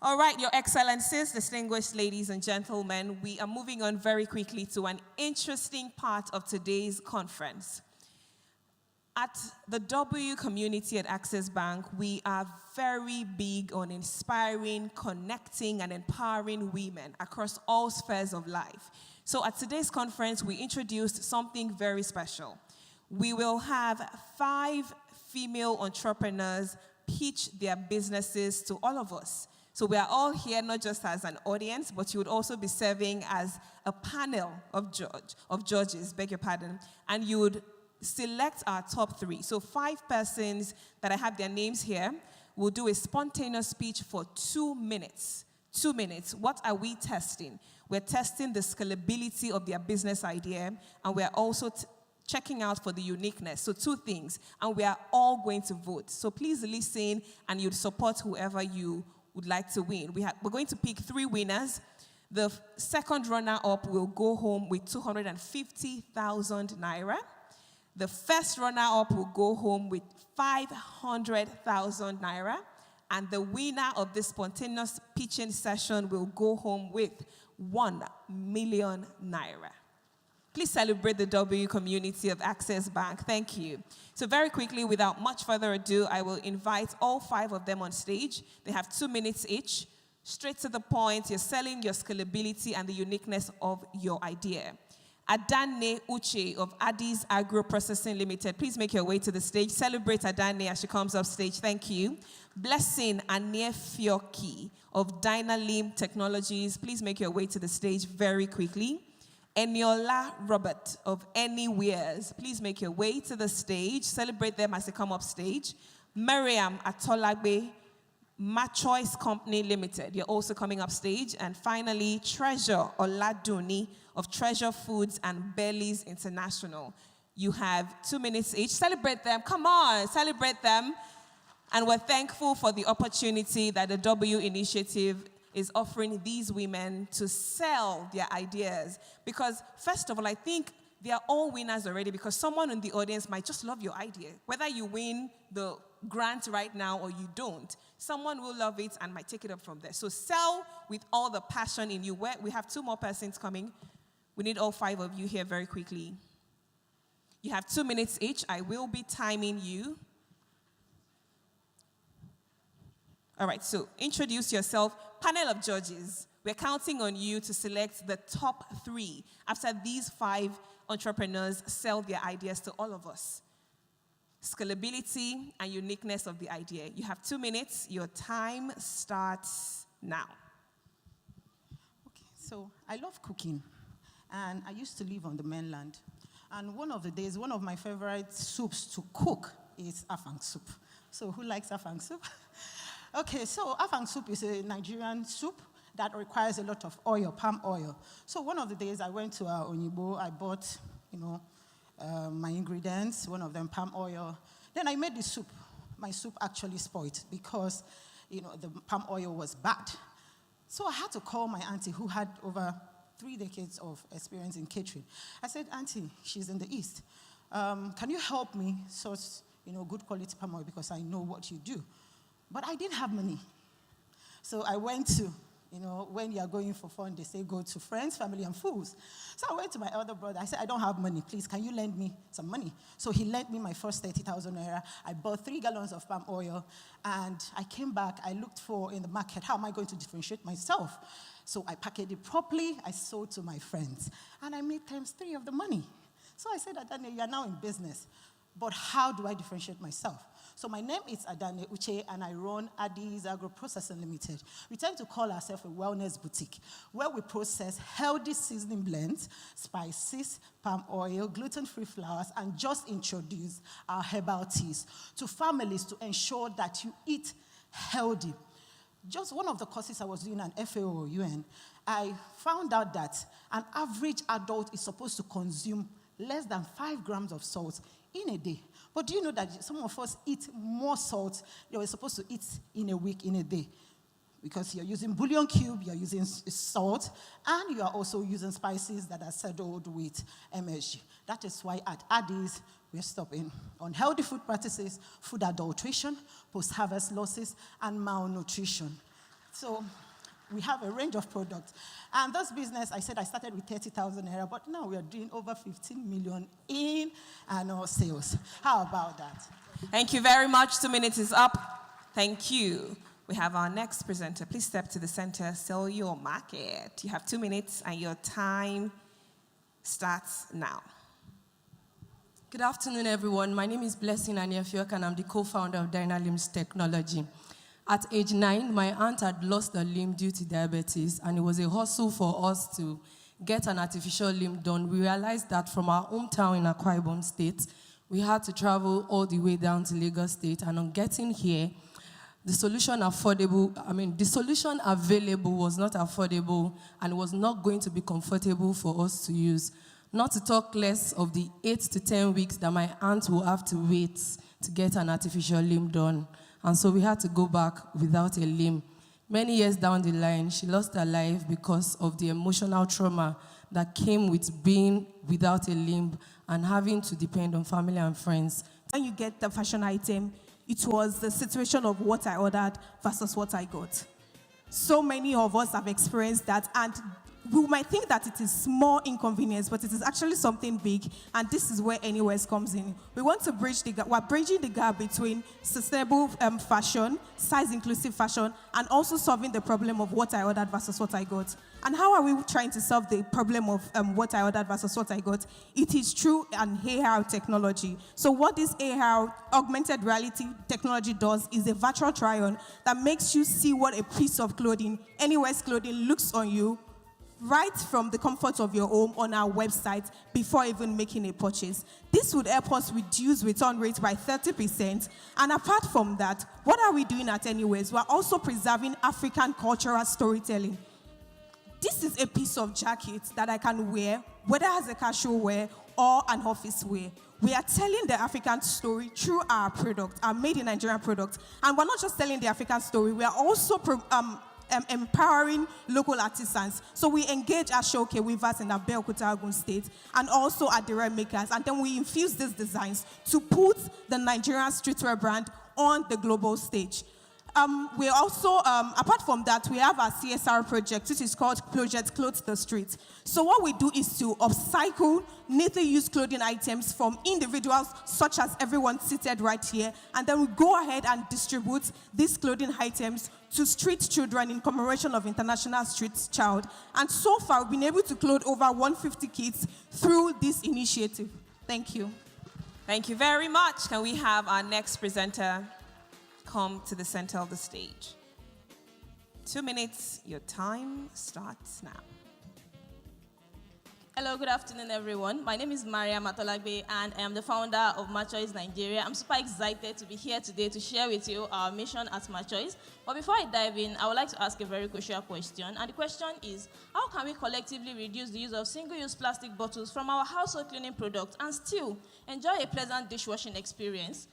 All right, Your Excellencies, distinguished ladies and gentlemen, we are moving on very quickly to an interesting part of today's conference. At the W community at Access Bank, we are very big on inspiring, connecting, and empowering women across all spheres of life. So at today's conference, we introduced something very special. We will have 5 female entrepreneurs pitch their businesses to all of us. So we are all here not just as an audience, but you would also be serving as a panel of judges, beg your pardon, and you would select our top 3. So 5 persons that I have their names here will do a spontaneous speech for 2 minutes. 2 minutes. What are we testing? We're testing the scalability of their business idea, and we're also checking out for the uniqueness. So 2 things, and we are all going to vote. So please listen, and you'd support whoever you would like to win. We're going to pick 3 winners. The second runner-up will go home with 250,000 naira. The first runner-up will go home with 500,000 naira. And the winner of this spontaneous pitching session will go home with 1 million naira. Please celebrate the W community of Access Bank. Thank you. So very quickly, without much further ado, I will invite all 5 of them on stage. They have 2 minutes each. Straight to the point, you're selling your scalability and the uniqueness of your idea. Adane Uche of Addis Agro Processing Limited. Please make your way to the stage. Celebrate Adane as she comes up stage. Thank you. Blessing Aniefioki of Dynalim Technologies. Please make your way to the stage very quickly. Eniola Robert of Anywheres. Please make your way to the stage. Celebrate them as they come up stage. Miriam Atolagbe, Machoice Company Limited. You're also coming up stage. And finally, Treasure Oladuni of Treasure Foods and Bellies International. You have 2 minutes each. Celebrate them. Come on, celebrate them. And we're thankful for the opportunity that the W Initiative is offering these women to sell their ideas. Because first of all, I think they are all winners already, because someone in the audience might just love your idea. Whether you win the grant right now or you don't, someone will love it and might take it up from there. So sell with all the passion in you. We have 2 more persons coming. We need all 5 of you here very quickly. You have 2 minutes each. I will be timing you. All right, so introduce yourself. Panel of judges, we're counting on you to select the top 3 after these 5 entrepreneurs sell their ideas to all of us. Scalability and uniqueness of the idea. You have 2 minutes. Your time starts now. Okay, so I love cooking, and I used to live on the mainland. And one of the days, one of my favorite soups to cook is afang soup. So who likes afang soup? Okay, so afang soup is a Nigerian soup that requires a lot of oil, palm oil. So one of the days I went to Onyibo, I bought, my ingredients, one of them palm oil. Then I made the soup. My soup actually spoiled because, the palm oil was bad. So I had to call my auntie who had over 3 decades of experience in catering. I said, Auntie, she's in the East. Can you help me source, good quality palm oil, because I know what you do. But I didn't have money. So I went to, when you are going for fun, they say go to friends, family, and fools. So I went to my elder brother. I said, I don't have money. Please, can you lend me some money? So he lent me my first 30,000 naira. I bought 3 gallons of palm oil. And I came back. I looked for in the market, how am I going to differentiate myself? So I packaged it properly. I sold to my friends. And I made ×3 of the money. So I said, Adane, you are now in business. But how do I differentiate myself? So my name is Adane Uche, and I run Addis Agro Processing Limited. We tend to call ourselves a wellness boutique, where we process healthy seasoning blends, spices, palm oil, gluten-free flours, and just introduce our herbal teas to families to ensure that you eat healthy. just one of the courses I was doing at FAO UN, I found out that an average adult is supposed to consume less than 5 grams of salt in a day. But do you know that some of us eat more salt than we're supposed to eat in a week, in a day? Because you're using bouillon cube, you're using salt, and you are also using spices that are saddled with MSG. That is why at Addis, we're stopping unhealthy food practices, food adulteration, post-harvest losses, and malnutrition. So we have a range of products. And this business, I said I started with 30,000 naira, but now we are doing over 15 million in annual sales. How about that? Thank you very much. 2 minutes is up. Thank you. We have our next presenter. Please step to the center, sell your market. You have 2 minutes and your time starts now. Good afternoon, everyone. My name is Blessing Anyefiok, and I'm the co-founder of Dynalimbs Technology. At age 9, my aunt had lost a limb due to diabetes, and it was a hustle for us to get an artificial limb done. We realized that from our hometown in Akwa Ibom State, we had to travel all the way down to Lagos State, and on getting here, the solution available was not affordable and was not going to be comfortable for us to use. Not to talk less of the 8 to 10 weeks that my aunt will have to wait to get an artificial limb done. And so we had to go back without a limb. Many years down the line, she lost her life because of the emotional trauma that came with being without a limb and having to depend on family and friends. When you get the fashion item, it was the situation of what I ordered versus what I got. So many of us have experienced that, and we might think that it is small inconvenience, but it is actually something big, and this is where Anywheres comes in. We want to bridge the gap. We're bridging the gap between sustainable fashion, size-inclusive fashion, and also solving the problem of what I ordered versus what I got. And how are we trying to solve the problem of what I ordered versus what I got? It is through an AR technology. So what this AR, augmented reality technology, does is a virtual try-on that makes you see what a piece of clothing, Anywheres clothing, looks on you right from the comfort of your home on our website before even making a purchase. This would help us reduce return rates by 30%. And apart from that, what are we doing at Anywheres? We're also preserving African cultural storytelling. This is a piece of jacket that I can wear, whether as a casual wear or an office wear. We are telling the African story through our product, our made in Nigeria product. And we're not just telling the African story, we are also empowering local artisans. So we engage Ashoke weavers in Abeokuta, Ogun State, and also at the red makers. And then we infuse these designs to put the Nigerian streetwear brand on the global stage. We also, apart from that, we have our CSR project, which is called Project Clothe the Street. So what we do is to upcycle neatly used clothing items from individuals, such as everyone seated right here, and then we go ahead and distribute these clothing items to street children in commemoration of International Street Child. And so far, we've been able to clothe over 150 kids through this initiative. Thank you. Thank you very much. Can we have our next presenter come to the center of the stage? 2 minutes, your time starts now. Hello, good afternoon, everyone. My name is Maria Matolagbe, and I am the founder of MyChoice Nigeria. I'm super excited to be here today to share with you our mission at MyChoice. But before I dive in, I would like to ask a very crucial question. And the question is, how can we collectively reduce the use of single-use plastic bottles from our household cleaning products and still enjoy a pleasant dishwashing experience?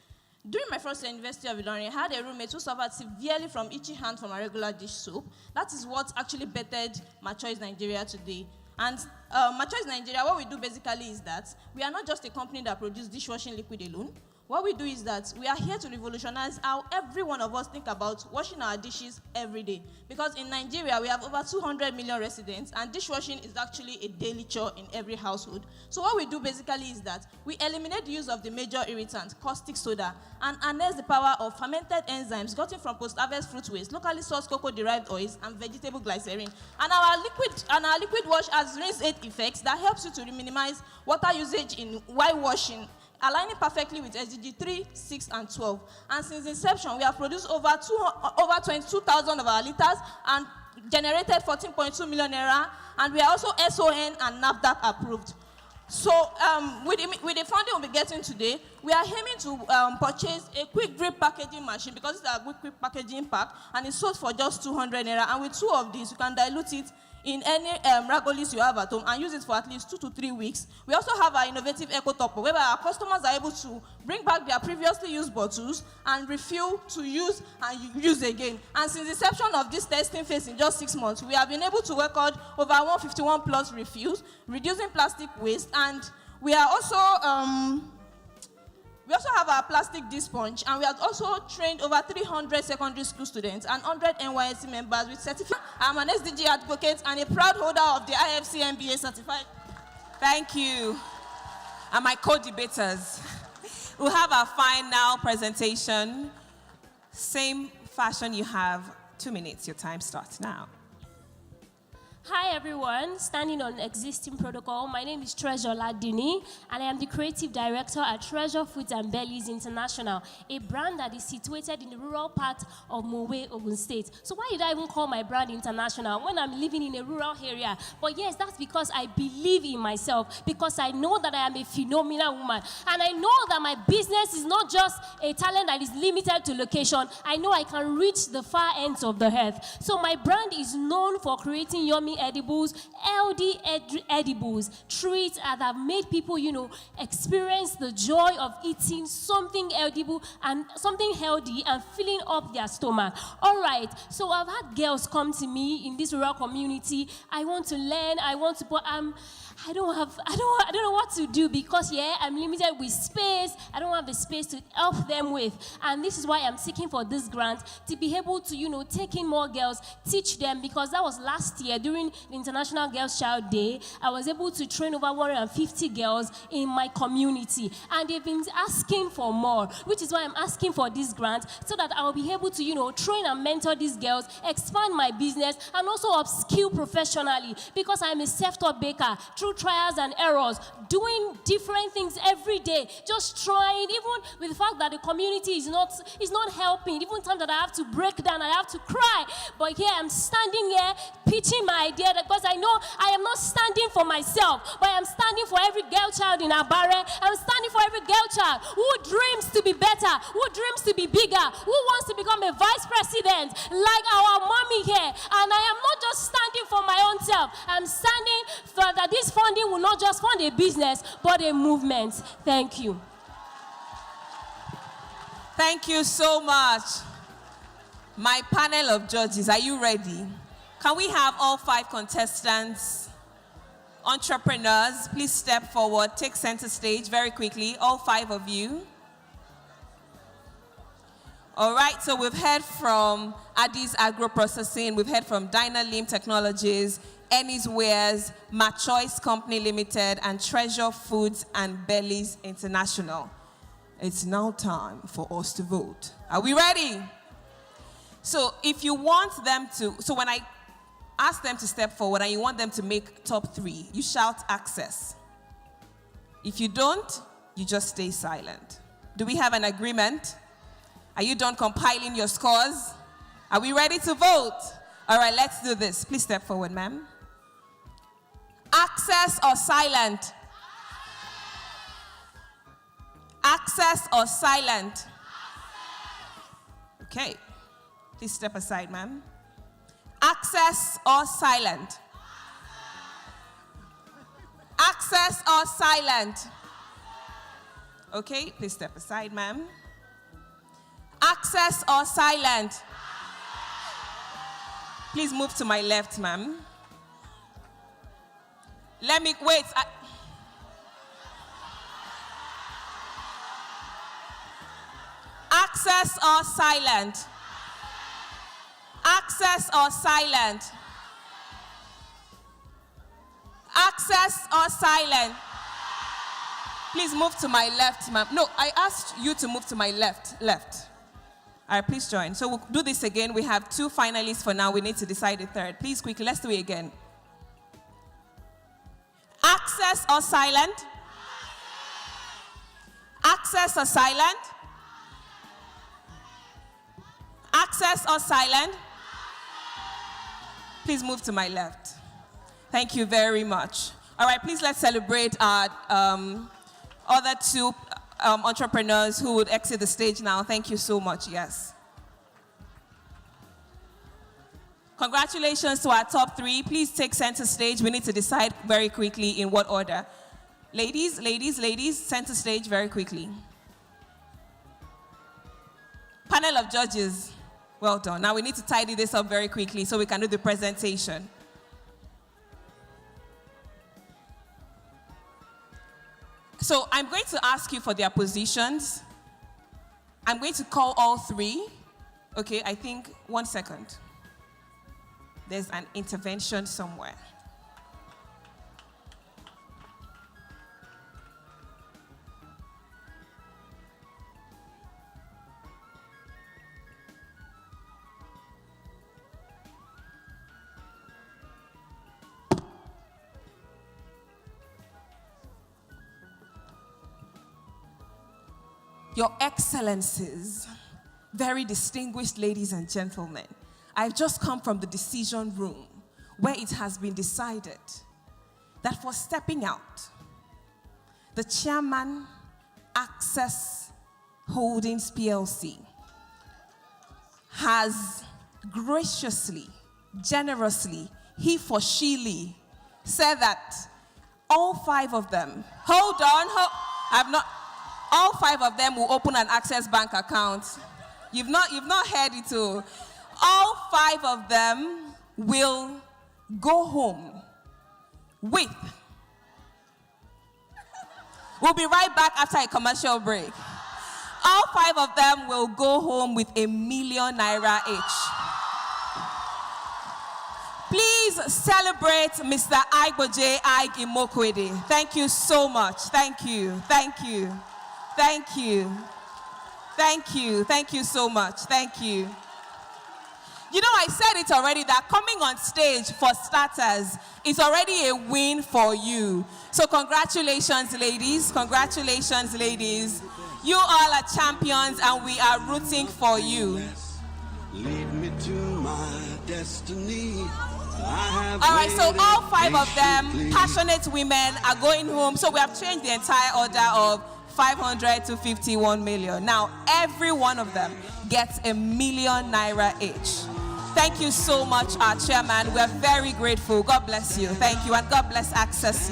During my first year at University of Ilorin, I had a roommate who suffered severely from itchy hands from a regular dish soap. That is what actually bettered MyChoice Nigeria today. And MyChoice Nigeria, what we do basically is that we are not just a company that produces dishwashing liquid alone. What we do is that we are here to revolutionize how every one of us think about washing our dishes every day. Because in Nigeria, we have over 200 million residents, and dishwashing is actually a daily chore in every household. So what we do basically is that we eliminate the use of the major irritant, caustic soda, and harness the power of fermented enzymes gotten from post-harvest fruit waste, locally sourced cocoa-derived oils, and vegetable glycerin. And our liquid wash has rinse-aid effects that helps you to minimize water usage while washing, aligning perfectly with SDG 3, 6, and 12. And since inception, we have produced over 22,000 of our liters and generated 14.2 million naira, and we are also SON and NAFDAC approved. So with the funding we'll be getting today, we are aiming to purchase a quick grip packaging machine because it's a quick packaging pack and it's sold for just 200 naira. And with 2 of these, you can dilute it in any ragolis you have at home and use it for at least 2 to 3 weeks. We also have our innovative eco topper, whereby our customers are able to bring back their previously used bottles and refill to use and use again. And since the inception of this testing phase in just 6 months, we have been able to record over 151 plus refills, reducing plastic waste, and we are also we also have our plastic disc-sponge, and we have also trained over 300 secondary school students and 100 NYSC members with certificate. I'm an SDG advocate and a proud holder of the IFC MBA certified. Thank you. And my co-debaters. We'll have our final presentation. Same fashion you have. 2 minutes. Your time starts now. Hi everyone, standing on existing protocol, my name is Treasure Ladini and I am the creative director at Treasure Foods and Bellies International, a brand that is situated in the rural part of Mowe, Ogun State. So why did I even call my brand international when I'm living in a rural area? But yes, that's because I believe in myself, because I know that I am a phenomenal woman and I know that my business is not just a talent that is limited to location. I know I can reach the far ends of the earth. So my brand is known for creating yummy edibles, healthy edibles, treats that have made people, experience the joy of eating something edible and something healthy and filling up their stomach. All right, so I've had girls come to me in this rural community. I want to learn, but I don't know what to do because I'm limited with space. I don't have the space to help them with. And this is why I'm seeking for this grant to be able to, take in more girls, teach them, because that was last year during the International Girls Child Day. I was able to train over 150 girls in my community. And they've been asking for more, which is why I'm asking for this grant so that I'll be able to, train and mentor these girls, expand my business, and also upskill professionally because I'm a self-taught baker. Through trials and errors, doing different things every day, just trying, even with the fact that the community is not helping, even times that I have to break down, I have to cry, but here I'm standing here pitching my idea because I know I am not standing for myself, but I'm standing for every girl child in Abare. I'm standing for every girl child who dreams to be better, who dreams to be bigger, who wants to become a vice president like our mommy here. And I am not just standing for my own self, I'm standing for that this funding will not just fund a business, but a movement. Thank you. Thank you so much. My panel of judges, are you ready? Can we have all 5 contestants, entrepreneurs, please step forward, take center stage very quickly, all 5 of you. All right, so we've heard from Addis Agro Processing, we've heard from Dynalim Technologies, Ennis Wares, My Choice Company Limited, and Treasure Foods and Bellies International. It's now time for us to vote. Are we ready? So if you want them to, so when I ask them to step forward and you want them to make top 3, you shout access. If you don't, you just stay silent. Do we have an agreement? Are you done compiling your scores? Are we ready to vote? All right, let's do this. Please step forward, ma'am. Access or silent? Access or silent? Okay. Please step aside, ma'am. Access or silent? Access or silent? Okay, please step aside, ma'am. Access or silent? Please move to my left, ma'am. Let me, wait. Access or silent? Access or silent? Access or silent? Please move to my left, ma'am. No, I asked you to move to my left. All right, please join. So we'll do this again. We have 2 finalists for now. We need to decide a third. Please, quickly, let's do it again. Access or silent? Access or silent? Access or silent? Please move to my left. Thank you very much. All right, please let's celebrate our other two entrepreneurs who would exit the stage now. Thank you so much, yes. Congratulations to our top three. Please take center stage. We need to decide very quickly in what order. Ladies, center stage very quickly. Panel of judges, well done. Now we need to tidy this up very quickly so we can do the presentation. So I'm going to ask you for their positions. I'm going to call all three. Okay, I think, 1 second. There's an intervention somewhere. Your Excellencies, very distinguished ladies and gentlemen, I've just come from the decision room where it has been decided that for stepping out, the chairman, Access Holdings PLC, has graciously, generously, he for Sheely, said that all five of them, all five of them will open an Access Bank account. You've not heard it all. All five of them will go home with. We'll be right back after a commercial break. All five of them will go home with ₦1 million each. Please celebrate Mr. IWD Imokwede. Thank you so much. Thank you. Thank you. Thank you. Thank you. Thank you so much. Thank you. You know, I said it already that coming on stage for starters is already a win for you. So congratulations, ladies. Congratulations, ladies. You all are champions and we are rooting for you. Lead me to my destiny. All right, so all five of them, passionate women, are going home. So we have changed the entire order of 500 to 51 million. Now, every one of them gets ₦1 million each. Thank you so much, our chairman. We're very grateful. God bless you. Thank you. And God bless Access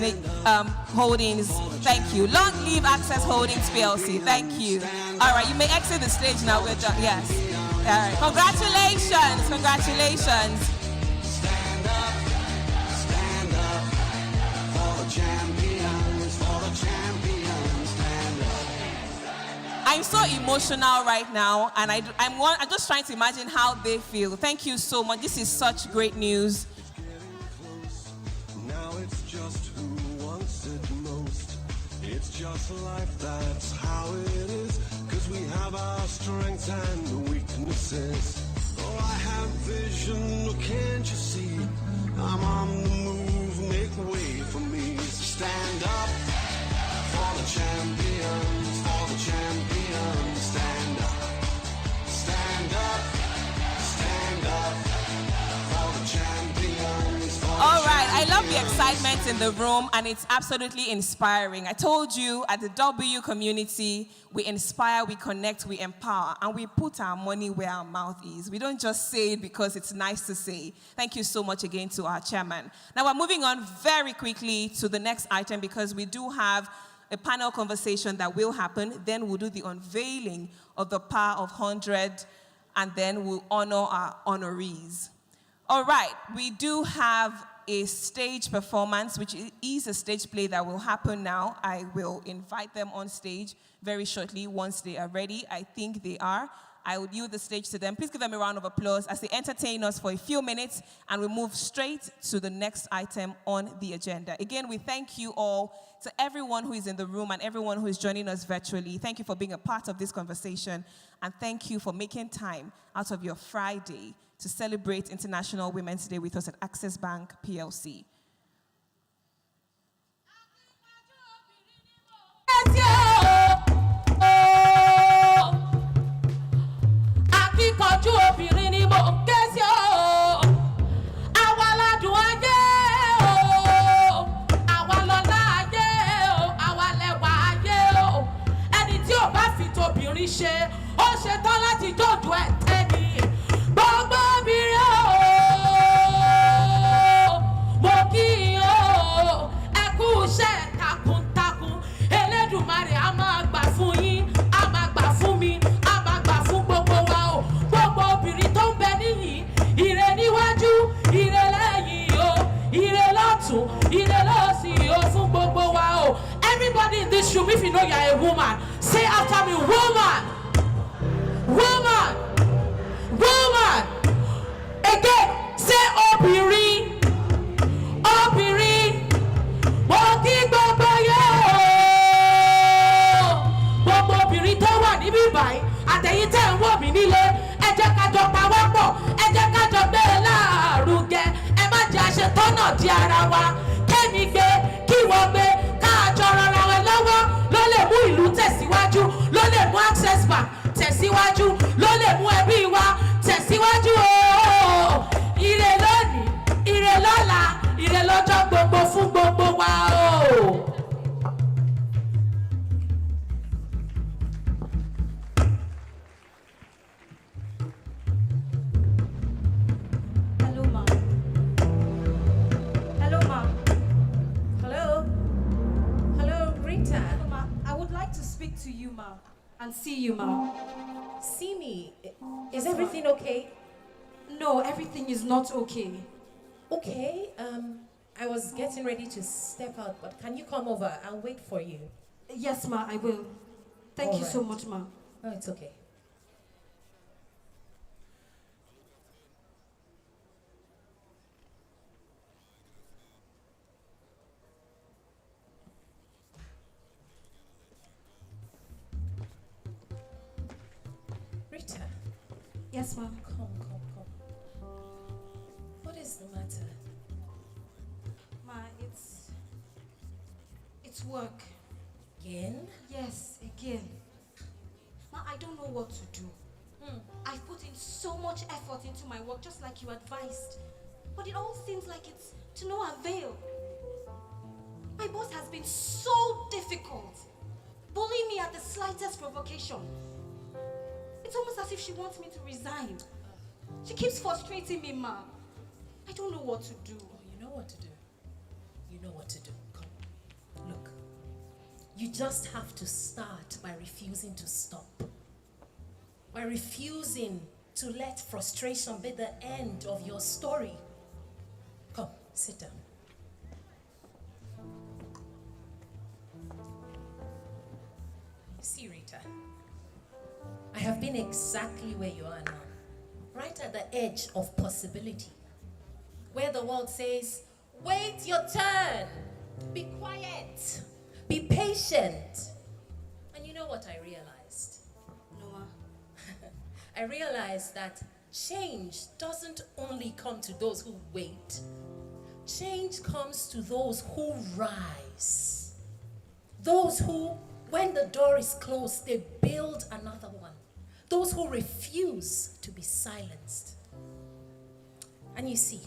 Holdings. Thank you. Long live Access Holdings PLC. Thank you. All right, you may exit the stage now. We're done. Yes. All right. Congratulations. Congratulations. Stand up for the champions, for the champions. Stand up. I'm so emotional right now, and I'm just trying to imagine how they feel. Thank you so much. This is such great news. Now it's just who wants it most. It's just life, that's how it is. 'Cause we have our strengths and weaknesses. Oh, I have vision, can't you see? I'm on the move, make way for me. So stand up for the champions, for the champions. Stand up for the champions. For All right, I love the excitement in the room, and it's absolutely inspiring. I told you at the W community, we inspire, we connect, we empower, and we put our money where our mouth is. We don't just say it because it's nice to say. Thank you so much again to our chairman. Now we're moving on very quickly to the next item because we do have a panel conversation that will happen. Then we'll do the unveiling of the Power of 100, and then we'll honor our honorees. All right, we do have a stage performance, which is a stage play that will happen now. I will invite them on stage very shortly once they are ready. I think they are. I will yield the stage to them. Please give them a round of applause as they entertain us for a few minutes, and we move straight to the next item on the agenda. Again, we thank you all, to everyone who is in the room and everyone who is joining us virtually. Thank you for being a part of this conversation, and thank you for making time out of your Friday to celebrate International Women's Day with us at Access Bank PLC. Akíkanjú obìnrin ni mo ń ké sí o. Àwa ládùn ayé o. Àwa fi tóbìnrin ṣe ó ṣetán láti jòjò ẹ̀ tẹ́ni gbogbo obìnrin o mo kí i o ẹ kú iṣẹ́ takuntakun Elédùmarè á máa gbà fún yín á máa gbà fún mi á máa gbà fún gbogbo wa o gbogbo obìnrin tó ń bẹ níyìn ire níwájú ire lẹ́yìn o ire lọ́tún ire lọ́sì o fún gbogbo wa o. Everybody in this room, if you know you are a woman, say after me, woman, woman, woman. Again, say obìnrin, obìnrin. Mo kí gbogbo yẹn o. Gbogbo obìnrin tó wà níbí báyìí, àtẹ̀yìn tẹ̀ ń wò mí nílé, ẹ jẹ́ ká jọ pawọ́pọ̀, ẹ jẹ́ ká jọ gbé e lárugẹ, ẹ má jẹ́ àṣetọ́nà di ara wa, kẹ́mi gbé, kí wọ́n gbé, káàjọ rọra wọn lọ́wọ́ ló lè mú ìlú tẹ̀síwájú, ló lè mú Access Bank tẹ̀síwájú, ló lè mú ẹbí wa tẹ̀síwájú o. Ire lónìí, ire lọ́la, ire lọ́jọ́ gbogbo fún gbogbo wa o. Hello, ma. Hello, ma. Hello. Hello, Rita. Hello, ma. I would like to speak to you, ma, and see you, ma. See me? Is everything okay? No, everything is not okay. Okay, I was getting ready to step out, but can you come over? I'll wait for you. Yes, ma, I will. Thank you so much, ma. No, it's okay. Rita. Yes, ma'am. Come. What is the matter? Ma, it's work. Again? Yes, again. Ma, I don't know what to do. I've put in so much effort into my work, just like you advised. But it all seems like it's to no avail. My boss has been so difficult, bullying me at the slightest provocation. It's almost as if she wants me to resign. She keeps frustrating me, ma. I don't know what to do. Oh, you know what to do. You know what to do. Come. Look. You just have to start by refusing to stop. By refusing to let frustration be the end of your story. Come, sit down. See, Rita, I have been exactly where you are now. Right at the edge of possibility. Where the world says, wait your turn. Be quiet. Be patient. And you know what I realized? Noah. I realized that change doesn't only come to those who wait. Change comes to those who rise. Those who, when the door is closed, they build another one. Those who refuse to be silenced. And you see,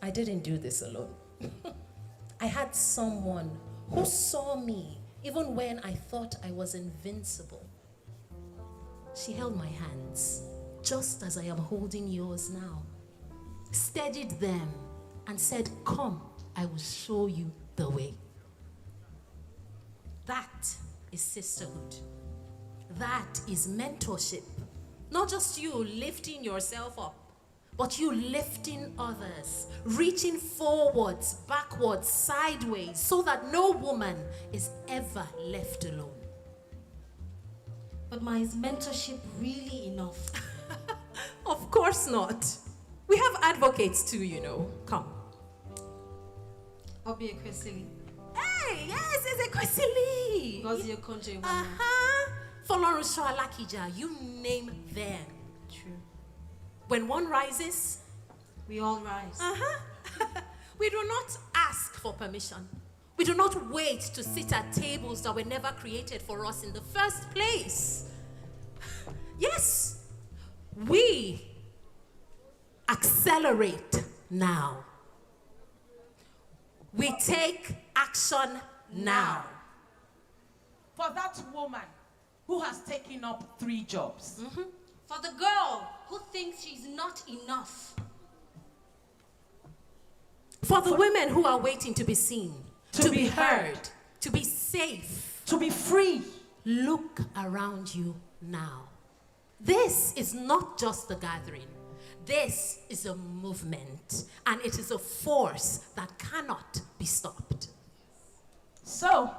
I didn't do this alone. I had someone who saw me even when I thought I was invincible. She held my hands, just as I am holding yours now, steadied them, and said, come, I will show you the way. That is sisterhood. That is mentorship. Not just you lifting yourself up, but you lifting others, reaching forwards, backwards, sideways, so that no woman is ever left alone. But is mentorship really enough? Of course not. We have advocates too, you know. Come. I'll be a Kwesili. Hey, yes, it's a Kwesili. Gozie Okonjo. Folorunsho Alakija, you name them. True. When one rises, we all rise. We do not ask for permission. We do not wait to sit at tables that were never created for us in the first place. Yes, we accelerate now. We take action now. For that woman who has taken up 3 jobs. For the girl who thinks she's not enough. For the women who are waiting to be seen, to be heard, to be safe, to be free. Look around you now. This is not just a gathering. This is a movement, and it is a force that cannot be stopped. So,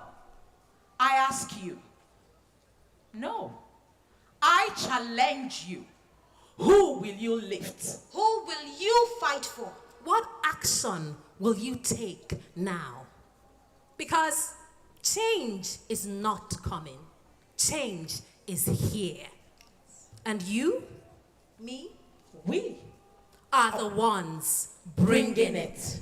I ask you, no, I challenge you. Who will you lift? Who will you fight for? What action will you take now? Because change is not coming. Change is here. And you, me, we are the ones bringing it.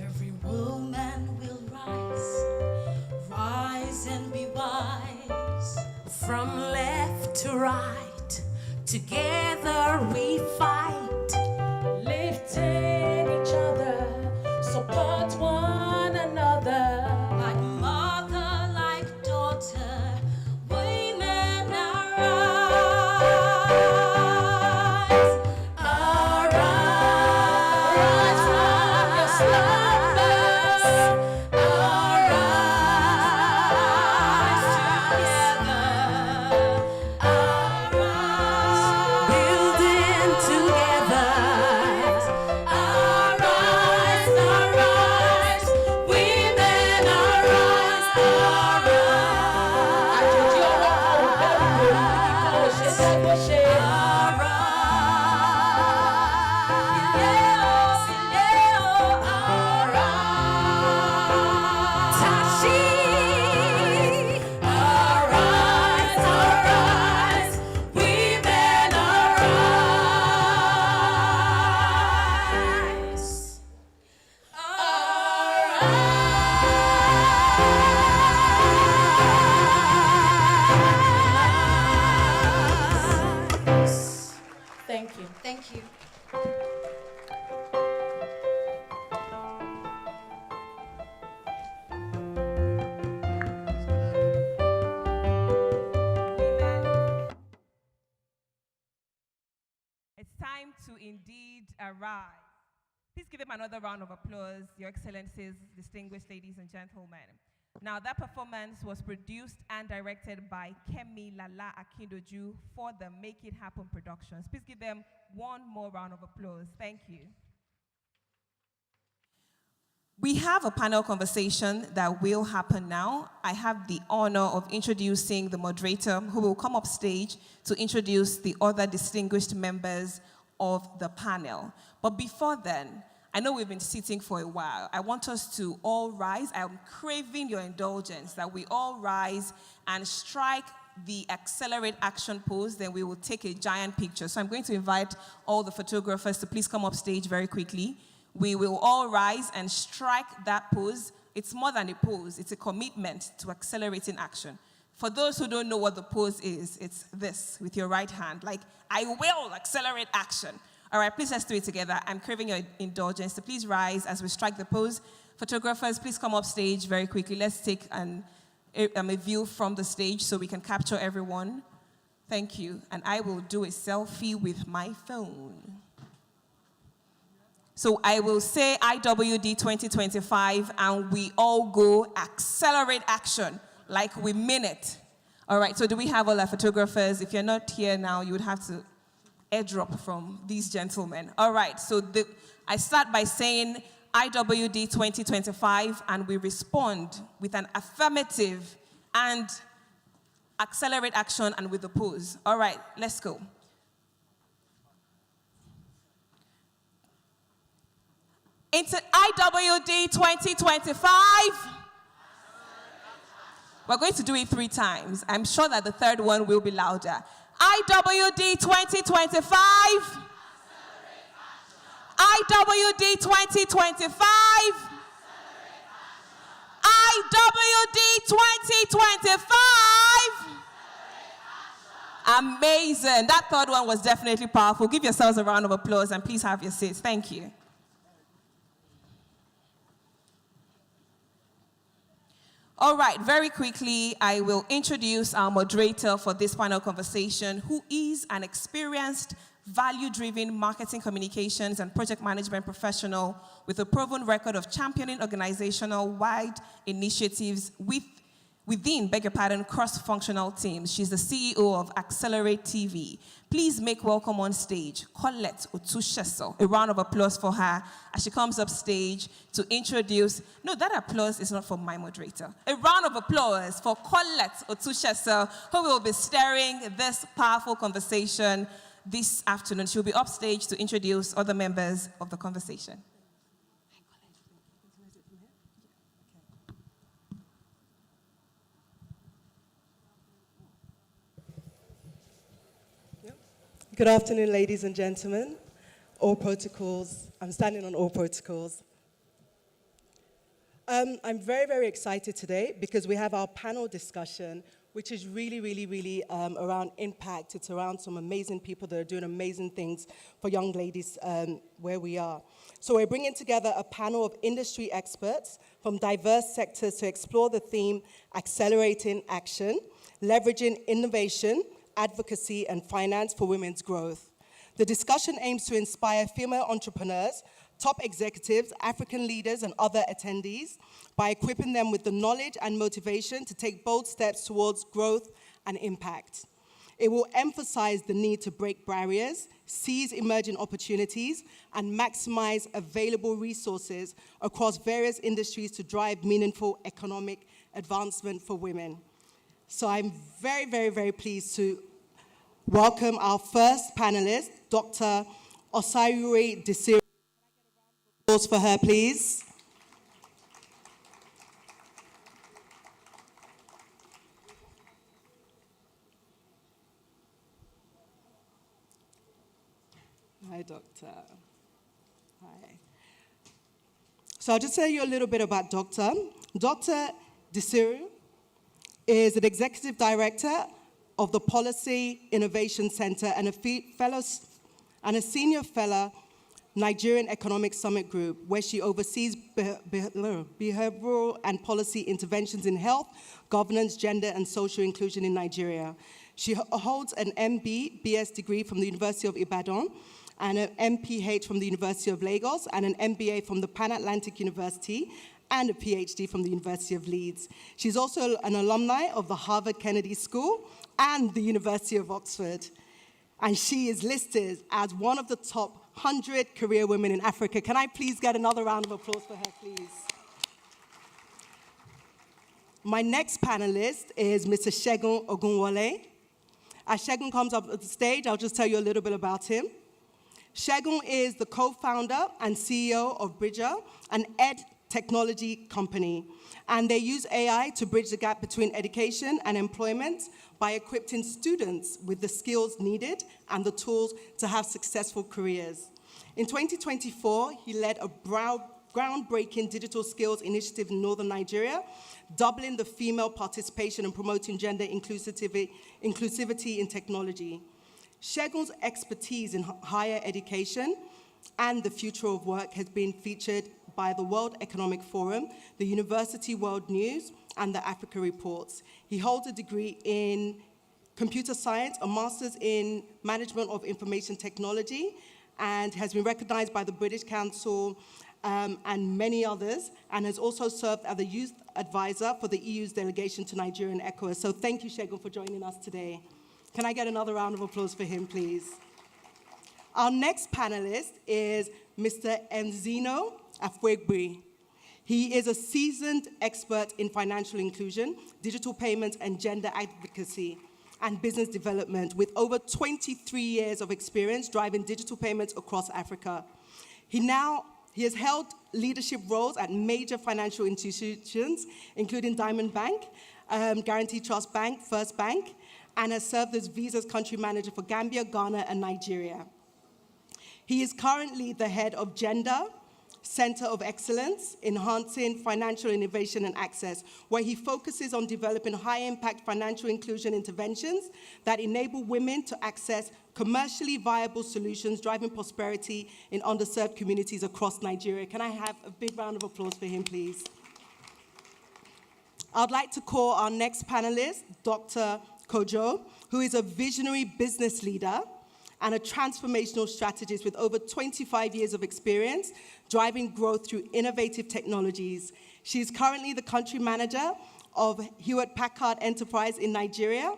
Every woman will rise and be wise. From left to right, together we fight. lifting each other, support one another. Like mother, like daughter, women arise. Arise from your slumbers. Arise together. Building together. Arise, arise, women arise, arise. Àjèjì ọwọ́ kan ò bẹ̀rù lórí kíkọ́ ò ṣe fẹ́ bó ṣe. Thank you. Thank you. It's time to indeed arise. Please give them another round of applause, Your Excellencies, distinguished ladies and gentlemen. Now, that performance was produced and directed by Kemi Lala Akindoju for the Make It Happen Productions. Please give them one more round of applause. Thank you. We have a panel conversation that will happen now. I have the honor of introducing the moderator who will come up stage to introduce the other distinguished members of the panel. But before then, I know we've been sitting for a while. I want us to all rise. I'm craving your indulgence that we all rise and strike the accelerate action pose, then we will take a giant picture. So I'm going to invite all the photographers to please come up stage very quickly. We will all rise and strike that pose. It's more than a pose, it's a commitment to accelerating action. For those who don't know what the pose is, it's this with your right hand, like, I will accelerate action. All right, please let's do it together. I'm craving your indulgence, so please rise as we strike the pose. Photographers, please come up stage very quickly. Let's take a view from the stage so we can capture everyone. Thank you. And I will do a selfie with my phone. So I will say IWD 2025, and we all go accelerate action, like we mean it. All right, so do we have all our photographers? If you're not here now, you would have to airdrop from these gentlemen. All right, so I start by saying IWD 2025, and we respond with an affirmative and accelerate action and with the pose. All right, let's go. Into IWD 2025. We're going to do it 3 times. I'm sure that the third one will be louder. IWD 2025. IWD 2025. IWD 2025. Amazing. That third one was definitely powerful. Give yourselves a round of applause and please have your seats. Thank you. All right, very quickly, I will introduce our moderator for this panel conversation, who is an experienced, value-driven marketing communications and project management professional with a proven record of championing organizational-wide initiatives within cross-functional teams. She's the CEO of Accelerate TV. Please make welcome on stage Colette Otusheso. A round of applause for her as she comes up stage to introduce. No, that applause is not for my moderator. A round of applause for Colette Otusheso, who will be steering this powerful conversation this afternoon. She'll be upstage to introduce other members of the conversation. Good afternoon, ladies and gentlemen. All protocols. I'm standing on all protocols. I'm very, very excited today because we have our panel discussion, which is really around impact. It's around some amazing people that are doing amazing things for young ladies where we are. So we're bringing together a panel of industry experts from diverse sectors to explore the theme, accelerating action, leveraging innovation, advocacy, and finance for women's growth. The discussion aims to inspire female entrepreneurs, top executives, African leaders, and other attendees by equipping them with the knowledge and motivation to take bold steps towards growth and impact. It will emphasize the need to break barriers, seize emerging opportunities, and maximize available resources across various industries to drive meaningful economic advancement for women. So I'm very pleased to welcome our first panelist, Dr. Osayuri Desiri. Applause for her, please. Hi, Doctor. Hi. So I'll just tell you a little bit about Dr. Dr. Desiri is an executive director of the Policy Innovation Center and a senior fellow Nigerian Economic Summit Group, where she oversees behavioral and policy interventions in health, governance, gender, and social inclusion in Nigeria. She holds an MB/BS degree from the University of Ibadan, and an MPH from the University of Lagos, and an MBA from the Pan-Atlantic University, and a PhD from the University of Leeds. She's also an alumni of the Harvard Kennedy School and the University of Oxford. And she is listed as one of the top 100 career women in Africa. Can I please get another round of applause for her, please? My next panelist is Mr. Segun Ogunwole. As Segun comes up at the stage, I'll just tell you a little bit about him. Segun is the co-founder and CEO of Bridger, an ed technology company. And they use AI to bridge the gap between education and employment by equipping students with the skills needed and the tools to have successful careers. In 2024, he led a groundbreaking digital skills initiative in northern Nigeria, doubling the female participation and promoting gender inclusivity in technology. Segun's expertise in higher education and the future of work has been featured by the World Economic Forum, the University World News, and the Africa Reports. He holds a degree in computer science, a master's in management of information technology, and has been recognized by the British Council and many others, and has also served as a youth advisor for the EU's delegation to Nigeria and ECOWAS. So thank you, Segun, for joining us today. Can I get another round of applause for him, please? Our next panelist is Mr. Enzino Afwegbe. He is a seasoned expert in financial inclusion, digital payments, and gender advocacy and business development with over 23 years of experience driving digital payments across Africa. He has held leadership roles at major financial institutions, including Diamond Bank, Guarantee Trust Bank, First Bank, and has served as Visa's country manager for Gambia, Ghana, and Nigeria. He is currently the head of gender Center of Excellence, Enhancing Financial Innovation and Access, where he focuses on developing high-impact financial inclusion interventions that enable women to access commercially viable solutions, driving prosperity in underserved communities across Nigeria. Can I have a big round of applause for him, please? I'd like to call our next panelist, Dr. Kojo, who is a visionary business leader and a transformational strategist with over 25 years of experience driving growth through innovative technologies. She is currently the country manager of Hewlett-Packard Enterprise in Nigeria,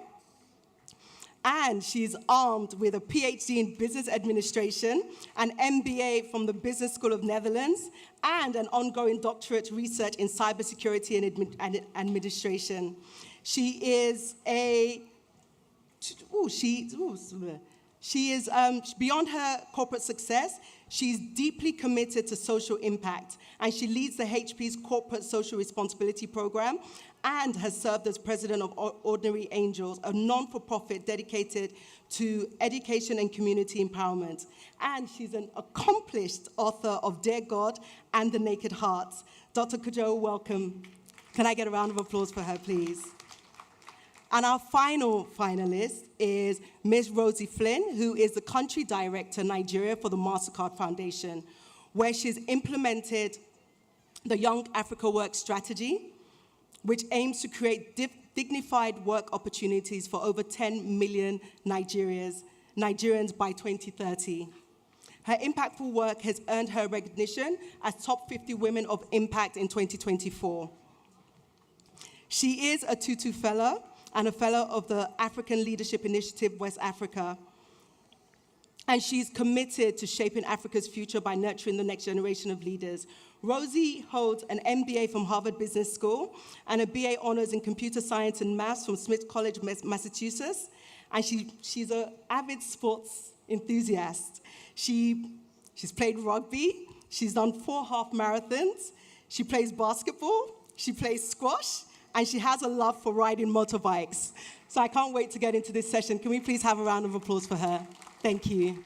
and she's armed with a PhD in business administration, an MBA from the Business School of Netherlands, and an ongoing doctorate research in cybersecurity and administration. She is beyond her corporate success, she's deeply committed to social impact, and she leads the HP's Corporate Social Responsibility Program and has served as president of Ordinary Angels, a non-for-profit dedicated to education and community empowerment. And she's an accomplished author of Dear God and The Naked Heart. Dr. Kojo, welcome. Can I get a round of applause for her, please? And our final finalist is Ms. Rosie Flynn, who is the country director, Nigeria, for the MasterCard Foundation, where she's implemented the Young Africa Work strategy, which aims to create dignified work opportunities for over 10 million Nigerians by 2030. Her impactful work has earned her recognition as Top 50 Women of Impact in 2024. She is a Tutu Fellow and a Fellow of the African Leadership Initiative West Africa. And she's committed to shaping Africa's future by nurturing the next generation of leaders. Rosie holds an MBA from Harvard Business School and a BA honors in computer science and maths from Smith College, Massachusetts. And she's an avid sports enthusiast. She's played rugby. She's done 4 half marathons. She plays basketball. She plays squash. And she has a love for riding motorbikes. So I can't wait to get into this session. Can we please have a round of applause for her? Thank you.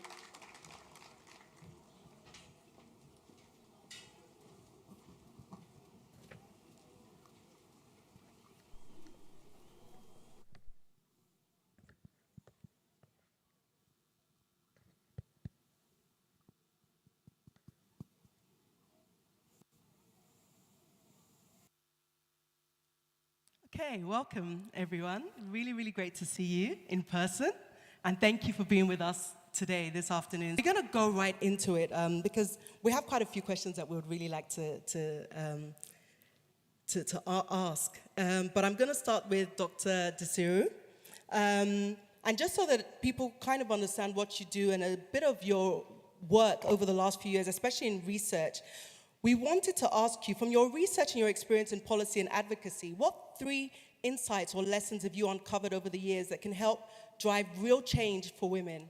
Okay, welcome everyone. Really, really great to see you in person. And thank you for being with us today, this afternoon. We're going to go right into it because we have quite a few questions that we would really like to ask. But I'm going to start with Dr. Desiru. And just so that people kind of understand what you do and a bit of your work over the last few years, especially in research, we wanted to ask you, from your research and your experience in policy and advocacy, what 3 insights or lessons have you uncovered over the years that can help drive real change for women?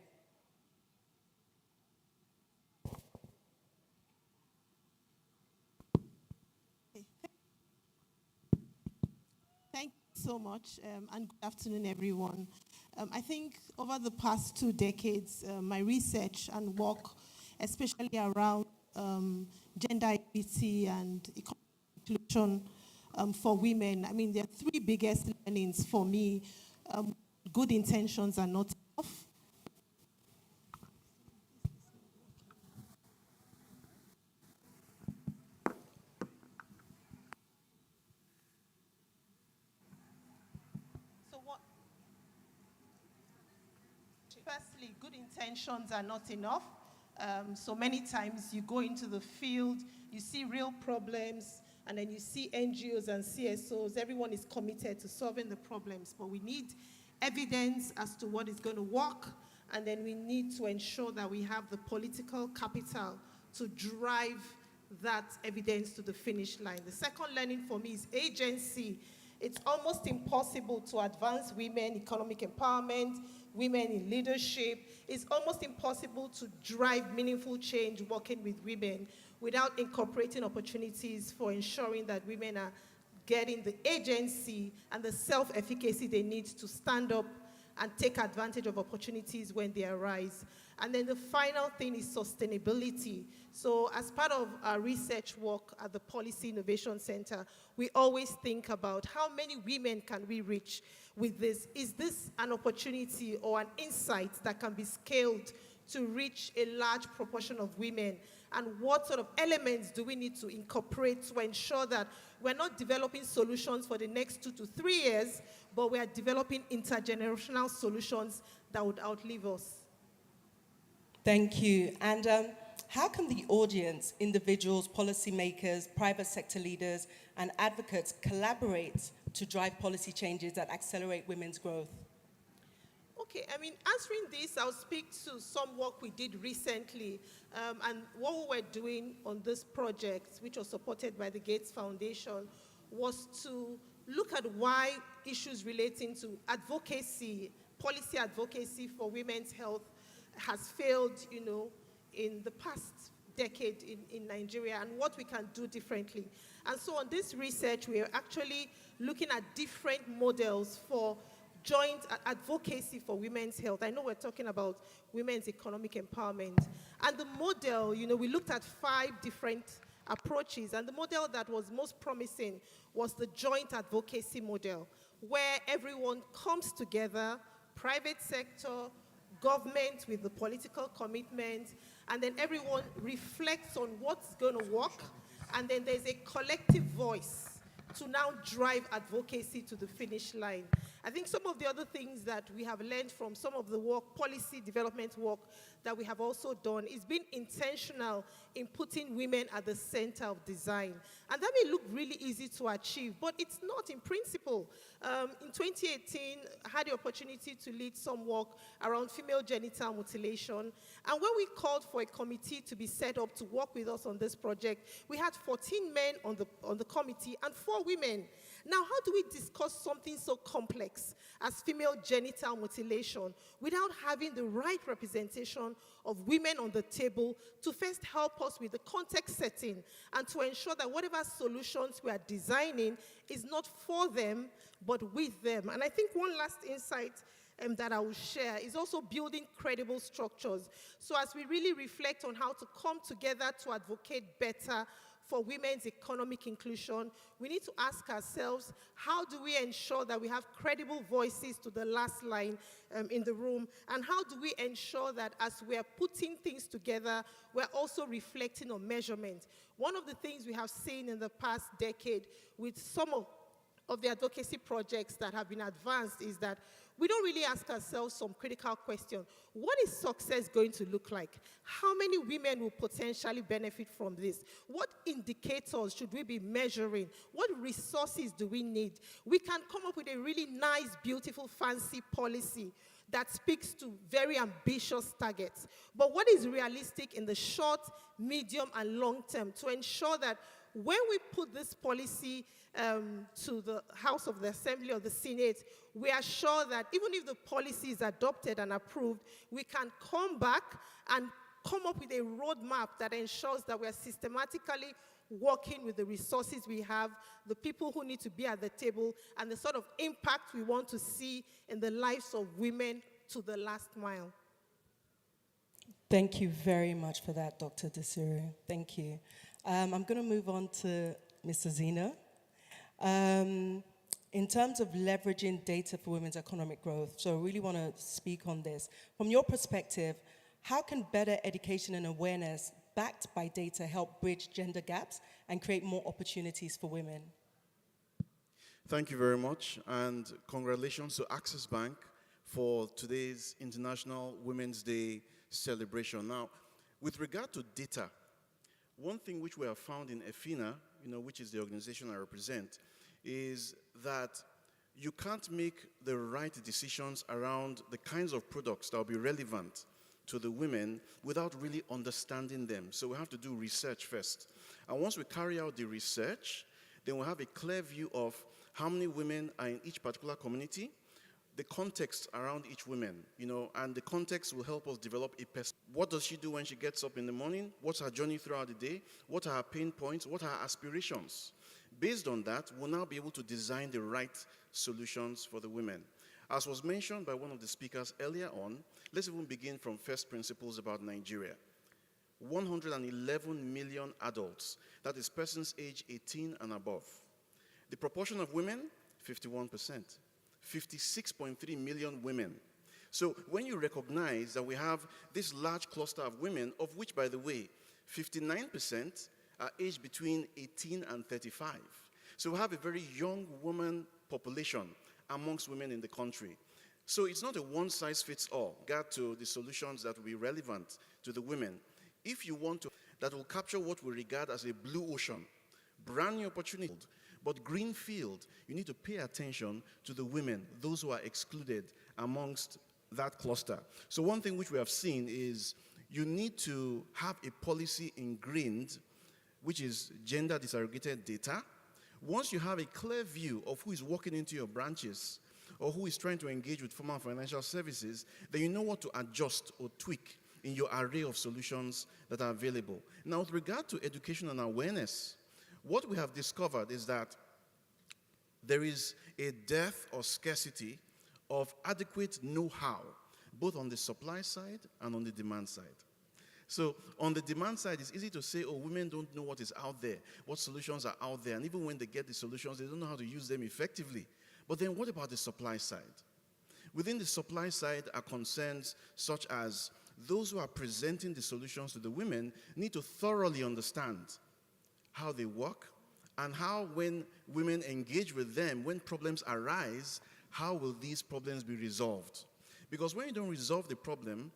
Thank you so much, and good afternoon, everyone. I think over the past 2 decades, my research and work, especially around gender equity and economic inclusion for women, I mean, there are 3 biggest learnings for me. Good intentions are not enough. Firstly, good intentions are not enough. So many times you go into the field, you see real problems, and then you see NGOs and CSOs, everyone is committed to solving the problems, but we need evidence as to what is going to work, and then we need to ensure that we have the political capital to drive that evidence to the finish line. The second learning for me is agency. It's almost impossible to advance women, economic empowerment, women in leadership. It's almost impossible to drive meaningful change working with women without incorporating opportunities for ensuring that women are getting the agency and the self-efficacy they need to stand up and take advantage of opportunities when they arise. And then the final thing is sustainability. So as part of our research work at the Policy Innovation Center, we always think about how many women can we reach with this? Is this an opportunity or an insight that can be scaled to reach a large proportion of women? And what sort of elements do we need to incorporate to ensure that we're not developing solutions for the next 2 to 3 years, but we are developing intergenerational solutions that would outlive us? Thank you. And how can the audience, individuals, policymakers, private sector leaders, and advocates collaborate to drive policy changes that accelerate women's growth? Okay, I mean, answering this, I'll speak to some work we did recently. And what we were doing on this project, which was supported by the Gates Foundation, was to look at why issues relating to advocacy, policy advocacy for women's health has failed, in the past decade in Nigeria, and what we can do differently. And so on this research, we are actually looking at different models for joint advocacy for women's health. I know we're talking about women's economic empowerment. And the model, we looked at 5 different approaches, and the model that was most promising was the joint advocacy model, where everyone comes together, private sector, government with the political commitment, and then everyone reflects on what's going to work, and then there's a collective voice to now drive advocacy to the finish line. I think some of the other things that we have learned from some of the work, policy development work that we have also done, is being intentional in putting women at the center of design. And that may look really easy to achieve, but it's not in principle. In 2018, I had the opportunity to lead some work around female genital mutilation. And when we called for a committee to be set up to work with us on this project, we had 14 men on the committee and 4 women. Now, how do we discuss something so complex as female genital mutilation without having the right representation of women on the table to first help us with the context setting and to ensure that whatever solutions we are designing is not for them, but with them? And I think one last insight that I will share is also building credible structures. So as we really reflect on how to come together to advocate better for women's economic inclusion, we need to ask ourselves, how do we ensure that we have credible voices to the last line in the room? And how do we ensure that as we are putting things together, we're also reflecting on measurement? One of the things we have seen in the past decade with some of the advocacy projects that have been advanced is that we don't really ask ourselves some critical question. What is success going to look like? How many women will potentially benefit from this? What indicators should we be measuring? What resources do we need? We can come up with a really nice, beautiful, fancy policy that speaks to very ambitious targets. But what is realistic in the short, medium, and long term to ensure that when we put this policy to the House of the Assembly or the Senate, we are sure that even if the policy is adopted and approved, we can come back and come up with a roadmap that ensures that we are systematically working with the resources we have, the people who need to be at the table, and the sort of impact we want to see in the lives of women to the last mile. Thank you very much for that, Dr. Desiree. Thank you. I'm going to move on to Mr. Zina. In terms of leveraging data for women's economic growth, so I really want to speak on this. From your perspective, how can better education and awareness backed by data help bridge gender gaps and create more opportunities for women? Thank you very much, and congratulations to Access Bank for today's International Women's Day celebration. Now, with regard to data, one thing which we have found in EFINA, which is the organization I represent, is that you can't make the right decisions around the kinds of products that will be relevant to the women without really understanding them. So we have to do research first. And once we carry out the research, then we'll have a clear view of how many women are in each particular community, the context around each woman, and the context will help us develop a perspective. What does she do when she gets up in the morning? What's her journey throughout the day? What are her pain points? What are her aspirations? Based on that, we'll now be able to design the right solutions for the women. As was mentioned by one of the speakers earlier on, let's even begin from first principles about Nigeria. 111 million adults, that is persons age 18 and above. The proportion of women, 51%. 56.3 million women. So when you recognize that we have this large cluster of women, of which, by the way, 59% are aged between 18 and 35. So we have a very young woman population amongst women in the country. So it's not a one-size-fits-all regard to the solutions that will be relevant to the women. If you want to, that will capture what we regard as a blue ocean, brand new opportunity, but green field, you need to pay attention to the women, those who are excluded amongst that cluster. So one thing which we have seen is you need to have a policy ingrained, which is gender disaggregated data. Once you have a clear view of who is walking into your branches or who is trying to engage with formal financial services, then you know what to adjust or tweak in your array of solutions that are available. Now, with regard to education and awareness, what we have discovered is that there is a dearth or scarcity of adequate know-how, both on the supply side and on the demand side. So on the demand side, it's easy to say, oh, women don't know what is out there, what solutions are out there, and even when they get the solutions, they don't know how to use them effectively. But then what about the supply side? Within the supply side are concerns such as those who are presenting the solutions to the women need to thoroughly understand how they work and how, when women engage with them, when problems arise, how will these problems be resolved? Because when you don't resolve the problem,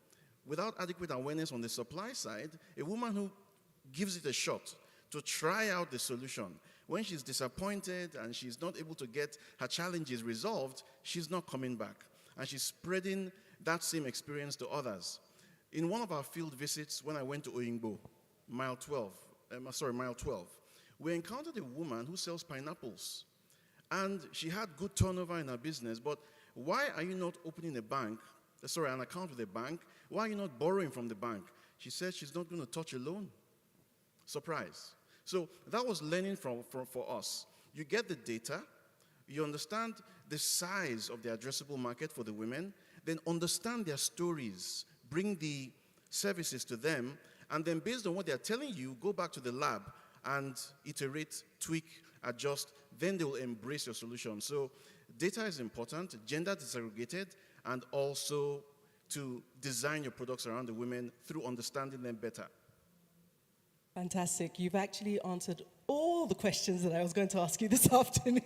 without adequate awareness on the supply side, a woman who gives it a shot to try out the solution, when she's disappointed and she's not able to get her challenges resolved, she's not coming back. And she's spreading that same experience to others. In one of our field visits, when I went to Oyingbo, mile 12, we encountered a woman who sells pineapples. And she had good turnover in her business, but why are you not opening an account with a bank? Why are you not borrowing from the bank? She said she's not going to touch a loan. Surprise. So that was learning for us. You get the data, you understand the size of the addressable market for the women, then understand their stories, bring the services to them, and then based on what they're telling you, go back to the lab and iterate, tweak, adjust, then they will embrace your solution. So data is important, gender disaggregated, and also to design your products around the women through understanding them better. Fantastic. You've actually answered all the questions that I was going to ask you this afternoon.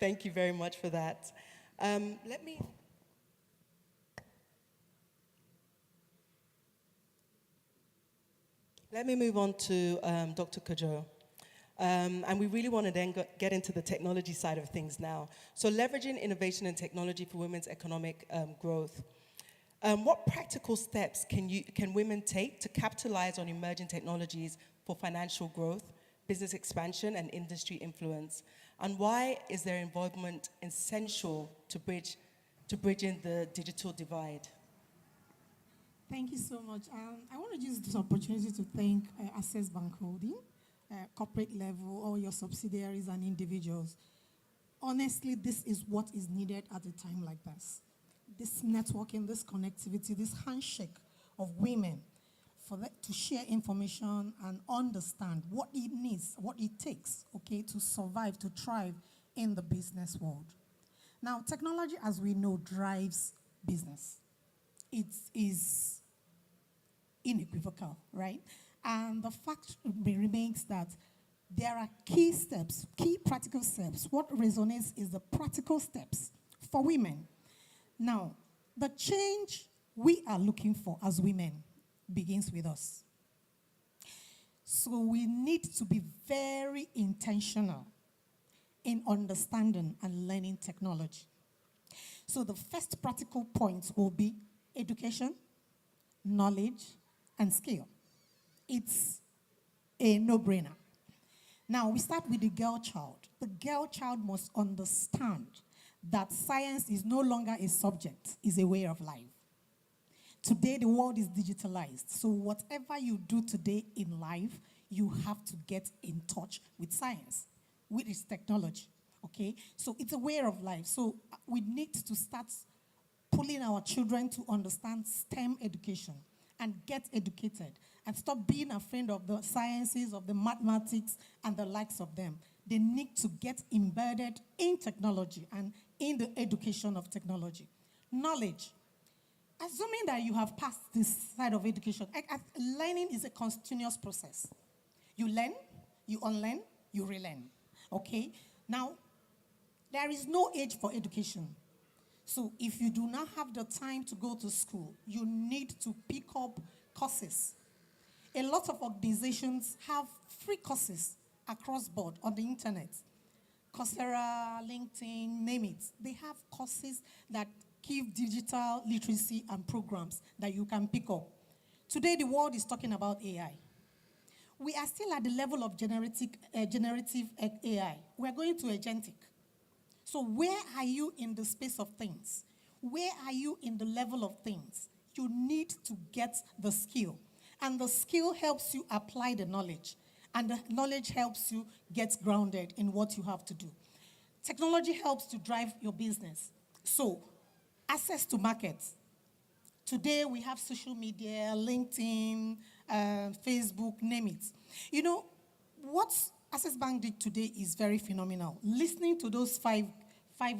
Thank you very much for that. Let me move on to Dr. Kojo. And we really want to then get into the technology side of things now. So leveraging innovation and technology for women's economic growth. What practical steps can women take to capitalize on emerging technologies for financial growth, business expansion, and industry influence? And why is their involvement essential to bridging the digital divide? Thank you so much. I want to use this opportunity to thank Access Bank Holding, corporate level, all your subsidiaries and individuals. Honestly, this is what is needed at a time like this. This networking, this connectivity, this handshake of women for them to share information and understand what it needs, what it takes, okay, to survive, to thrive in the business world. Now, technology, as we know, drives business. It is unequivocal, right? And the fact remains that there are key steps, key practical steps. What resonates is the practical steps for women. Now, the change we are looking for as women begins with us. So we need to be very intentional in understanding and learning technology. So the first practical point will be education, knowledge, and skill. It's a no-brainer. Now, we start with the girl child. The girl child must understand that science is no longer a subject, it's a way of life. Today, the world is digitalized. So whatever you do today in life, you have to get in touch with science, with its technology. Okay? So it's a way of life. So we need to start pulling our children to understand STEM education and get educated and stop being afraid of the sciences, of the mathematics, and the likes of them. They need to get embedded in technology and in the education of technology. Knowledge. Assuming that you have passed this side of education, learning is a continuous process. You learn, you unlearn, you relearn. Okay? Now, there is no age for education. So if you do not have the time to go to school, you need to pick up courses. A lot of organizations have free courses across board on the internet. Coursera, LinkedIn, name it. They have courses that give digital literacy and programs that you can pick up. Today, the world is talking about AI. We are still at the level of generative AI. We are going to agentic. So where are you in the space of things? Where are you in the level of things? You need to get the skill. And the skill helps you apply the knowledge. And the knowledge helps you get grounded in what you have to do. Technology helps to drive your business. So, access to markets. Today, we have social media, LinkedIn, Facebook, name it. You know, what Access Bank did today is very phenomenal. Listening to those five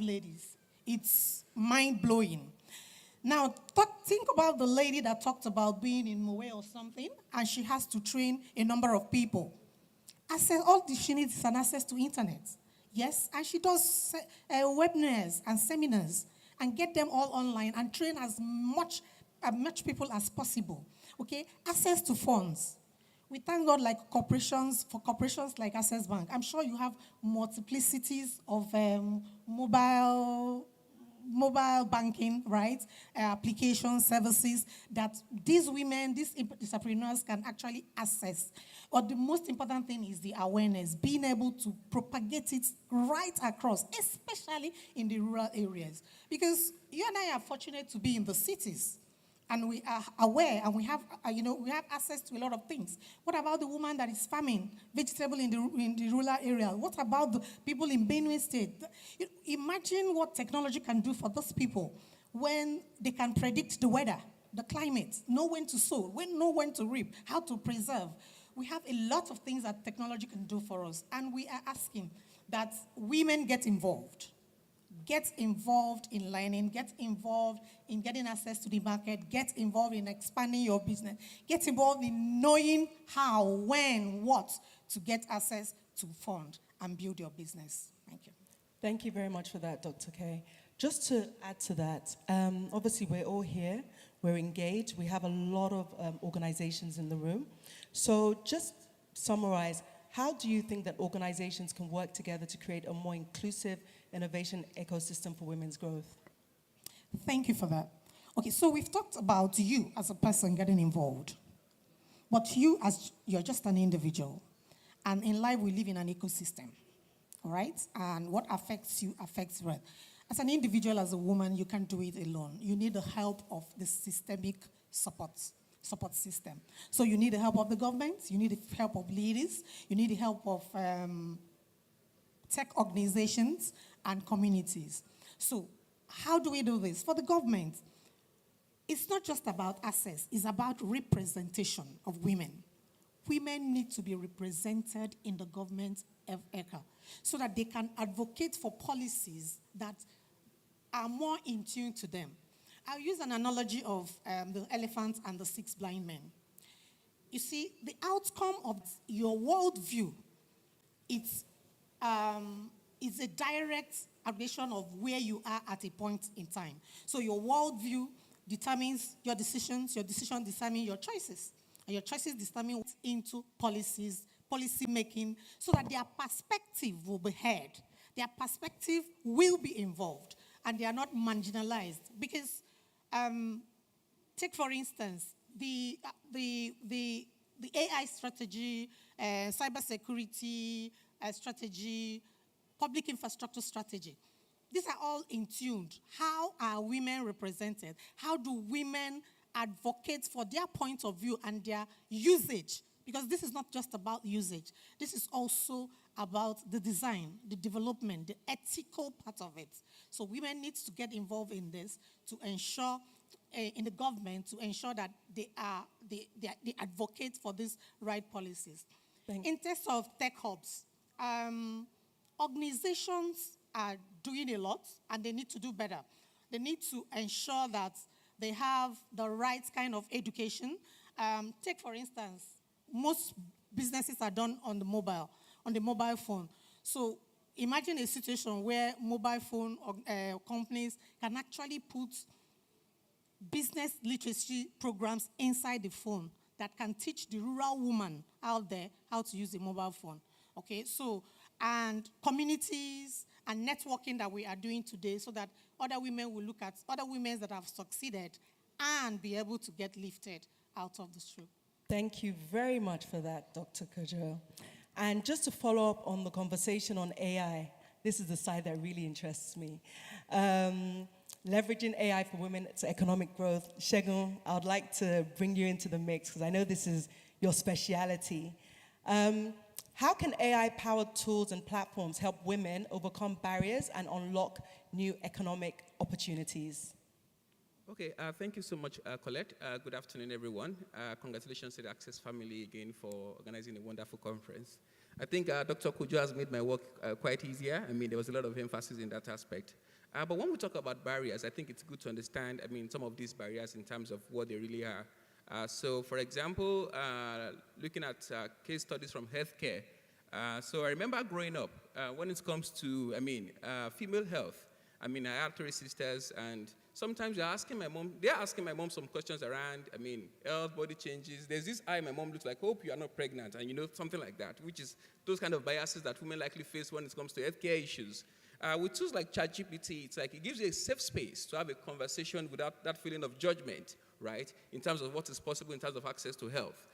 ladies, it's mind-blowing. Now, think about the lady that talked about being in Moe or something, and she has to train a number of people. All she needs is an access to internet. Yes, and she does webinars and seminars and get them all online and train as much people as possible. Okay, access to funds. We thank God for corporations like Access Bank. I'm sure you have multiplicities of mobile banking, right? Application services that these women, these entrepreneurs can actually access. But the most important thing is the awareness, being able to propagate it right across, especially in the rural areas. Because you and I are fortunate to be in the cities. And we are aware, and we have access to a lot of things. What about the woman that is farming vegetable in the rural area? What about the people in Benue State? Imagine what technology can do for those people when they can predict the weather, the climate, know when to sow, know when to reap, how to preserve. We have a lot of things that technology can do for us, and we are asking that women get involved. Get involved in learning, get involved in getting access to the market, get involved in expanding your business, get involved in knowing how, when, what to get access to fund and build your business. Thank you. Thank you very much for that, Dr. K. Just to add to that, obviously we're all here, we're engaged, we have a lot of organizations in the room. So just summarize, how do you think that organizations can work together to create a more inclusive innovation ecosystem for women's growth? Thank you for that. Okay, so we've talked about you as a person getting involved. But you're just an individual. And in life, we live in an ecosystem. All right? And what affects you affects well. As an individual, as a woman, you can't do it alone. You need the help of the systemic support system. So you need the help of the government, you need the help of leaders, you need the help of tech organizations and communities. So how do we do this? For the government, it's not just about access, it's about representation of women. Women need to be represented in the government ecosystem so that they can advocate for policies that are more in tune to them. I'll use an analogy of the elephant and the 6 blind men. You see, the outcome of your worldview, it's a direct aggregation of where you are at a point in time. So your worldview determines your decisions determine your choices. And your choices determine what's into policy making, so that their perspective will be heard. Their perspective will be involved, and they are not marginalized. Because, take for instance, the AI strategy, cybersecurity strategy, public infrastructure strategy. These are all in tune. How are women represented? How do women advocate for their point of view and their usage? Because this is not just about usage. This is also about the design, the development, the ethical part of it. So women need to get involved in this to ensure, in the government, to ensure that they advocate for these right policies. In terms of tech hubs, organizations are doing a lot and they need to do better. They need to ensure that they have the right kind of education. Take, for instance, most businesses are done on the mobile phone. So imagine a situation where mobile phone companies can actually put business literacy programs inside the phone that can teach the rural woman out there how to use a mobile phone. Okay, so, and communities and networking that we are doing today so that other women will look at other women that have succeeded and be able to get lifted out of the street. Thank you very much for that, Dr. Kojo. And just to follow up on the conversation on AI, this is the side that really interests me. Leveraging AI for women's economic growth. Segun, I would like to bring you into the mix because I know this is your speciality. How can AI-powered tools and platforms help women overcome barriers and unlock new economic opportunities? Okay, thank you so much, Colette. Good afternoon, everyone. Congratulations to the Access family again for organizing a wonderful conference. I think Dr. Kojo has made my work quite easier. I mean, there was a lot of emphasis in that aspect. But when we talk about barriers, I think it's good to understand, some of these barriers in terms of what they really are. So, for example, looking at case studies from healthcare. So I remember growing up, when it comes to, female health, I had 3 sisters, and sometimes they're asking my mom some questions around, health, body changes. There's this eye my mom looks like, hope you are not pregnant, and something like that, which is those kind of biases that women likely face when it comes to healthcare issues. With tools like ChatGPT, it's like it gives you a safe space to have a conversation without that feeling of judgment, right, in terms of what is possible in terms of access to health.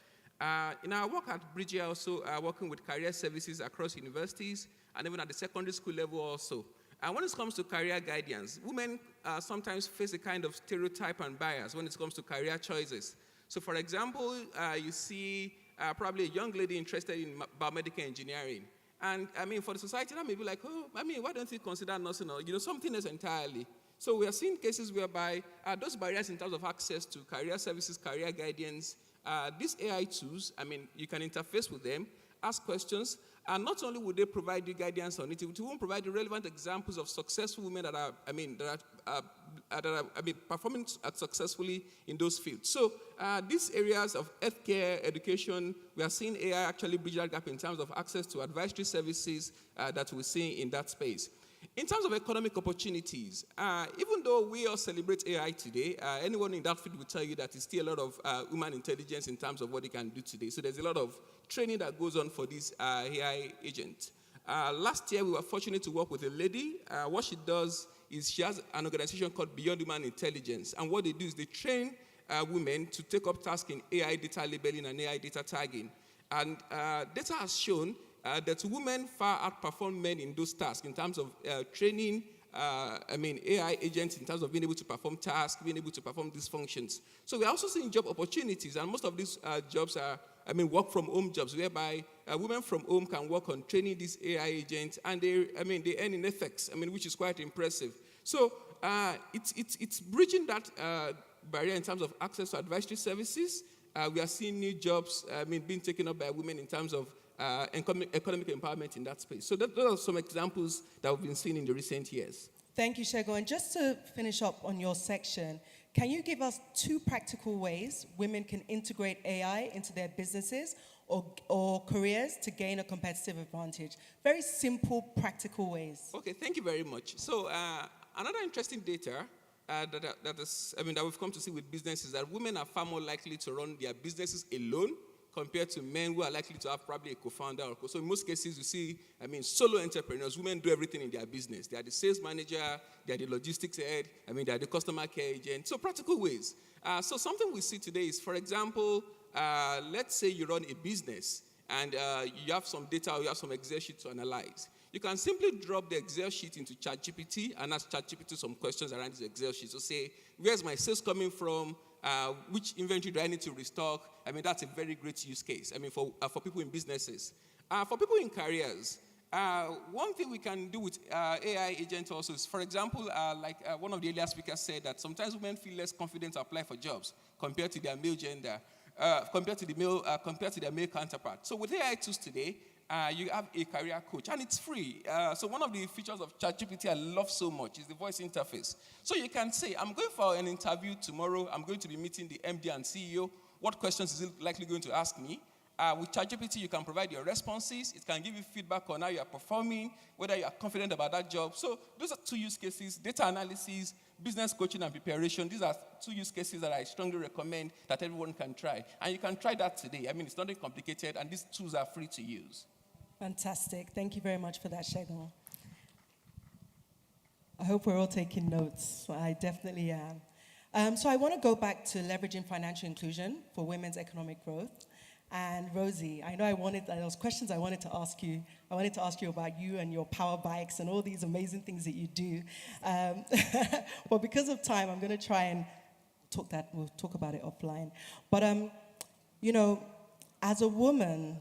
In our work at Bridge, also working with career services across universities and even at the secondary school level also. And when it comes to career guidance, women sometimes face a kind of stereotype and bias when it comes to career choices. So, for example, you see probably a young lady interested in biomedical engineering. And, for the society, that may be like, oh, why don't you consider nursing or, something else entirely? So we are seeing cases whereby those barriers in terms of access to career services, career guidance, these AI tools, you can interface with them, ask questions, and not only will they provide you guidance on it, it will provide you relevant examples of successful women that are performing successfully in those fields. So these areas of healthcare, education, we are seeing AI actually bridge that gap in terms of access to advisory services that we're seeing in that space. In terms of economic opportunities, even though we all celebrate AI today, anyone in that field will tell you that it's still a lot of human intelligence in terms of what it can do today. So there's a lot of training that goes on for this AI agent. Last year, we were fortunate to work with a lady. What she does is she has an organization called Beyond Human Intelligence. And what they do is they train women to take up tasks in AI data labeling and AI data tagging. And data has shown that women far outperform men in those tasks in terms of training, AI agents in terms of being able to perform tasks, being able to perform these functions. So we're also seeing job opportunities, and most of these jobs are, work from home jobs, whereby women from home can work on training these AI agents, and they earn in effects, which is quite impressive. So it's bridging that barrier in terms of access to advisory services. We are seeing new jobs, being taken up by women in terms of economic empowerment in that space. So those are some examples that we've been seeing in the recent years. Thank you, Segun. And just to finish up on your section, can you give us 2 practical ways women can integrate AI into their businesses or careers to gain a competitive advantage? Very simple, practical ways. Okay, thank you very much. So another interesting data that we've come to see with businesses is that women are far more likely to run their businesses alone compared to men who are likely to have probably a co-founder. So in most cases, you see, solo entrepreneurs, women do everything in their business. They are the sales manager, they are the logistics head, they are the customer care agent. So practical ways. So something we see today is, for example, let's say you run a business and you have some data or you have some Excel sheet to analyze. You can simply drop the Excel sheet into ChatGPT and ask ChatGPT some questions around this Excel sheet. So say, where's my sales coming from? Which inventory do I need to restock? That's a very great use case, for people in businesses. For people in careers, One thing we can do with AI agents also is, for example, like one of the earlier speakers said, that sometimes women feel less confident to apply for jobs compared to their male gender, compared to their male counterpart. So with AI tools today, you have a career coach, and it's free. So one of the features of ChatGPT I love so much is the voice interface. So you can say, I'm going for an interview tomorrow. I'm going to be meeting the MD and CEO. What questions is it likely going to ask me? With ChatGPT, you can provide your responses. It can give you feedback on how you are performing, whether you are confident about that job. So those are two use cases: data analysis, business coaching, and preparation. These are two use cases that I strongly recommend that everyone can try. And you can try that today. I mean, it's nothing complicated, and these tools are free to use. Fantastic. Thank you very much for that, Shegun. I hope we're all taking notes. I definitely am. So I want to go back to leveraging financial inclusion for women's economic growth. And Rosie, I know there was questions I wanted to ask you. I wanted to ask you about you and your power bikes and all these amazing things that you do. But because of time, I'm going to try and we'll talk about it offline. But, you know, as a woman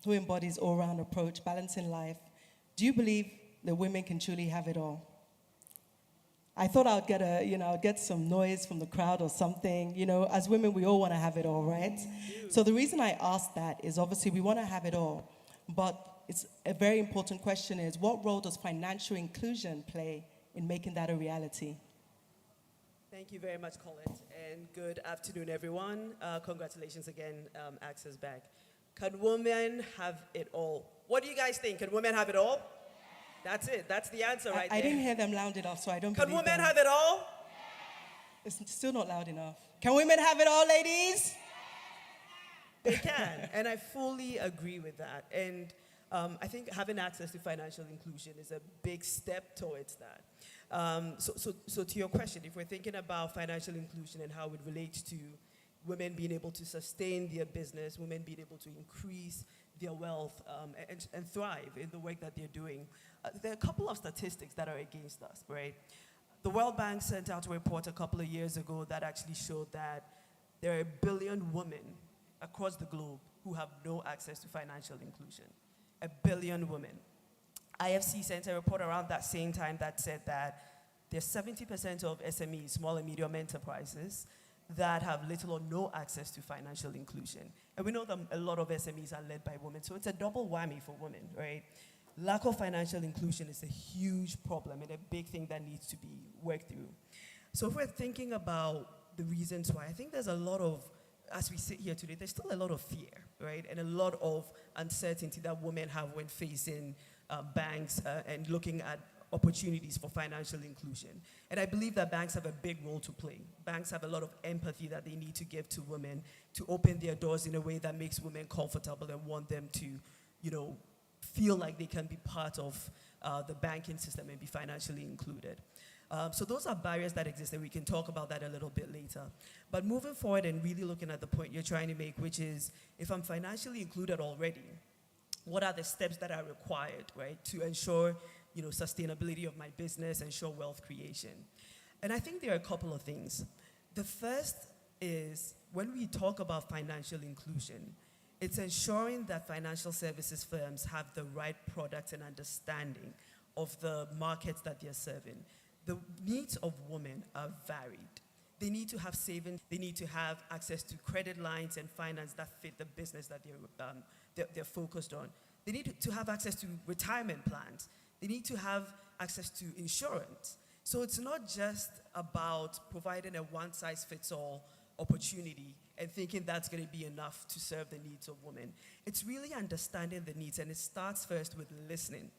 who embodies all-round approach, balancing life, do you believe that women can truly have it all? I thought I'd get some noise from the crowd or something. You know, as women, we all want to have it all, right? So the reason I asked that is obviously we want to have it all, but it's a very important question is, what role does financial inclusion play in making that a reality? Thank you very much, Colette, and good afternoon, everyone. Congratulations again, Access Bank. Can women have it all? What do you guys think? Can women have it all? That's it. That's the answer right there. I didn't hear them loud enough, so I don't Can believe women them. have it all? It's still not loud enough. Can women have it all, ladies? They can, and I fully agree with that. And I think having access to financial inclusion is a big step towards that. So to your question, if we're thinking about financial inclusion and how it relates to women being able to sustain their business, women being able to increase their wealth and thrive in the work that they're doing, there are a couple of statistics that are against us, right? The World Bank sent out a report a couple of years ago that actually showed that there are 1 billion women across the globe who have no access to financial inclusion. 1 billion women. IFC sent a report around that same time that said that there's 70% of SMEs, small and medium enterprises, that have little or no access to financial inclusion. And we know that a lot of SMEs are led by women, so it's a double whammy for women, right? Lack of financial inclusion is a huge problem and a big thing that needs to be worked through. So if we're thinking about the reasons why, I think there's a lot of, as we sit here today, there's still a lot of fear, right? And a lot of uncertainty that women have when facing banks and looking at opportunities for financial inclusion. And I believe that banks have a big role to play. Banks have a lot of empathy that they need to give to women to open their doors in a way that makes women comfortable and want them to, you know, feel like they can be part of the banking system and be financially included. So those are barriers that exist, and we can talk about that a little bit later. But moving forward and really looking at the point you're trying to make, which is, if I'm financially included already, what are the steps that are required, right, to ensure, you know, sustainability of my business, ensure wealth creation? And I think there are a couple of things. The first is, when we talk about financial inclusion, it's ensuring that financial services firms have the right products and understanding of the markets that they're serving. The needs of women are varied. They need to have savings. They need to have access to credit lines and finance that fit the business that they're focused on. They need to have access to retirement plans. They need to have access to insurance. So it's not just about providing a one-size-fits-all opportunity and thinking that's going to be enough to serve the needs of women. It's really understanding the needs, and it starts first with listening.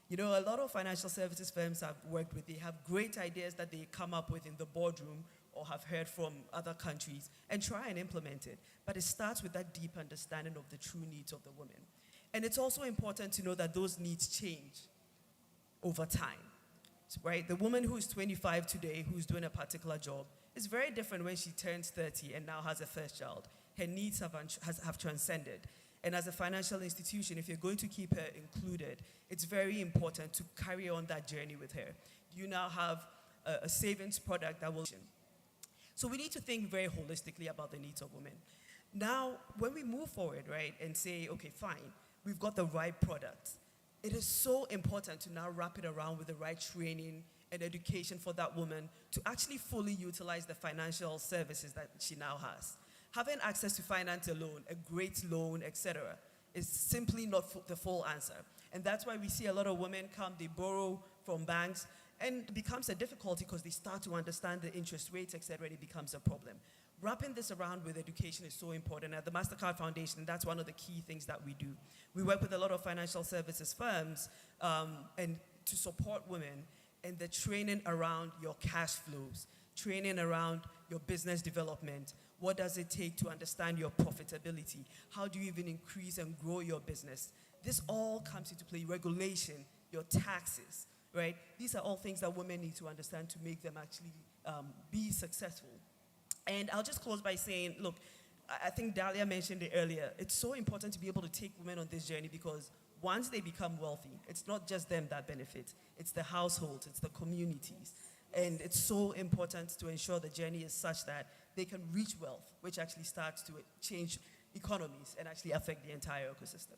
You know, a lot of financial services firms I've worked with, they have great ideas that they come up with in the boardroom or have heard from other countries and try and implement it. But it starts with that deep understanding of the true needs of the women. And it's also important to know that those needs change over time, right? The woman who is 25 today, who's doing a particular job, is very different when she turns 30 and now has a first child. Her needs have transcended. And as a financial institution, if you're going to keep her included, it's very important to carry on that journey with her. You now have a savings product that will... So we need to think very holistically about the needs of women. Now, when we move forward, right, and say, okay, fine, we've got the right product, it is so important to now wrap it around with the right training and education for that woman to actually fully utilize the financial services that she now has. Having access to finance alone, a great loan, etc., is simply not the full answer. And that's why we see a lot of women come, they borrow from banks, and it becomes a difficulty because they start to understand the interest rates, etc., it becomes a problem. Wrapping this around with education is so important. At the MasterCard Foundation, that's one of the key things that we do. We work with a lot of financial services firms and to support women in the training around your cash flows, training around your business development. What does it take to understand your profitability? How do you even increase and grow your business? This all comes into play. Regulation, your taxes, right? These are all things that women need to understand to make them actually be successful. And I'll just close by saying, look, I think Dahlia mentioned it earlier. It's so important to be able to take women on this journey because once they become wealthy, it's not just them that benefit. It's the households, it's the communities. And it's so important to ensure the journey is such that they can reach wealth, which actually starts to change economies and actually affect the entire ecosystem.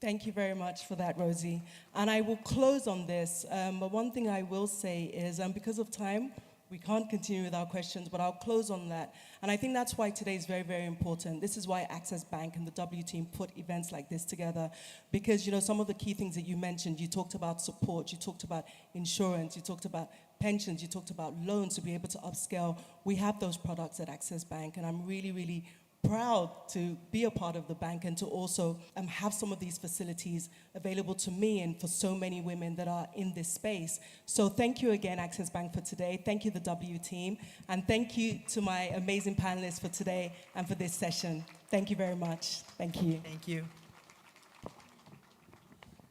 Thank you very much for that, Rosie. And I will close on this. But one thing I will say is, because of time, we can't continue with our questions, but I'll close on that. And I think that's why today is very, very important. This is why Access Bank and the W team put events like this together. Because, you know, some of the key things that you mentioned, you talked about support, you talked about insurance, you talked about pensions, you talked about loans to be able to upscale. We have those products at Access Bank, and I'm really, really proud to be a part of the bank and to also have some of these facilities available to me and for so many women that are in this space. So thank you again, Access Bank, for today. Thank you, the W team. And thank you to my amazing panelists for today and for this session. Thank you very much. Thank you. Thank you.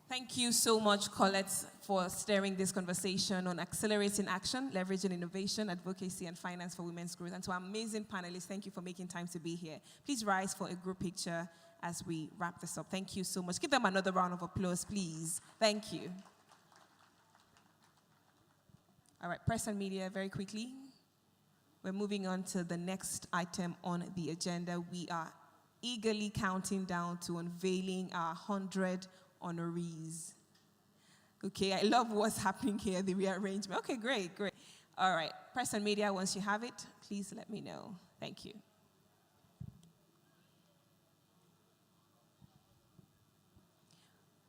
Thank you so much, Colette, for steering this conversation on accelerating action, leveraging innovation, advocacy, and finance for women's growth. And to our amazing panelists, thank you for making time to be here. Please rise for a group picture as we wrap this up. Thank you so much. Give them another round of applause, please. Thank you. All right, press and media, very quickly. We're moving on to the next item on the agenda. We are eagerly counting down to unveiling our 100 honorees. Okay, I love what's happening here, the rearrangement. Okay, great, great. All right, press and media, once you have it, please let me know. Thank you.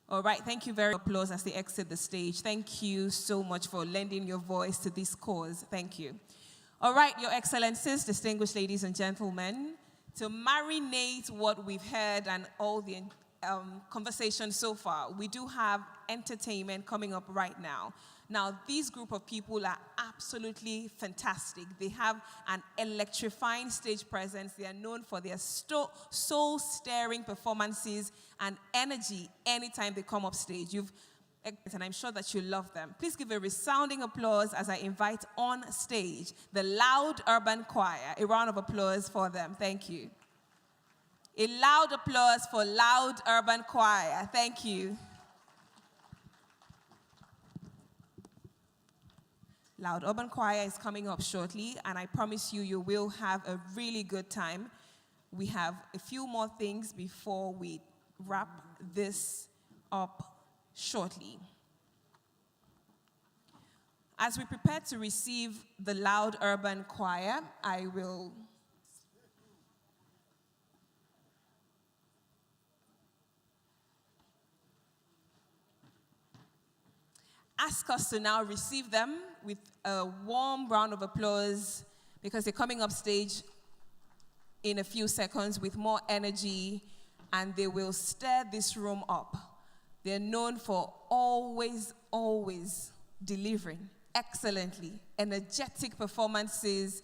All right, thank you very much. Applause as they exit the stage. Thank you so much for lending your voice to this cause. Thank you. All right, Your Excellencies, distinguished ladies and gentlemen, to marinate what we've heard and all the conversation so far, we do have entertainment coming up right now. Now, this group of people are absolutely fantastic. They have an electrifying stage presence. They are known for their soul-stirring performances and energy anytime they come up stage. And I'm sure that you love them. Please give a resounding applause as I invite on stage the Loud Urban Choir. A round of applause for them. Thank you. A loud applause for Loud Urban Choir. Thank you. Loud Urban Choir is coming up shortly, and I promise you, you will have a really good time. We have a few more things before we wrap this up shortly. As we prepare to receive the Loud Urban Choir, I will ask us to now receive them with a warm round of applause because they're coming up stage in a few seconds with more energy and they will stir this room up. They're known for always, always delivering excellently, energetic performances,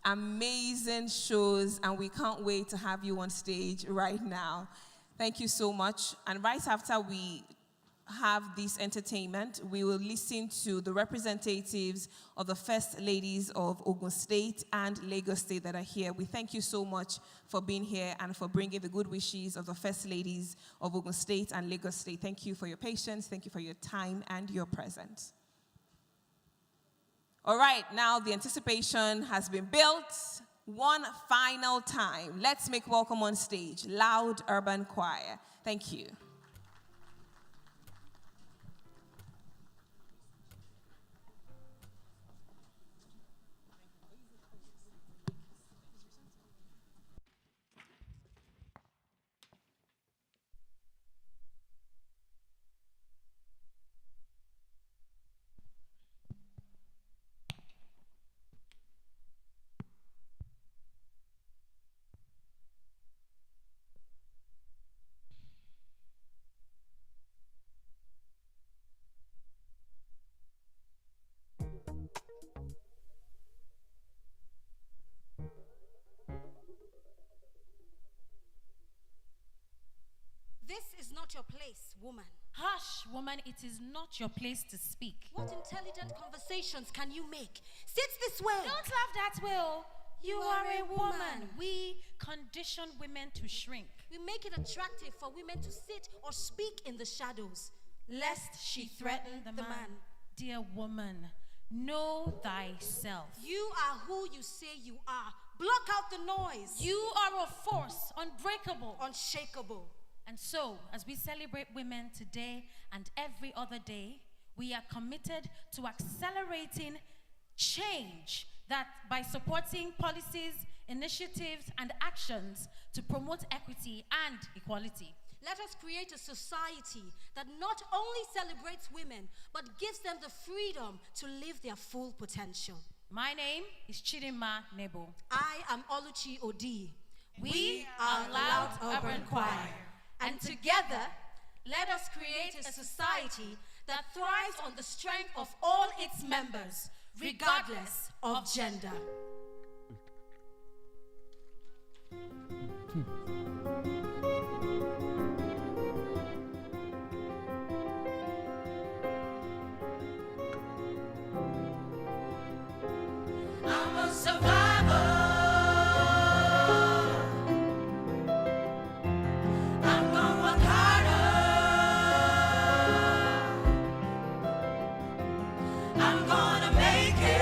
amazing shows, and we can't wait to have you on stage right now. Thank you so much. And right after we have this entertainment, we will listen to the representatives of the First Ladies of Ogun State and Lagos State that are here. We thank you so much for being here and for bringing the good wishes of the First Ladies of Ogun State and Lagos State. Thank you for your patience. Thank you for your time and your presence. All right, now the anticipation has been built. One final time. Let's make welcome on stage, Loud Urban Choir. Thank you. not your place, woman. Hush, woman, it is not your place to speak. What intelligent conversations can you make? Sit this way. Don't laugh that way. Oh. You are a woman. We condition women to shrink. We make it attractive for women to sit or speak in the shadows, lest she threaten the man. Dear woman, know thyself. You are who you say you are. Block out the noise. You are a force, unbreakable, unshakable. And so, as we celebrate women today and every other day, we are committed to accelerating change that by supporting policies, initiatives, and actions to promote equity and equality. Let us create a society that not only celebrates women, but gives them the freedom to live their full potential. My name is Chidinma Nebo. I am Oluchi Odi. We are Loud Urban Choir. And together, let us create a society that thrives on the strength of all its members, regardless of gender. I'm a survivor. I'm gonna work harder. I'm gonna make it.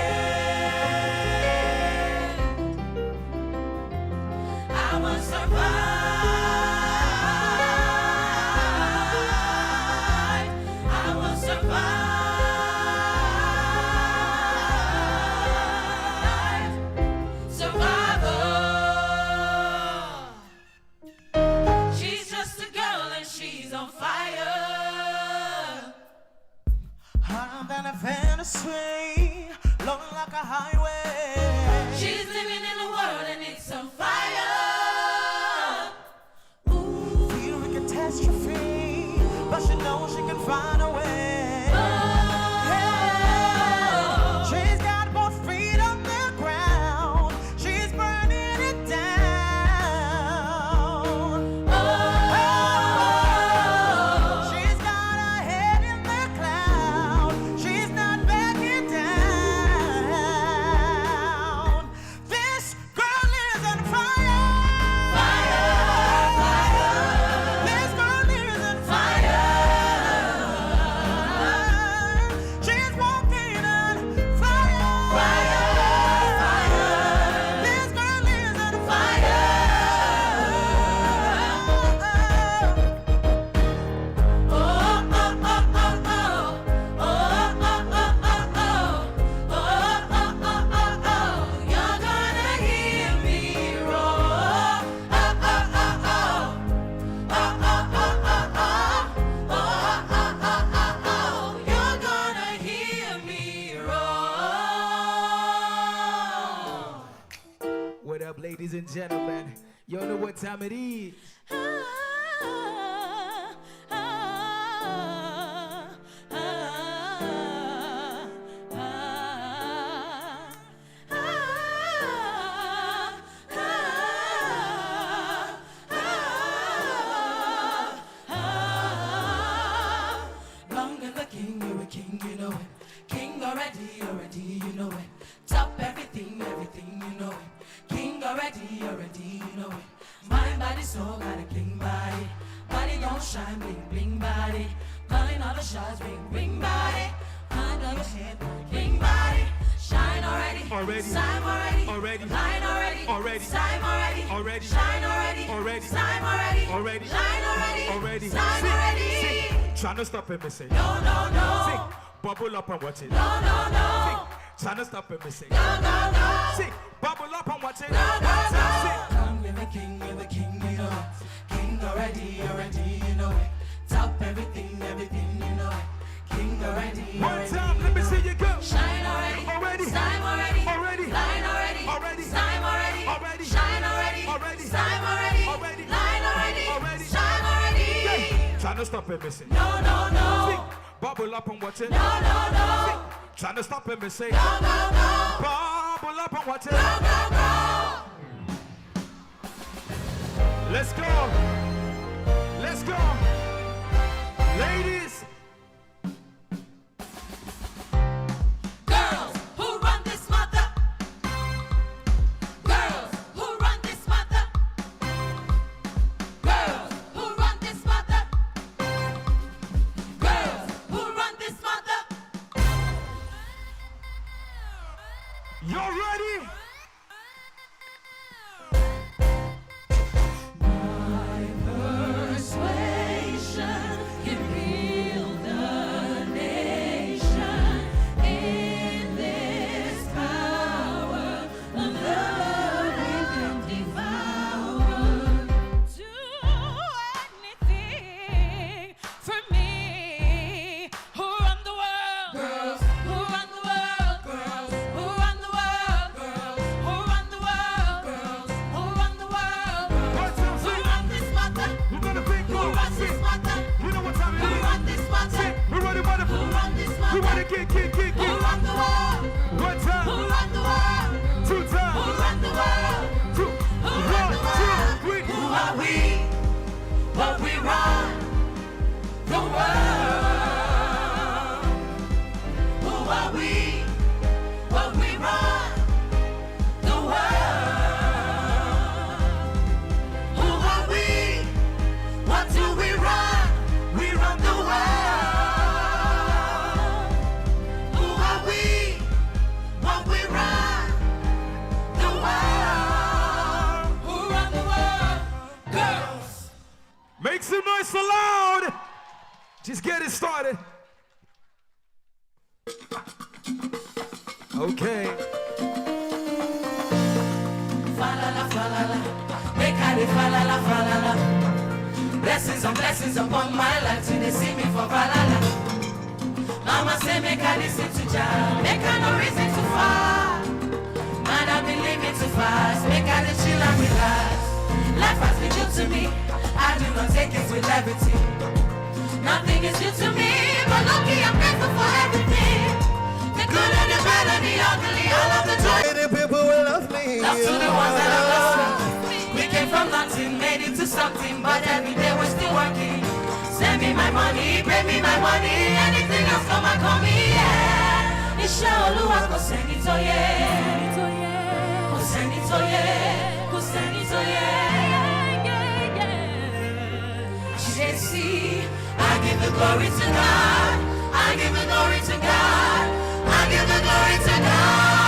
I will survive. I will survive. She's just a girl and she's on fire. Harder than a fantasy, long like a highway. She's living in a world and it's on fire. Feel a catastrophe, but she knows she can find a way. She's got more feet on the ground. She's burning it down. She's got her head in the cloud. She's not backing down. This girl is on fire. This girl is on fire. She's walking on fire. This girl is on fire. You're gonna hear me roar. You're gonna hear me roar. What up, ladies and gentlemen? You know what time it is. Long as the king, you're a king, you know it. King already, you know it. Top everything, you know it. King already, you know it. Mind, body, soul, got a king body. Body don't shine, bling, bling body. Calling all the shots, ring, ring body. Mind on your head, ring body. Shine already, time already, line already, time already, shine already, time already, line already, time already. Trying to stop it, me say. No, no, no. Sing, bubble up and watch it. No, no, no. Sing, trying to stop it, me say. No, no, no. Sing, bubble up and watch it. No, no, no. Sing. Come with the king, you know it. King already, you know it. Top everything, you know it. King already, One time, let me see you go. Shine already, time already, line already, time already, shine already, time already, line already, shine already. Trying to stop it, me say. No, no, no. Sing, bubble up and watch it. No, no, no. Sing, trying to stop it, me say. No, no, no. Bubble up and watch it. No, no, no. Let's go. Let's go. Ladies. Girls who run this mother. Girls who run this mother. Girls who run this mother. Girls who run this mother. Y'all ready? Persuasion can build the nation in this power of love we can devour. Do anything for me. Who run the world? Girls who run the world? Girls who run the world? Girls who run the world? Girls who run the world? Who run this mother? We're gonna big Who run this mother? You know what time it is? Who run this mother? We're ready, mother. Who run this mother? We wanna get. Who run the world? One time. Who run the world? Two times. Who run the world? Two. Who run the world? Three. Who are we? But we run the world. Who are we? But we run the world. Who are we? What do we run? We run the world. Who are we? What we run? The world. Who run the world? Girls. Make some noise so loud. Just get it started. Okay. Falala, falala, make I dey falala, falala. Blessings on blessings upon my life till they see me for falala. Mama say make I listen to Jah, make I no reason to fall. Man, I've been living too fast, make I dey chill and relax. Life has been good to me, I do not take it with levity. Nothing is new to me, but lucky I'm grateful for everything. The good and the bad and the ugly, all of the joy. The people will love me. Love to the ones that have lost me. We came from nothing, made it to something, but every day we're still working. Send me my money, pay me my money, anything else come and call me, yeah. Iṣẹ́ Olúwa kò sẹ́ni tó yẹ. Kò sẹ́ni tó yẹ. Kò sẹ́ni tó yẹ. Jesse, I give the glory to God. I give the glory to God. I give the glory to God.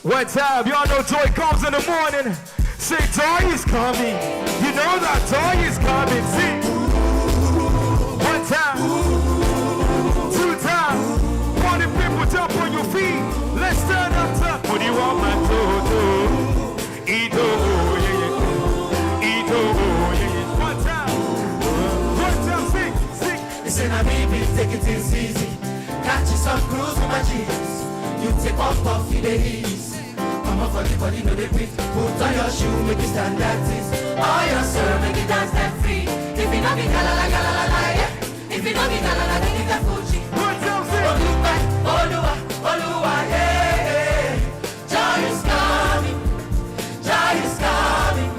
One time, y'all know joy comes in the morning. Say joy is coming. You know that joy is coming. See. One time. Two times. Party people jump on your feet. Let's stand up top. What do you want, my toto? Ito, yeah, yeah. Ito, yeah, yeah. One time. One time, sing. Listen, I baby, take it easy. Catch you some cruise with my jeans. You take off in the ease. Come on for the body, no they breathe. Put on your shoe, make it stand that is. All your sir, make it dance that free. If you know me, galala, yeah. If you know me, galala, then it's a Fuji. Oluwa, Oluwa, Oluwa, yeah. Joy is coming. Joy is coming.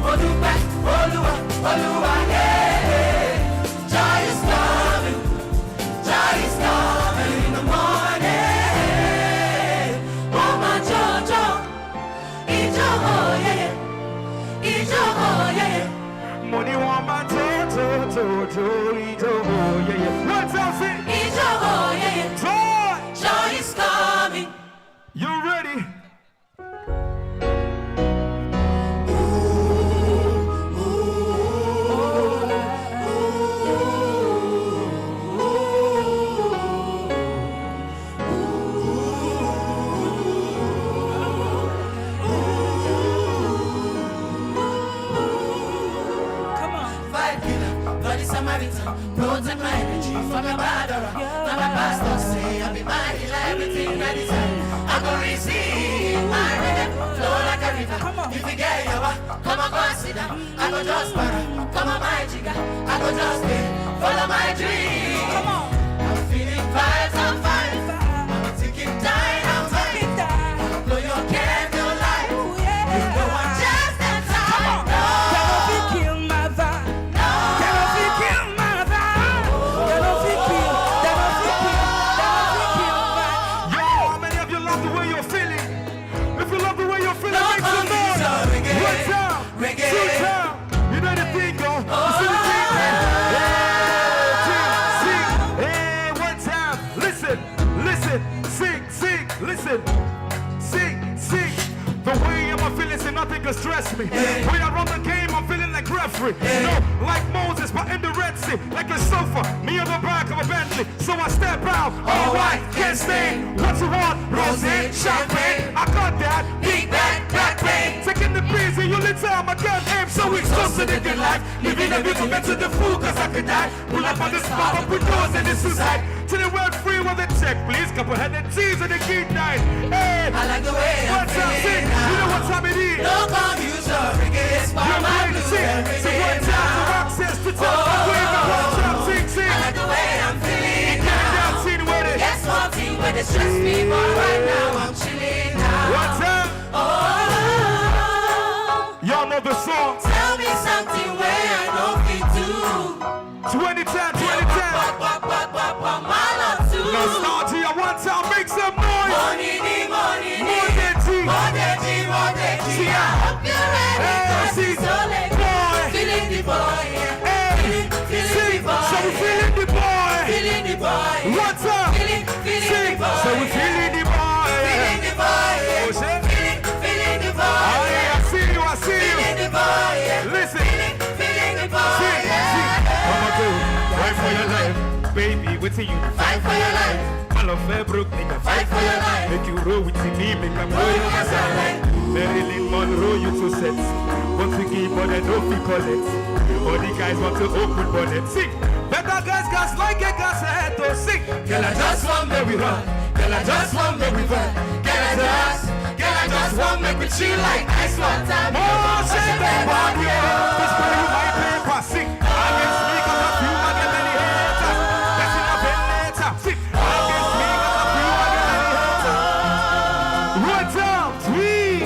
Oluwa, Oluwa, Oluwa, yeah. Joy is coming. Joy is coming in the morning. Oh my Jojo, Ijo, oh yeah, Ijo, oh yeah. Money want my toto, Ijo, oh yeah, yeah. One time, sing. Ijo, oh yeah, Joy. Joy is coming. You ready? Protect my energy from your bad aura. Now my pastor say I'll be mighty like everything that is I go receive my rhythm, flow like a river. If you get your walk, come on, go and sit down. I go just para, come on my jigger. I go just pay, follow my dream. Come on, I'm feeling vibes, I'm fine. I'm ticking dynamite. Blow your candle light. You know I'm just in time. listen, sing, listen, sing. The way I'm feeling, say nothing can stress me. When I run the game, I'm feeling like referee. No, like Moses, but in the Red Sea, like a sofa, me on the back of a Bentley. So I step out, all right, can't stay. What you want? Rosé, champagne. I got that, big back pain. Taking the breeze, and you little time I can't aim. So exhausted in the life, living a bit to the fool, cause I could die. Pull up on the spot, up with doors and it's suicide. To the world free with the check, please. Couple headed cheese and the key night. Hey, I like the way I'm feeling. You know what time it is? No confusion, it's for my blue. So one time to access to tell the way the one time sing. I like the way I'm feeling now. Yes, one thing where they stress me, but right now I'm chilling now. One time. Y'all know the song. Tell me something where I know it do. 2010. Nostalgia, one time, make some noise. Money. See, I hope you're ready, cause it's all like boy. Feeling the boy, yeah. Feeling the boy. So we feeling the boy. Feeling the boy. One time. Feeling the boy. So we feeling the boy. Feeling the boy, yeah. Feeling the boy. I see you. Feeling the boy, yeah. Listen. Feeling the boy, yeah. I'ma go right for your life. Baby, wait till you fight for your life. I love Fairbrooke, nigga, fight for your life. Make you roll with me, make them roll you as I like. Marilyn Monroe, you two sets. Want to give, but I don't feel collect. All the guys want to open bonnet. Sing. Better gas like a gas head to sing. Girl, I just want me we run. Girl, I just want me we run. Girl, I just want me we chill like ice one time. Oh, shit, that body. This way you might pay for sing. Against me, cause I feel I get many haters. That's in a bed later. Sing. Against me, cause I feel I get many haters. What's up, sweet?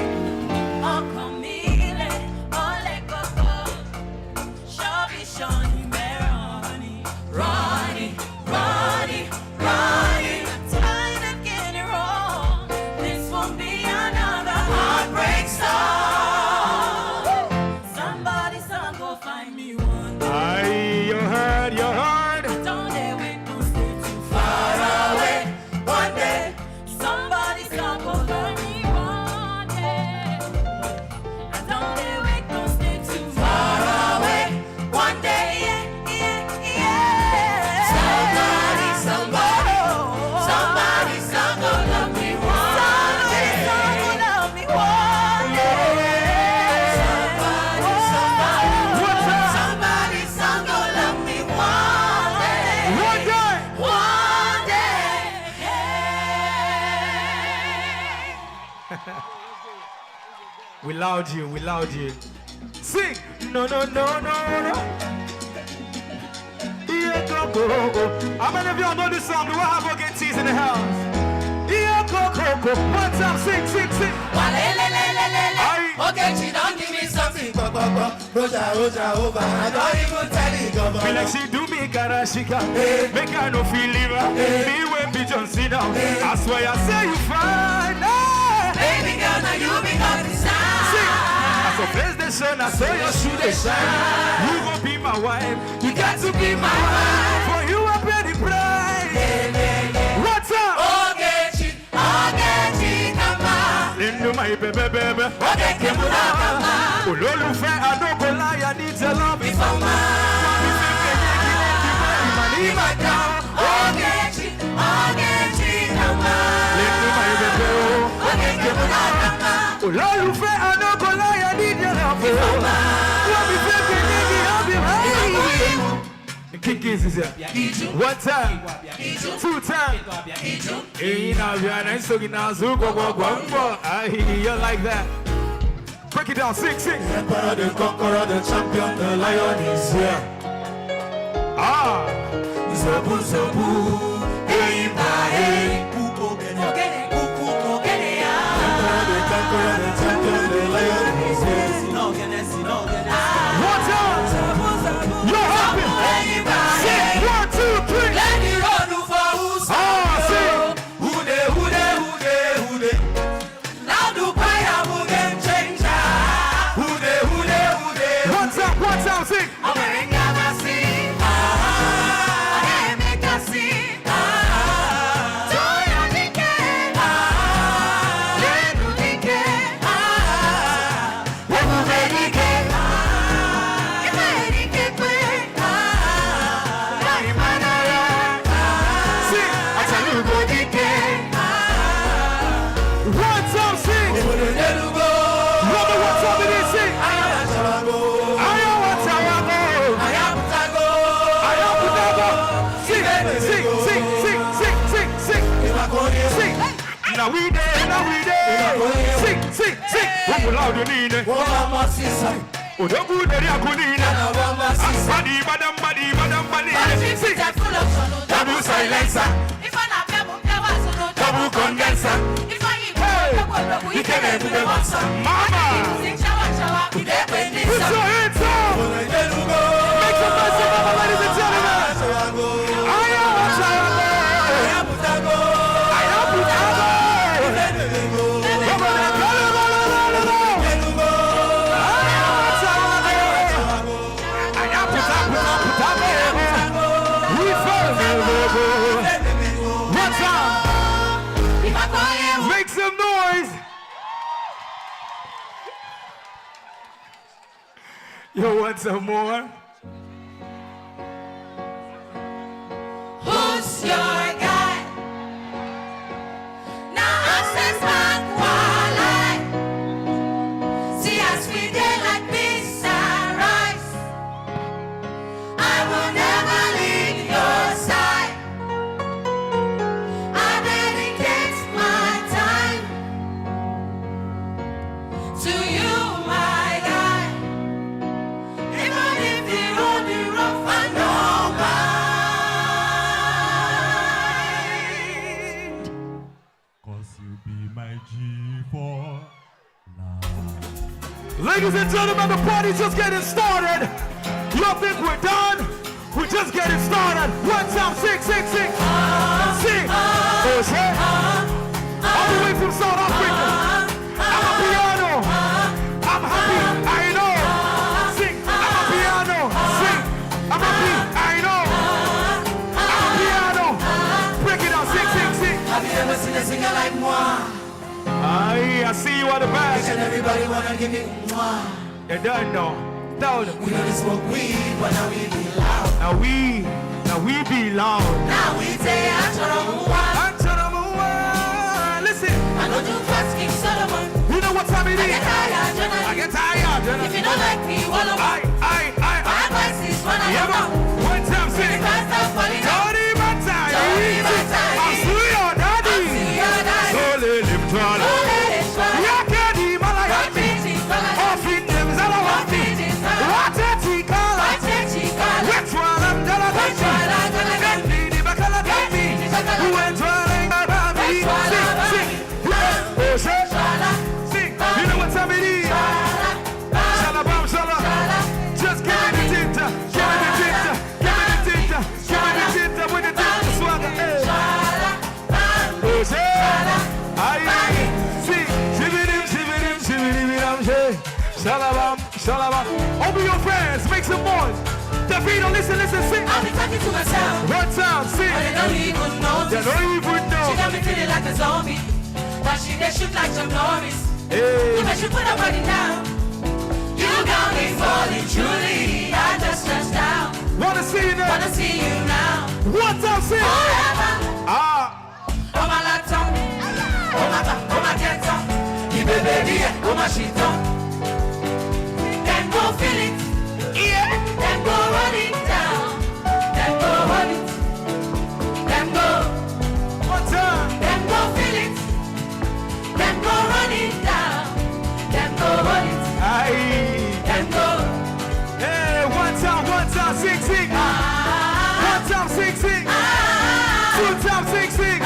We loud you. Sing! No. Yeah, go. How many of y'all know this song? Do I have organtees in the house? Yeah, go. One time, sing. Okay, she don't give me something. Roja, over. I don't even tell you, go. Feel like she do me karashika. Make her no feel liver. Me when be John Cena. That's why I say you fine. Baby girl, now you become the sign. I saw face the sun, I saw your shoe they shine. You gon' be my wife. You got to be my wife. For you I pay the price. Yeah. What's up? Ogechi, kama. Lindu my baby. Okay, kemura kama. Ololufe adokola ya need your love before ma. Ogechi, kama. Lindu my baby. Okay, kemura kama. Ololufe adokola ya need your love before ma. Kick is here. One time, two times. Hey, now we are nice. So now, I hear you like that. Break it down, sing. Emperor, the conqueror, the champion, the lion is here. Ah, Zobu, hey, hey, Emperor, the conqueror, the champion, the lion is here. one time, you're happy. 1, 2, 3. Let me run for who's who they. Now do fire, who game changer. Who they. One time, sing. I'm wearing a see. I make a see. One time, sing. Brother, what time it is, sing. Sing. Now we there. Sing. What will loud you need? Oh, don't go there, Yakunina. Body. Sing. Double silencer. Double condenser. You can't do the monster. Mama. Put your hands up. Make some noise, ladies and gentlemen. Make some noise. You want some more? Who's your guy? Now access back while see us we day like peace and rice. I will never leave your side. I dedicate my time to you, my guy. Even if the road is rough and no mind. 'Cause you be my G4. Ladies and gentlemen, the party's just getting started. You think we're done? We're just getting started. One time, sing. Sing. Oh, shit. All the way from South Africa. I'm a piano. I'm happy. I know. Sing. I'm a piano. Sing. I'm happy. I know. I'm a piano. Break it down. Sing. Have you ever seen a singer like moi? I see you at the back. And everybody wanna give me moi. You don't know. Down. We know to smoke weed, but now we be loud. Now we be loud. Now we say Ancharamuwa. Listen. I know do fast King Solomon. You know what time it is? I get tired, Jonathan. If you don't like me, what am I? My advice is when I am out. One time, sing. If I start falling out. Don't even tie. I'll see your daddy. So let him try. Yeah, Daddy, Malaya. Off in them, Zalawati. What a ticala. Which one I'm gonna get you? Deadly, the Bacala, Deadly. Who went running about me? Sing. Oh, shit. Sing. You know what time it is? Shalabam, shalab. Just give me the tinta. Give me the tinta. With the tinta swagger. Oh, shit. Aye. Sing. Shibbidim. Shalabam. Open your friends. Make some noise. Davino, listen, sing. I'll be talking to myself. One time, sing. But they don't even know. They don't even know. She got me feeling like a zombie. But she can shoot like Chuck Norris. Hey. You bet you put her body down. You got me falling truly. I just touched down. Wanna see you now? Wanna see you now. One time, sing. Forever. On my laptop. On my back. On my desktop. You baby, on my sheet top. Then go feel it. Yeah. Then go run it down. Then go hold it. Then go. One time. Then go feel it. Then go run it down. Then go hold it. Aye. Then go. Hey, one time, sing. One time, sing. Two time, sing.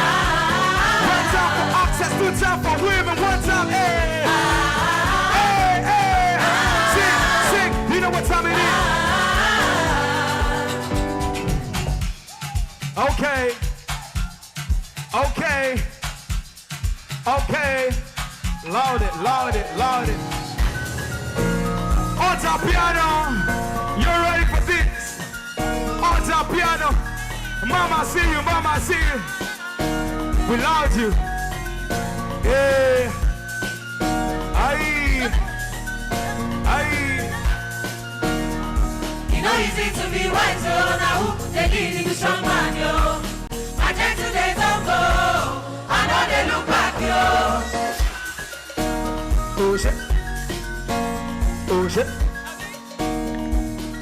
One time for access, two time for women. One time, hey. Sing. You know what time it is? Okay. Loud it. On top piano. You're ready for this? On top piano. Mama, see you. We love you. Yeah. Aye. You know easy to be wise, yo. Now who they lead you strong man, yo. My day to day don't go Oh shit. Oh shit.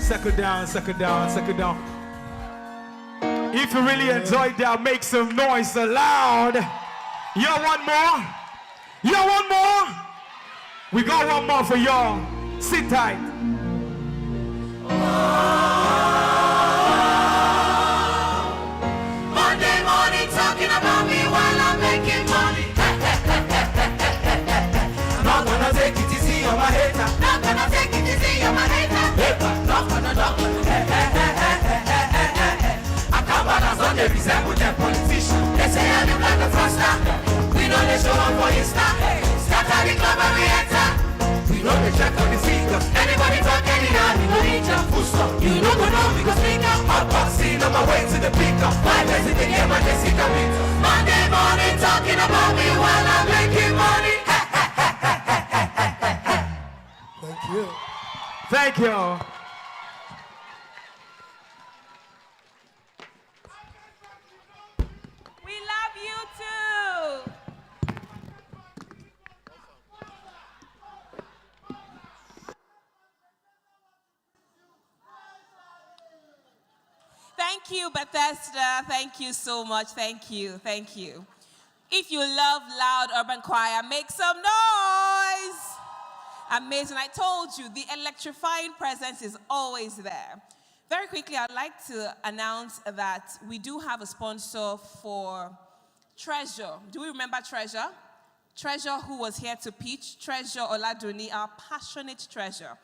Settle down, settle down, settle down. If you really enjoyed that, make some noise loud. You want more? You want more? We got one more for y'all. Sit tight. Monday morning talking about me while I'm making money. I'm not gonna take it easy on my hater. Not gonna take it easy on my hater. Not gonna. I can't balance on the resemble them politicians. They say I look like a fraudster. We know they show up for Insta. Scatter the club and we enter. We know they check on the figures. Anybody talk anyhow, we go reach a full stop. You know go know because we got hot boxing on my way to the pickup. Why does it get my Jessica beat? Monday morning talking about me while I'm making money. Thank you. Thank you. We love you too. Thank you, Bethesda. Thank you so much. Thank you. Thank you. If you love loud urban choir, make some noise. Amazing. I told you, the electrifying presence is always there. Very quickly, I'd like to announce that we do have a sponsor for Treasure. Do we remember Treasure? Treasure, who was here to pitch. Treasure Oladuni, our passionate treasure.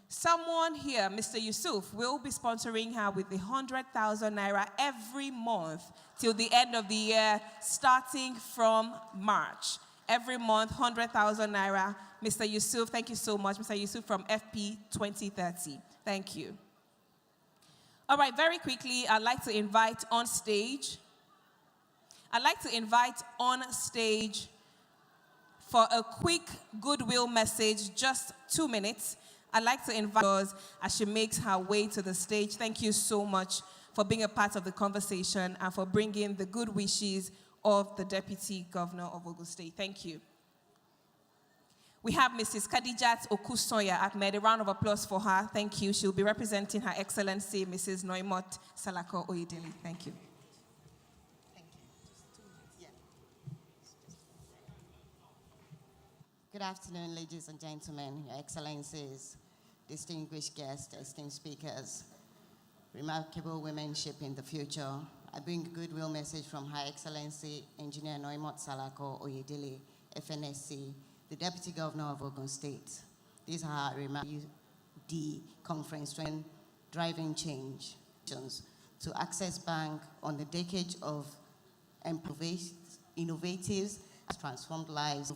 Someone here, Mr. Yusuf, will be sponsoring her with 100,000 naira every month till the end of the year, starting from March. Every month, 100,000 naira. Mr. Yusuf, thank you so much. Mr. Yusuf from FP 2030. Thank you. All right, very quickly, I'd like to invite on stage. For a quick goodwill message, just 2 minutes. I'd like to invite her as she makes her way to the stage. Thank you so much for being a part of the conversation and for bringing the good wishes of the Deputy Governor of Ogun State. Thank you. We have Mrs. Khadijat Okusoya Ahmed. A round of applause for her. Thank you. She'll be representing Her Excellency, Mrs. Noimot Salako Oyedele. Thank you. Good afternoon, ladies and gentlemen, Your Excellencies, distinguished guests, esteemed speakers, remarkable women shaping the future. I bring a goodwill message from Her Excellency Engineer Noimot Salako Oyedele, FNSC, the Deputy Governor of Ogun State. These are IWD Conference driving change to Access Bank on the decade of innovatives, transformed lives,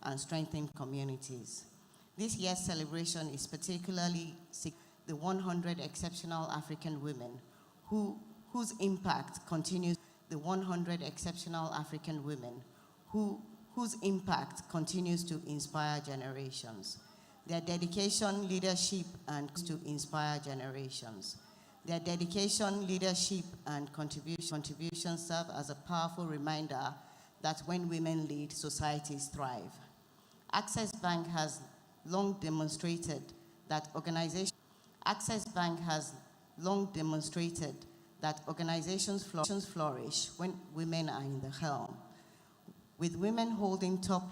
and strengthened communities. This year's celebration is particularly the 100 exceptional African women whose impact continues. The 100 exceptional African women whose impact continues to inspire generations. Their dedication, leadership, and to inspire generations. Their dedication, leadership, and contributions serve as a powerful reminder that when women lead, societies thrive. Access Bank has long demonstrated that organizations flourish when women are in the helm. With women holding top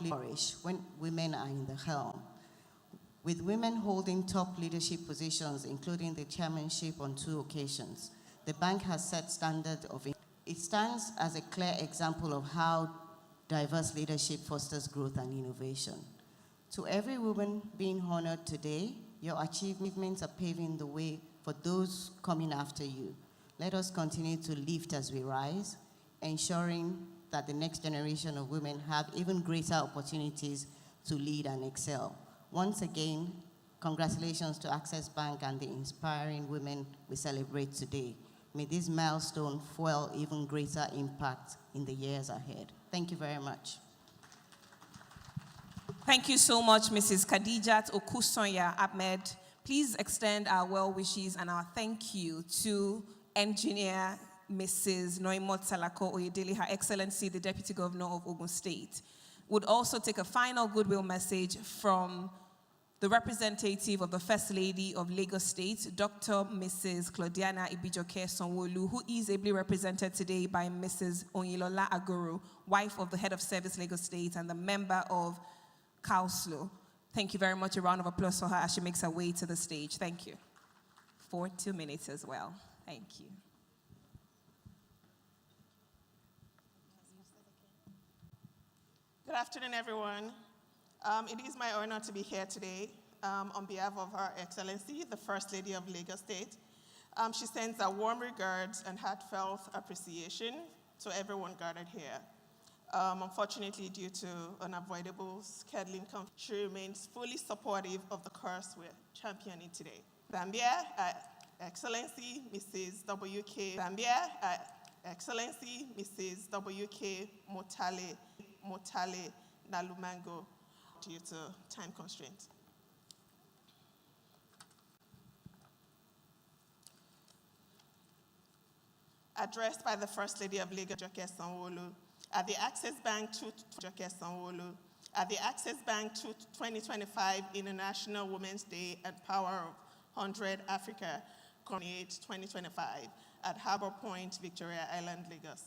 leadership positions, including the chairmanship on 2 occasions, the bank has set standards of. It stands as a clear example of how diverse leadership fosters growth and innovation. To every woman being honored today, your achievements are paving the way for those coming after you. Let us continue to lift as we rise, ensuring that the next generation of women have even greater opportunities to lead and excel. Once again, congratulations to Access Bank and the inspiring women we celebrate today. May this milestone fuel even greater impact in the years ahead. Thank you very much. Thank you so much, Mrs. Khadijat Okusoya Ahmed. Please extend our well wishes and our thank you to Engineer Mrs. Noimot Salako Oyedele, Her Excellency, the Deputy Governor of Ogun State. Would also take a final goodwill message from the representative of the First Lady of Lagos State, Dr. Mrs. Claudiana Ibijoke Sonwolu, who is ably represented today by Mrs. Onyilola Aguru, wife of the Head of Service Lagos State and the member of Council. Thank you very much. A round of applause for her as she makes her way to the stage. Thank you. For 2 minutes as well. Thank you. Good afternoon, everyone. It is my honor to be here today on behalf of Her Excellency, the First Lady of Lagos State. She sends our warm regards and heartfelt appreciation to everyone gathered here. Unfortunately, due to unavoidable scheduling conflicts, she remains fully supportive of the cause we're championing today. Zambia, Excellency Mrs. W.K. Zambia, Excellency Mrs. W.K. Motale Nalumango, due to time constraints. Addressed by the First Lady of Lagos, Joke Sanwo-Olu, at the Access Bank 2025 International Women's Day and Power of 100 Africa, 2025 at Harbour Point, Victoria Island, Lagos.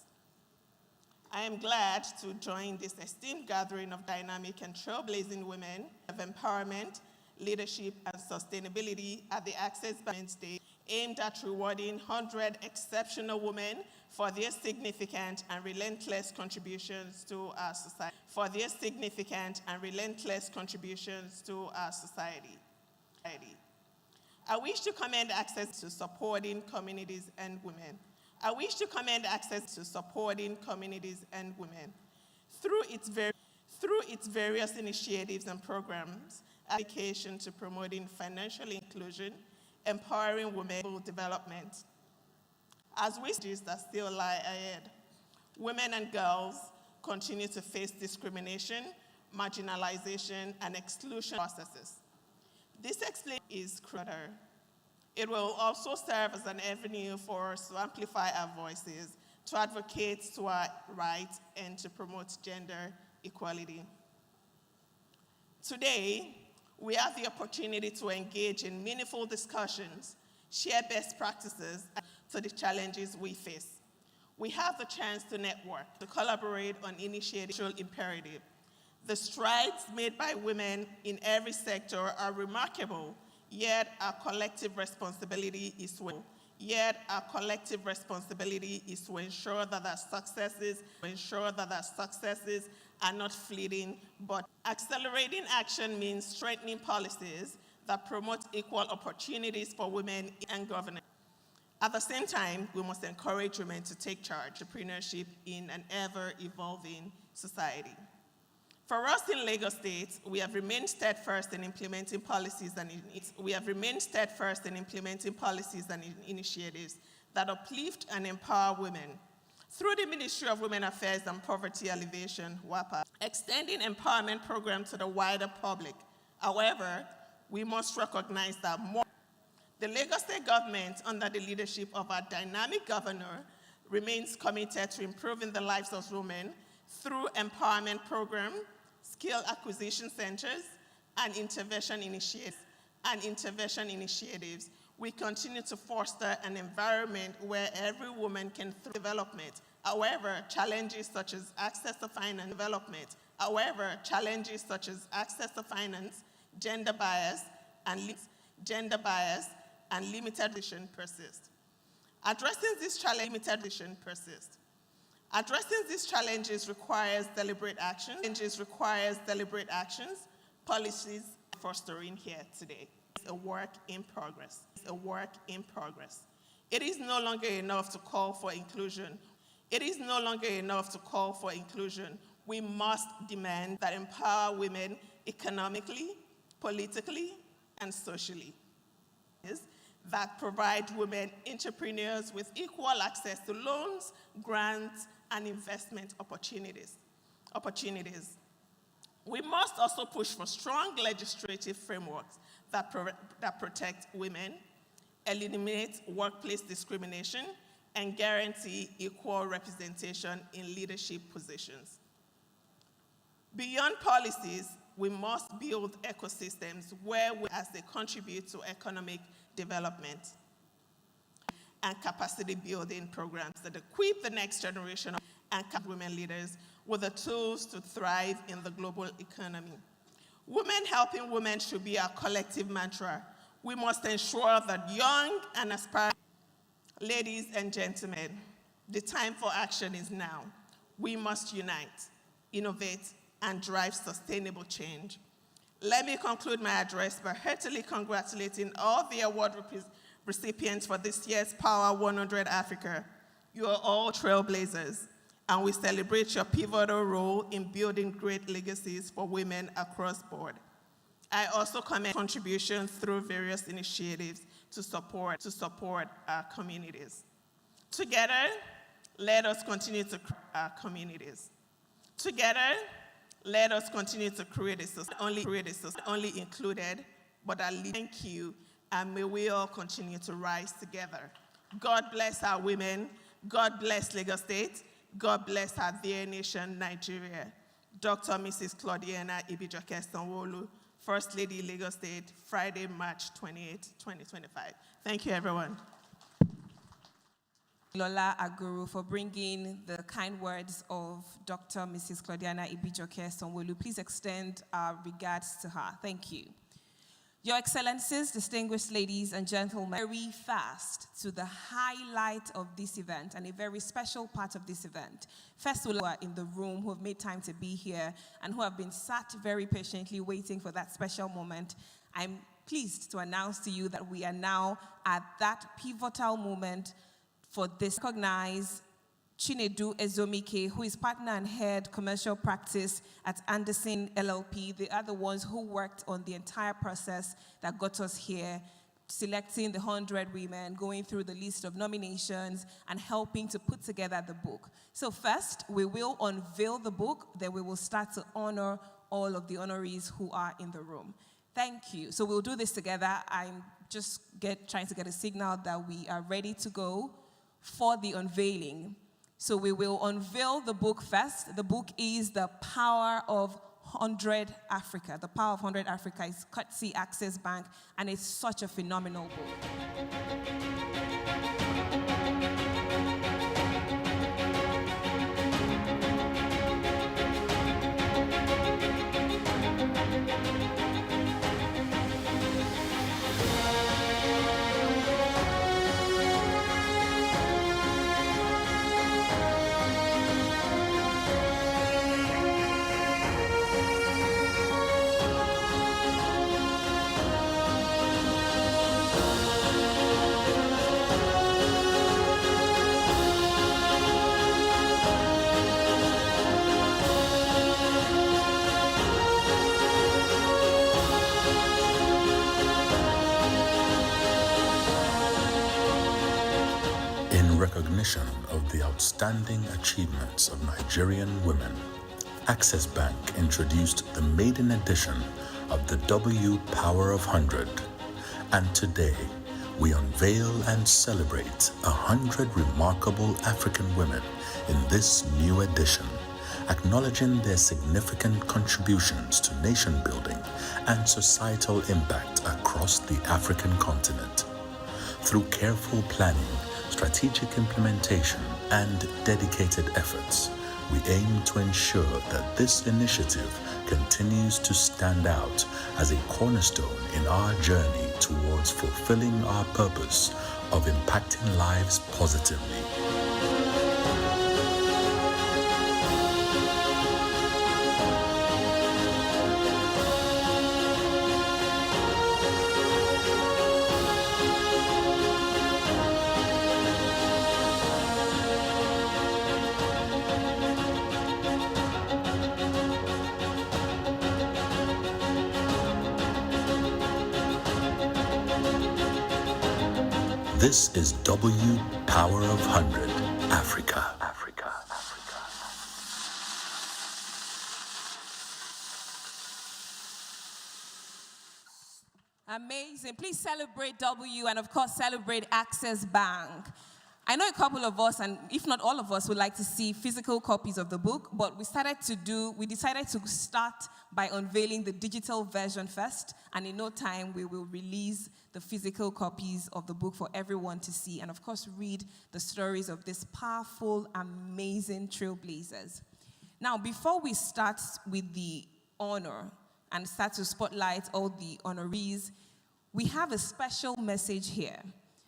I am glad to join this esteemed gathering of dynamic and trailblazing women of empowerment, leadership, and sustainability at the Access Bank Day, aimed at rewarding 100 exceptional women for their significant and relentless contributions to our society. I wish to commend Access to supporting communities and women. Through its various initiatives and programs, dedication to promoting financial inclusion, empowering women development. As we see that still lie ahead, women and girls continue to face discrimination, marginalization, and exclusion processes. This explains is critical. It will also serve as an avenue for us to amplify our voices, to advocate to our rights, and to promote gender equality. Today, we have the opportunity to engage in meaningful discussions, share best practices to the challenges we face. We have the chance to network, to collaborate on initiatives imperative. The strides made by women in every sector are remarkable, yet our collective responsibility is to ensure that our successes are not fleeting, but accelerating action means strengthening policies that promote equal opportunities for women and governance. At the same time, we must encourage women to take charge of entrepreneurship in an ever-evolving society. For us in Lagos State, we have remained steadfast in implementing policies and initiatives that uplift and empower women. Through the Ministry of Women Affairs and Poverty Alleviation, WAPA, extending empowerment programs to the wider public. However, we must recognize that the Lagos State government, under the leadership of our dynamic governor, remains committed to improving the lives of women through empowerment programs, skill acquisition centers, and intervention initiatives. We continue to foster an environment where every woman can thrive development. However, challenges such as access to finance, gender bias, and limited vision persist. Addressing these challenges requires deliberate actions, policies fostering here today. It's a work in progress. It is no longer enough to call for inclusion. We must demand that empower women economically, politically, and socially. That provide women entrepreneurs with equal access to loans, grants, and investment opportunities. We must also push for strong legislative frameworks that protect women, eliminate workplace discrimination, and guarantee equal representation in leadership positions. Beyond policies, we must build ecosystems as they contribute to economic development and capacity building programs that equip the next generation and women leaders with the tools to thrive in the global economy. Women helping women should be our collective mantra. We must ensure that young and aspiring ladies and gentlemen, the time for action is now. We must unite, innovate, and drive sustainable change. Let me conclude my address by heartily congratulating all the award recipients for this year's Power 100 Africa. You are all trailblazers, and we celebrate your pivotal role in building great legacies for women across board. I also commend contributions through various initiatives to support our communities. Together, let us continue to create our communities. Together, let us continue to create a society only included, but I thank you, and may we all continue to rise together. God bless our women. God bless Lagos State. God bless our dear nation, Nigeria. Dr. Mrs. Claudiana Ibijoke Sanwo-Olu, First Lady, Lagos State, Friday, March 28, 2025. Thank you, everyone. Lola Aguru for bringing the kind words of Dr. Mrs. Claudiana Ibijoke Sanwo-Olu. Please extend our regards to her. Thank you. Your Excellencies, distinguished ladies and gentlemen, very fast to the highlight of this event and a very special part of this event. First, we are in the room who have made time to be here and who have been sat very patiently waiting for that special moment. I'm pleased to announce to you that we are now at that pivotal moment for this. Recognize Chinedu Ezomike, who is partner and head commercial practice at Anderson LLP. They are the ones who worked on the entire process that got us here, selecting the 100 women, going through the list of nominations, and helping to put together the book. So first, we will unveil the book, then we will start to honor all of the honorees who are in the room. Thank you. So we'll do this together. I'm just trying to get a signal that we are ready to go for the unveiling. So we will unveil the book first. The book is The Power of 100 Africa. The Power of 100 Africa is courtesy Access Bank, and it's such a phenomenal book. Recognition of the outstanding achievements of Nigerian women, Access Bank introduced the maiden edition of the W Power of 100, and today we unveil and celebrate 100 remarkable African women in this new edition, acknowledging their significant contributions to nation building and societal impact across the African continent. Through careful planning, strategic implementation, and dedicated efforts, we aim to ensure that this initiative continues to stand out as a cornerstone in our journey towards fulfilling our purpose of impacting lives positively. This is W Power of 100 Africa. Amazing. Please celebrate W and, of course, celebrate Access Bank. I know a couple of us, and if not all of us, would like to see physical copies of the book, but we decided to start by unveiling the digital version first, and in no time we will release the physical copies of the book for everyone to see, and of course read the stories of these powerful, amazing trailblazers. Now, before we start with the honor and start to spotlight all the honorees, we have a special message here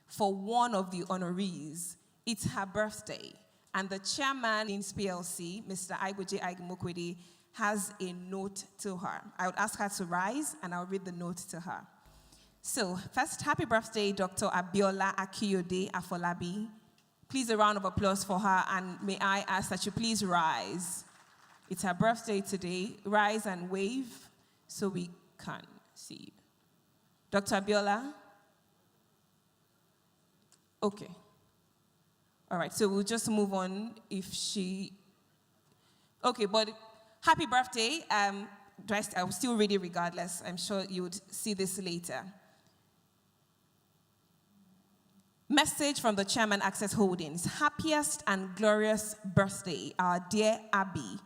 for one of the honorees. It's her birthday, and the chairman in PLC, Mr. IWD, has a note to her. I would ask her to rise, and I'll read the note to her. So, first, happy birthday, Dr. Abiola Akiyode Afolabi. Please, a round of applause for her, and may I ask that you please rise. It's her birthday today. Rise and wave so we can see you. Dr. Abiola? Okay. All right, so we'll just move on if she... Okay, but happy birthday. I will still read it regardless. I'm sure you would see this later. Message from the Chairman, Access Holdings. Happiest and glorious birthday, our dear Abby,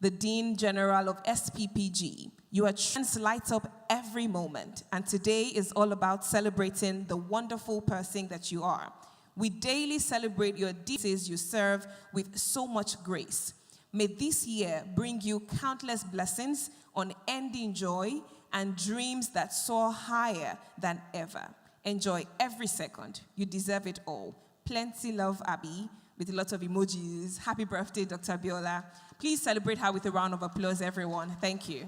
the Dean General of SPPG. Your chance lights up every moment, and today is all about celebrating the wonderful person that you are. We daily celebrate your deeds you serve with so much grace. May this year bring you countless blessings, unending joy, and dreams that soar higher than ever. Enjoy every second. You deserve it all. Plenty love, Abby, with a lot of emojis. Happy birthday, Dr. Abiola. Please celebrate her with a round of applause, everyone. Thank you.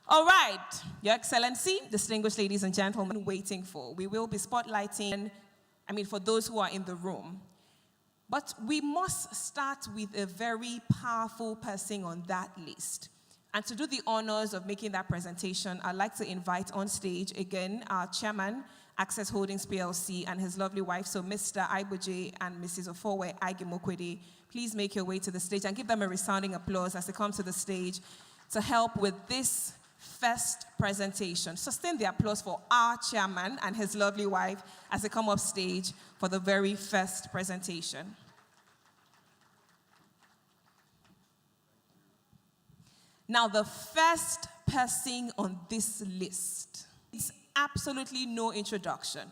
All right, Your Excellency, distinguished ladies and gentlemen, waiting for. We will be spotlighting, for those who are in the room. But we must start with a very powerful person on that list. And to do the honors of making that presentation, I'd like to invite on stage again our chairman, Access Holdings PLC, and his lovely wife, so Mr. Iboje and Mrs. Ofowe Agimokwede. Please make your way to the stage and give them a resounding applause as they come to the stage to help with this first presentation. Sustain the applause for our chairman and his lovely wife as they come up stage for the very first presentation. Now, the first person on this list, it's absolutely no introduction.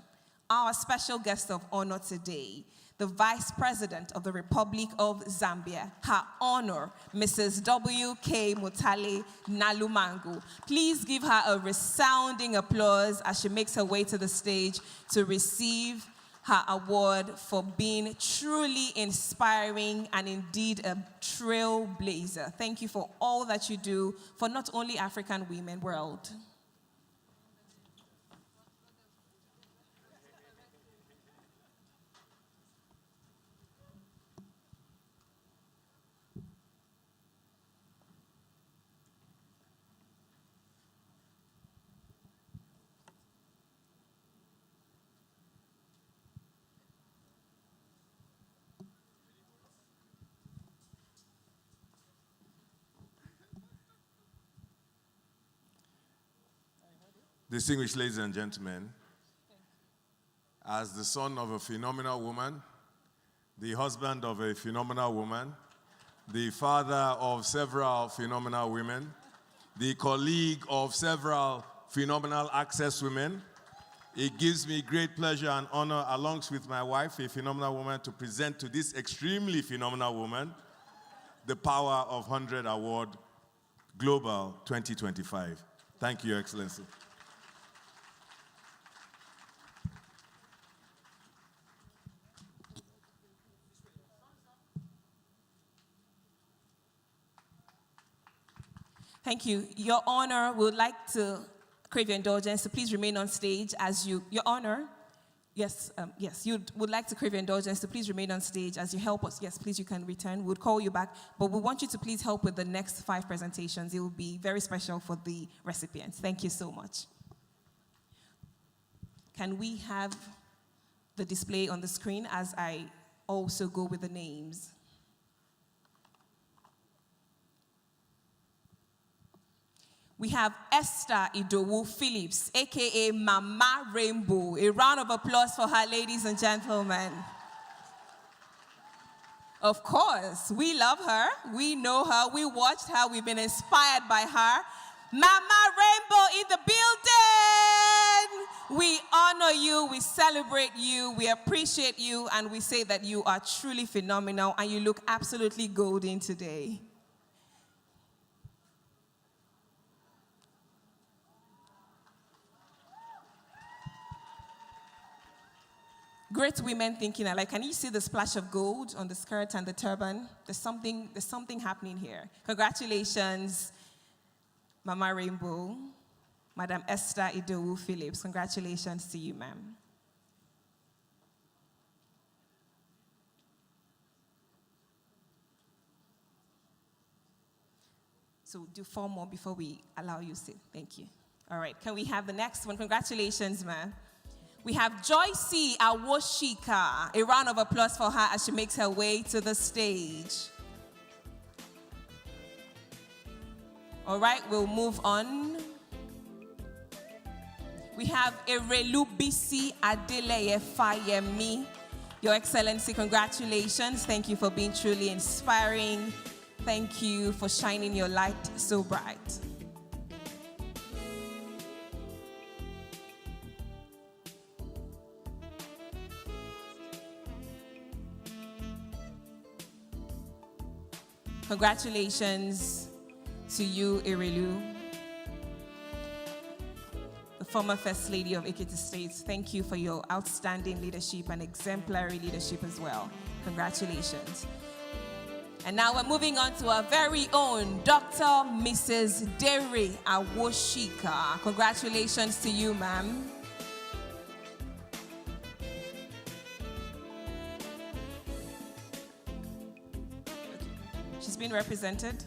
Our special guest of honor today, the Vice President of the Republic of Zambia, Her Honor, Mrs. W.K. Mutale Nalumangu. Please give her a resounding applause as she makes her way to the stage to receive her award for being truly inspiring and indeed a trailblazer. Thank you for all that you do for not only African women, world. Distinguished ladies and gentlemen, as the son of a phenomenal woman, the husband of a phenomenal woman, the father of several phenomenal women, the colleague of several phenomenal Access women, it gives me great pleasure and honor, along with my wife, a phenomenal woman, to present to this extremely phenomenal woman the Power of 100 Award Global 2025. Thank you, Your Excellency. Thank you. Your Honor, we would like to crave your indulgence, so please remain on stage as you, Your Honor, yes, you would like to crave your indulgence, so please remain on stage as you help us. Yes, please, you can return. We would call you back, but we want you to please help with the next 5 presentations. It will be very special for the recipients. Thank you so much. Can we have the display on the screen as I also go with the names? We have Esther Idowu Phillips, aka Mama Rainbow. A round of applause for her, ladies and gentlemen. Of course, we love her, we know her, we watched her, we've been inspired by her. Mama Rainbow in the building! We honor you, we celebrate you, we appreciate you, and we say that you are truly phenomenal and you look absolutely golden today. Great women thinking alike. Can you see the splash of gold on the skirt and the turban? There's something happening here. Congratulations, Mama Rainbow, Madam Esther Idowu Phillips. Congratulations to you, ma'am. So do 4 more before we allow you to sit. Thank you. All right, can we have the next one? Congratulations, ma'am. We have Joycey Awoshika. A round of applause for her as she makes her way to the stage. All right, we'll move on. We have Erelu Bisi Adeleye Fayemi. Your Excellency, congratulations. Thank you for being truly inspiring. Thank you for shining your light so bright. Congratulations to you, Erelu, the former First Lady of Ekiti State. Thank you for your outstanding leadership and exemplary leadership as well. Congratulations. And now we're moving on to our very own Dr. Mrs. Dere Awoshika. Congratulations to you, ma'am. She's been represented.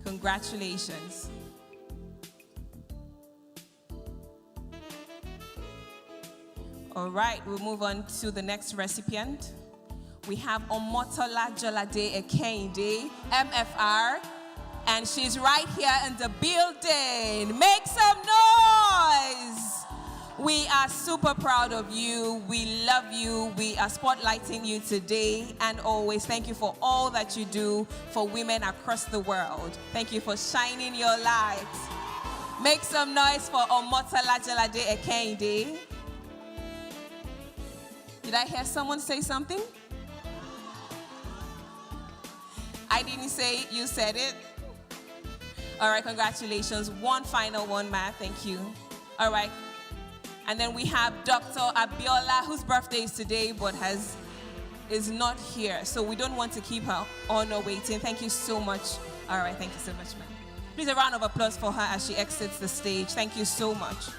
Congratulations. All right, we'll move on to the next recipient. We have Omotola Jolade Ekende, MFR, and she's right here in the building. Make some noise! We are super proud of you. We love you. We are spotlighting you today and always. Thank you for all that you do for women across the world. Thank you for shining your light. Make some noise for Omotola Jolade Ekende. Did I hear someone say something? I didn't say it, you said it. All right, congratulations. One final one, Ma, thank you. All right. And then we have Dr. Abiola, whose birthday is today, but is not here. So we don't want to keep her on or waiting. Thank you so much. All right, thank you so much, ma'am. Please a round of applause for her as she exits the stage. Thank you so much.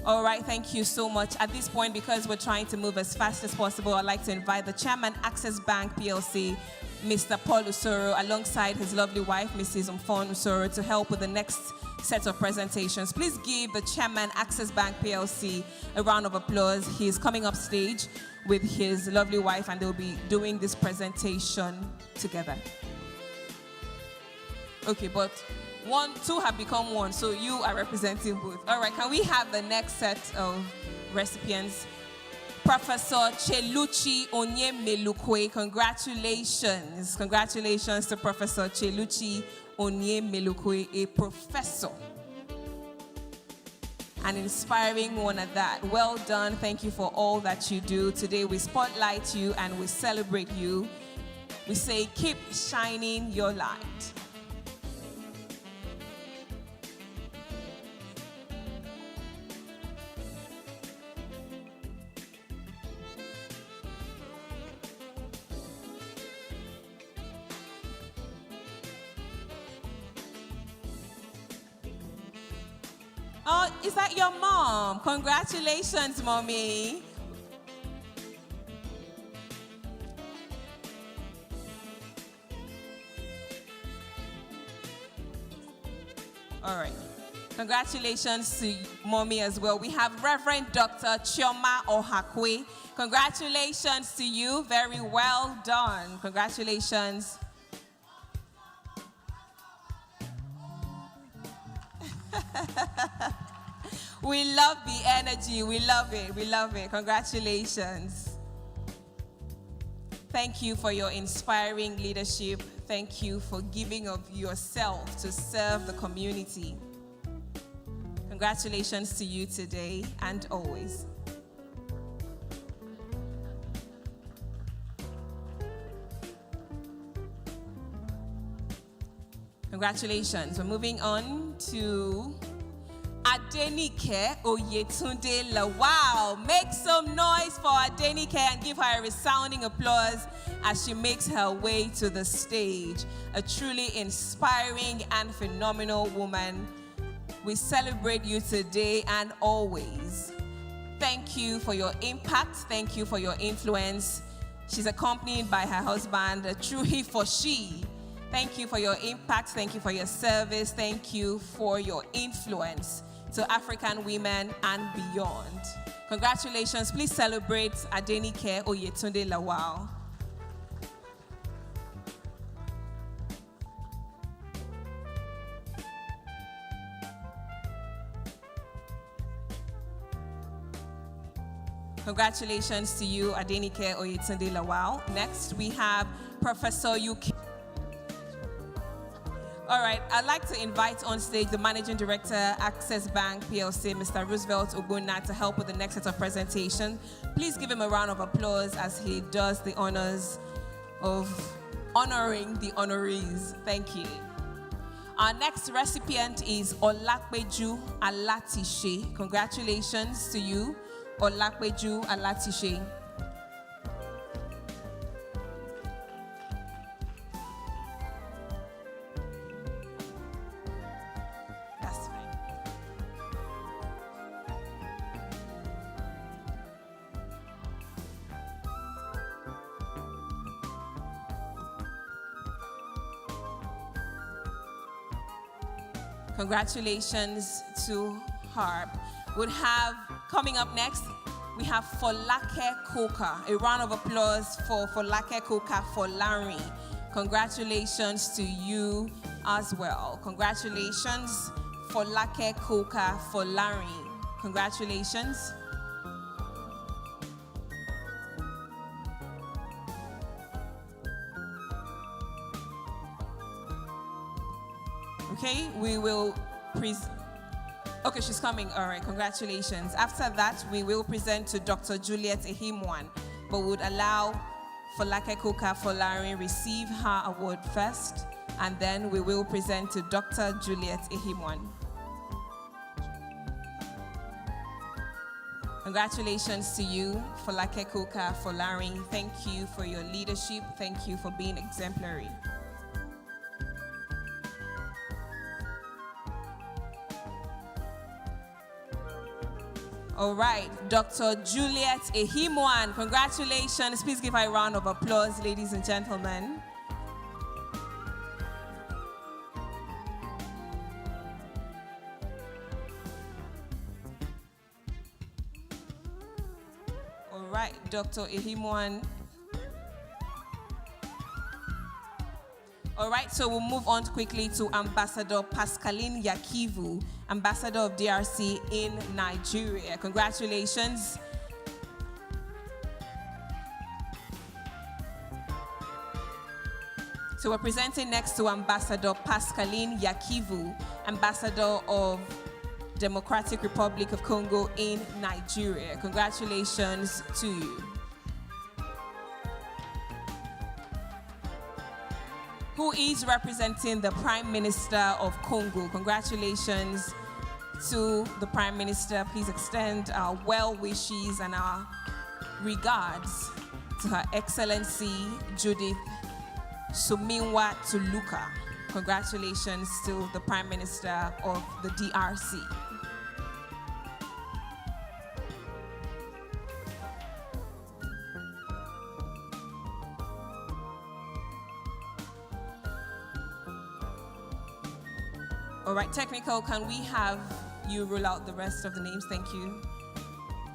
All right, thank you so much. At this point, because we're trying to move as fast as possible, I'd like to invite the Chairman, Access Bank PLC, Mr. Paul Usoro, alongside his lovely wife, Mrs. Umfon Usoro, to help with the next set of presentations. Please give the Chairman, Access Bank PLC, a round of applause. He is coming up stage with his lovely wife, and they'll be doing this presentation together. Okay, but 2 have become 1, so you are representing both. All right, can we have the next set of recipients? Professor Cheluchi Onyemelukwe, congratulations. Congratulations to Professor Cheluchi Onyemelukwe, a professor. An inspiring one at that. Well done. Thank you for all that you do. Today we spotlight you and we celebrate you. We say, keep shining your light. Oh, is that your mom? Congratulations, mommy. All right. Congratulations to mommy as well. We have Reverend Dr. Chioma Ohakwe. Congratulations to you. Very well done. Congratulations. We love the energy. We love it. We love it. Congratulations. Thank you for your inspiring leadership. Thank you for giving of yourself to serve the community. Congratulations to you today and always. Congratulations. We're moving on to Adenike Oyetunde Lawal. Make some noise for Adenike and give her a resounding applause as she makes her way to the stage. A truly inspiring and phenomenal woman. We celebrate you today and always. Thank you for your impact. Thank you for your influence. She's accompanied by her husband, a true he for she. Thank you for your impact. Thank you for your service. Thank you for your influence to African women and beyond. Congratulations. Please celebrate Adenike Oyetunde Lawal. Congratulations to you, Adenike Oyetunde Lawal. Next, we have Professor UK. All right, I'd like to invite on stage the Managing Director, Access Bank PLC, Mr. Roosevelt Ogbonna, to help with the next set of presentation. Please give him a round of applause as he does the honors of honoring the honorees. Thank you. Our next recipient is Olakpeju Alatishe. Congratulations to you, Olakpeju Alatishe. Congratulations to her. Would have, coming up next, we have Folake Koka. A round of applause for Folake Koka for Larry. Congratulations to you as well. Congratulations, Folake Koka for Larry. Congratulations. Okay, we will okay, she's coming. All right, congratulations. After that, we will present to Dr. Juliet Ehimwan, but would allow Folake Koka Folari receive her award first, and then we will present to Dr. Juliet Ehimwan. Congratulations to you, Folake Koka Folari. Thank you for your leadership. Thank you for being exemplary. All right, Dr. Juliet Ehimwan, congratulations. Please give her a round of applause, ladies and gentlemen. All right, Dr. Ehimwan. All right, so we'll move on quickly to Ambassador Pascaline Yakivu, Ambassador of DRC in Nigeria. Congratulations. So we're presenting next to Ambassador Pascaline Yakivu, Ambassador of Democratic Republic of Congo in Nigeria. Congratulations to you. Who is representing the Prime Minister of Congo. Congratulations to the Prime Minister. Please extend our well wishes and our regards to Her Excellency Judith Suminwa Tuluka. Congratulations to the Prime Minister of the DRC. All right, technical, can we have you rule out the rest of the names? Thank you.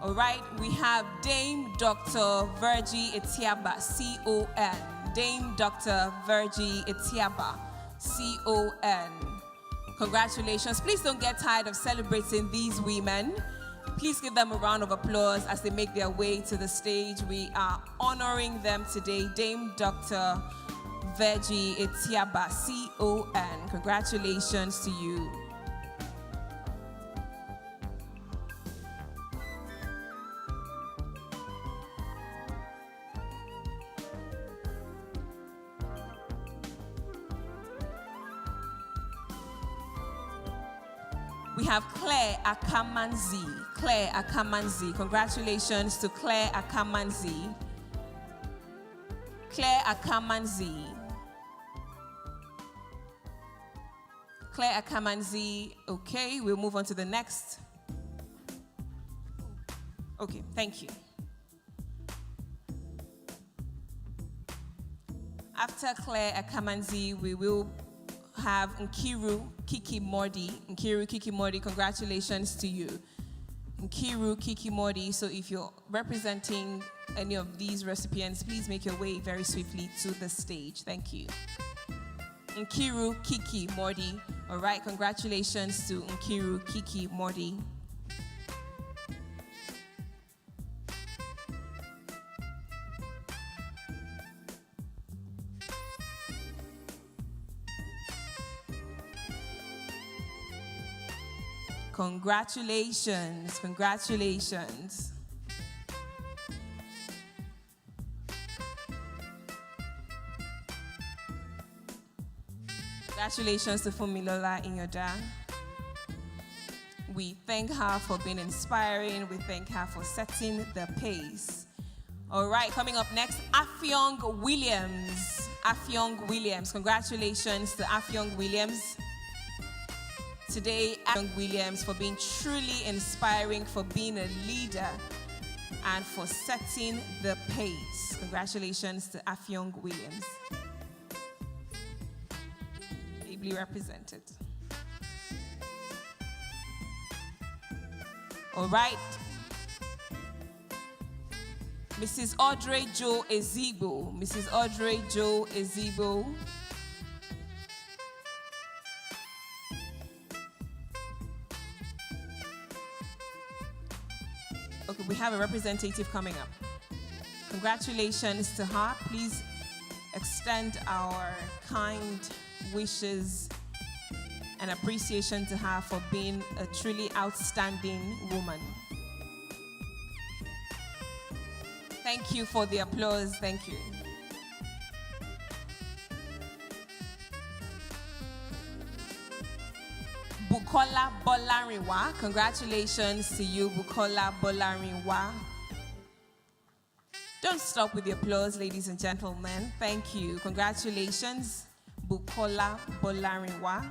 All right, we have Dame Dr. Virgie Etiaba, C-O-N. Dame Dr. Virgie Etiaba, C-O-N. Congratulations. Please don't get tired of celebrating these women. Please give them a round of applause as they make their way to the stage. We are honoring them today. Dame Dr. Virgie Etiaba, C-O-N. Congratulations to you. We have Claire Akamanzi. Claire Akamanzi. Congratulations to Claire Akamanzi. Claire Akamanzi. Claire Akamanzi. Okay, we'll move on to the next. Okay, thank you. After Claire Akamanzi, we will have Nkiru Kiki Mordi. Nkiru Kiki Mordi, congratulations to you. Nkiru Kiki Mordi. So if you're representing any of these recipients, please make your way very swiftly to the stage. Thank you. Nkiru Kiki Mordi. All right, congratulations to Nkiru Kiki Mordi. Congratulations, congratulations. Congratulations to Fumilola Inyoda. We thank her for being inspiring. We thank her for setting the pace. All right, coming up next, Afyong Williams. Afyong Williams. Congratulations to Afyong Williams. Today, Afyong Williams, for being truly inspiring, for being a leader, and for setting the pace. Congratulations to Afyong Williams. Ably represented. All right. Mrs. Audrey Jo Ezigbo. Mrs. Audrey Jo Ezigbo. Okay, we have a representative coming up. Congratulations to her. Please extend our kind wishes and appreciation to her for being a truly outstanding woman. Thank you for the applause. Thank you. Bukola Bolarinwa. Congratulations to you, Bukola Bolarinwa. Don't stop with the applause, ladies and gentlemen. Thank you. Congratulations, Bukola Bolarinwa.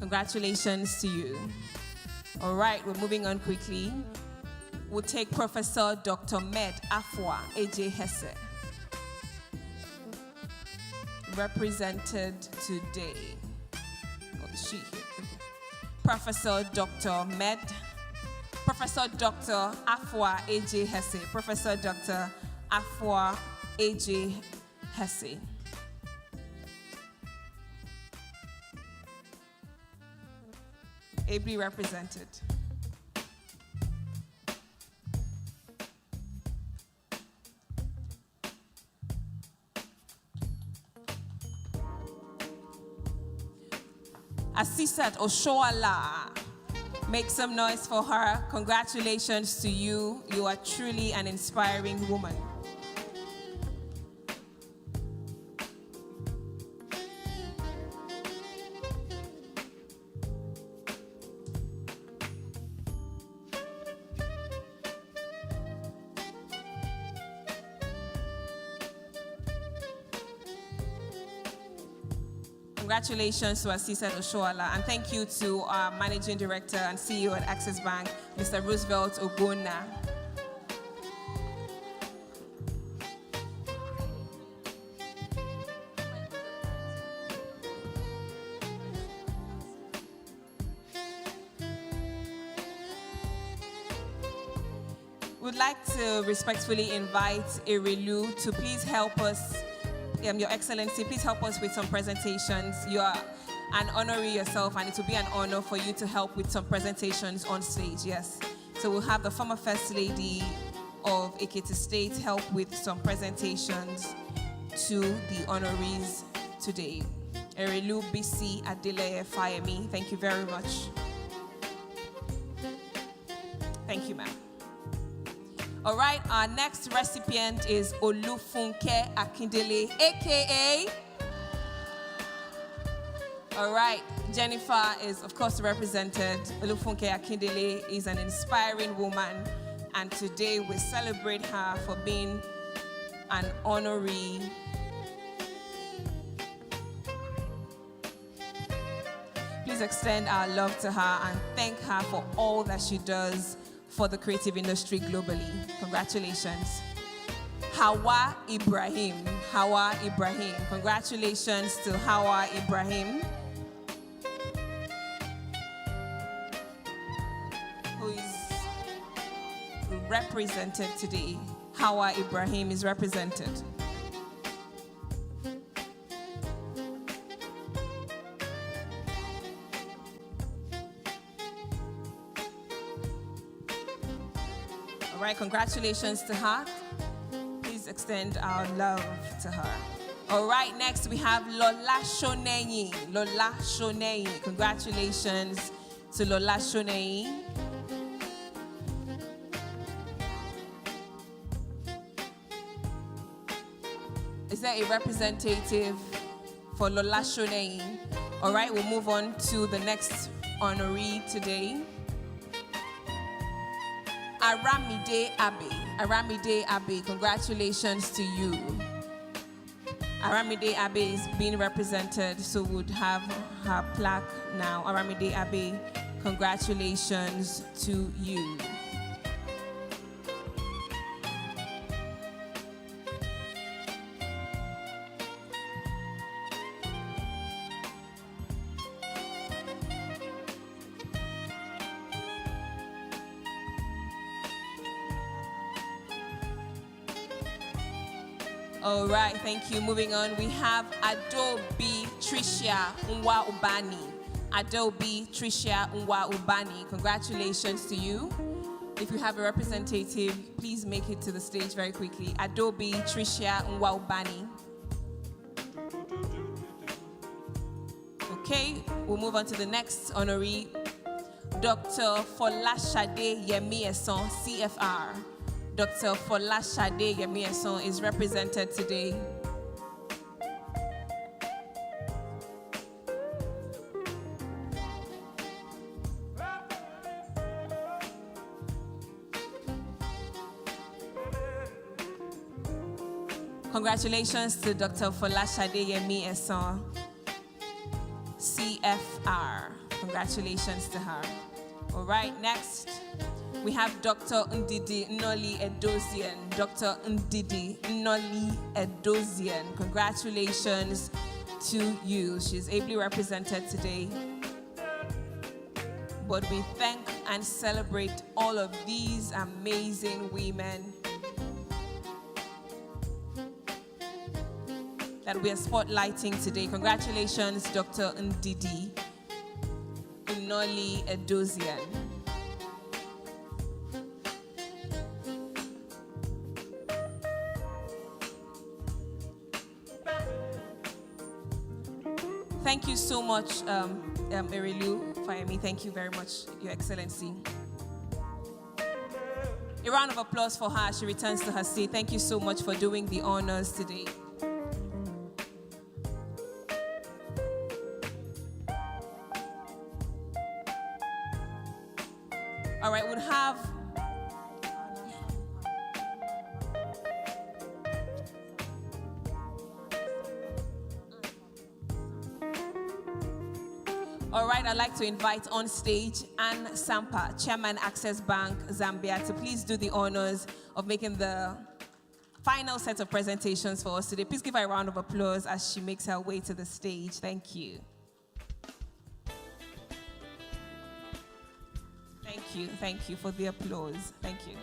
Congratulations to you. All right, we're moving on quickly. We'll take Professor Dr. Med Afua AJ Hesse, represented today. Oh, is she here? Okay. Professor Dr. Med, Professor Dr. Afua AJ Hesse, Professor Dr. Afua AJ Hesse. Ably represented. Asisat Oshoala. Make some noise for her. Congratulations to you. You are truly an inspiring woman. Congratulations to Asisa Oshoala, and thank you to our Managing Director and CEO at Access Bank, Mr. Roosevelt Ogbonna. We'd like to respectfully invite Erilu to please help us, Your Excellency, please help us with some presentations. You are an honoree yourself, and it will be an honor for you to help with some presentations on stage, yes. So we'll have the former First Lady of Ekiti State help with some presentations to the honorees today. Erilu BC Adele Fayemi, thank you very much. Thank you, ma'am. All right, our next recipient is Olufunke Akindele, aka. All right, Jennifer is, of course, represented. Olufunke Akindele is an inspiring woman, and today we celebrate her for being an honoree. Please extend our love to her and thank her for all that she does for the creative industry globally. Congratulations. Hawa Ibrahim. Hawa Ibrahim. Congratulations to Hawa Ibrahim, who is represented today. Hawa Ibrahim is represented. All right, congratulations to her. Please extend our love to her. All right, next we have Lola Shoneyi. Lola Shoneyi. Congratulations to Lola Shoneyi. Is there a representative for Lola Shoneyi? All right, we'll move on to the next honoree today. Aramide Abe. Aramide Abe, congratulations to you. Aramide Abe is being represented, so would have her plaque now. Aramide Abe, congratulations to you. All right, thank you. Moving on, we have Adobe Tricia Nwa Ubani. Adobe Tricia Nwa Ubani, congratulations to you. If you have a representative, please make it to the stage very quickly. Adobe Tricia Nwa Ubani. Okay, we'll move on to the next honoree, Dr. Folashade Yemi Eson, CFR. Dr. Folashade Yemi Eson is represented today. Congratulations to Dr. Folashade Yemi Eson, CFR. Congratulations to her. All right, next we have Dr. Ndidi Nnoli Edozian. Dr. Ndidi Nnoli Edozian. Congratulations to you. She's ably represented today. But we thank and celebrate all of these amazing women that we are spotlighting today. Congratulations, Dr. Ndidi Nnoli Edozian. Thank you so much, Erilu Fayemi. Thank you very much, Your Excellency. A round of applause for her as she returns to her seat. Thank you so much for doing the honors today. All right, we'll have All right, I'd like to invite on stage Ann Sampa, Chairman, Access Bank, Zambia, to please do the honors of making the final set of presentations for us today. Please give her a round of applause as she makes her way to the stage. Thank you. Thank you for the applause. Thank you.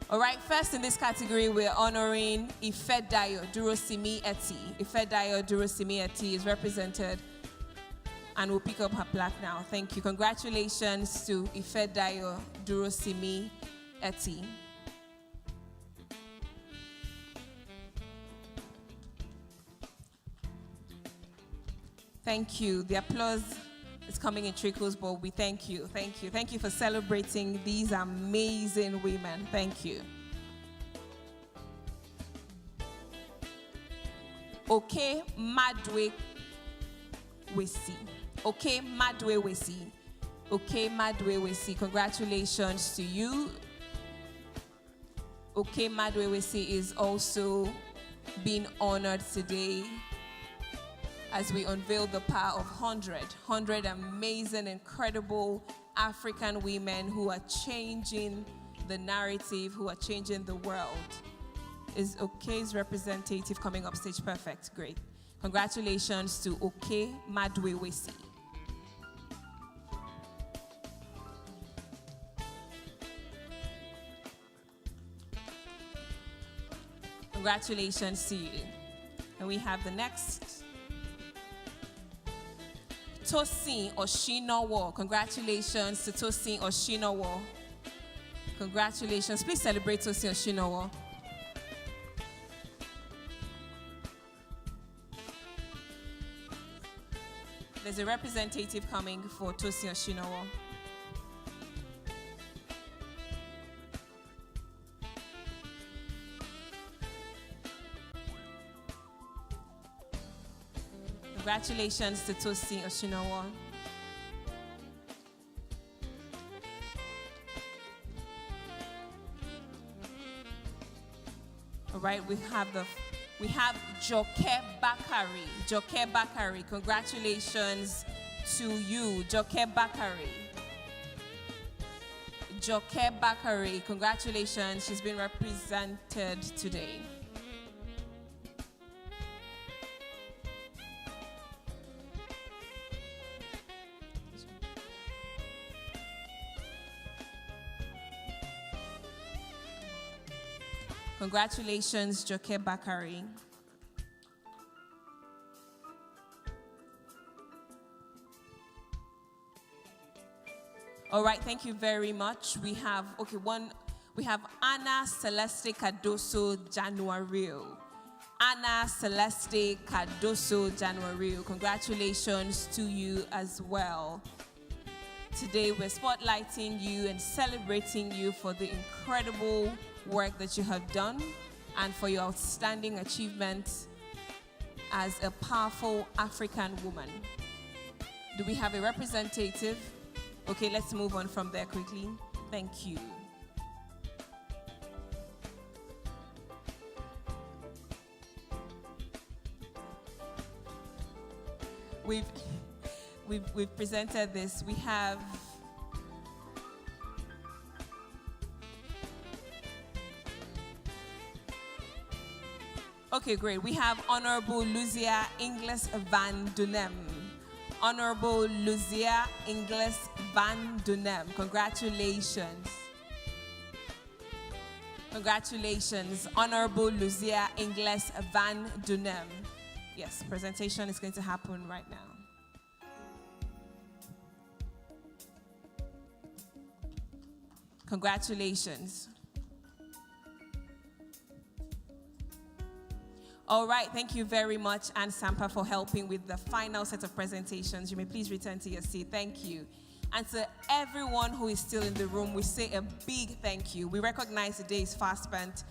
All right, first in this category, we're honoring Ifedayo Durosimi Eti. Ifedayo Durosimi Eti is represented and will pick up her plaque now. Thank you. Congratulations to Ifedayo Durosimi Eti. Thank you. The applause is coming in trickles, but we thank you. Thank you. Thank you for celebrating these amazing women. Thank you. Okay, Madwe Wesi. Okay, Madwe Wesi. Okay, Madwe Wesi. Congratulations to you. Okay, Madwe Wesi is also being honored today as we unveil the power of 100 amazing, incredible African women who are changing the narrative, who are changing the world. Is Oke's representative coming up stage? Perfect, great. Congratulations to Oke Madwe Wesi. Congratulations to you. And we have the next. Tosin Oshinowo. Congratulations to Tosin Oshinowo. Congratulations. Please celebrate Tosin Oshinowo. There's a representative coming for Tosin Oshinowo. Congratulations to Tosin Oshinowo. All right, we have Joke Bakari. Joke Bakari, congratulations to you, Joke Bakari. Joke Bakari, congratulations. She's been represented today. Congratulations, Joke Bakari. All right, thank you very much. We have Anna Celeste Cardoso Januario. Anna Celeste Cardoso Januario. Congratulations to you as well. Today we're spotlighting you and celebrating you for the incredible work that you have done and for your outstanding achievement as a powerful African woman. Do we have a representative? Okay, let's move on from there quickly. Thank you. We've presented this. We have okay, great. We have Honorable Luzia Ingles Van Dunem. Honorable Luzia Ingles Van Dunem. Congratulations. Congratulations, Honorable Luzia Ingles Van Dunem. Yes, presentation is going to happen right now. Congratulations. All right, thank you very much, Ann Sampa, for helping with the final set of presentations. You may please return to your seat. Thank you. And to everyone who is still in the room, we say a big thank you. We recognize the day is fast spent.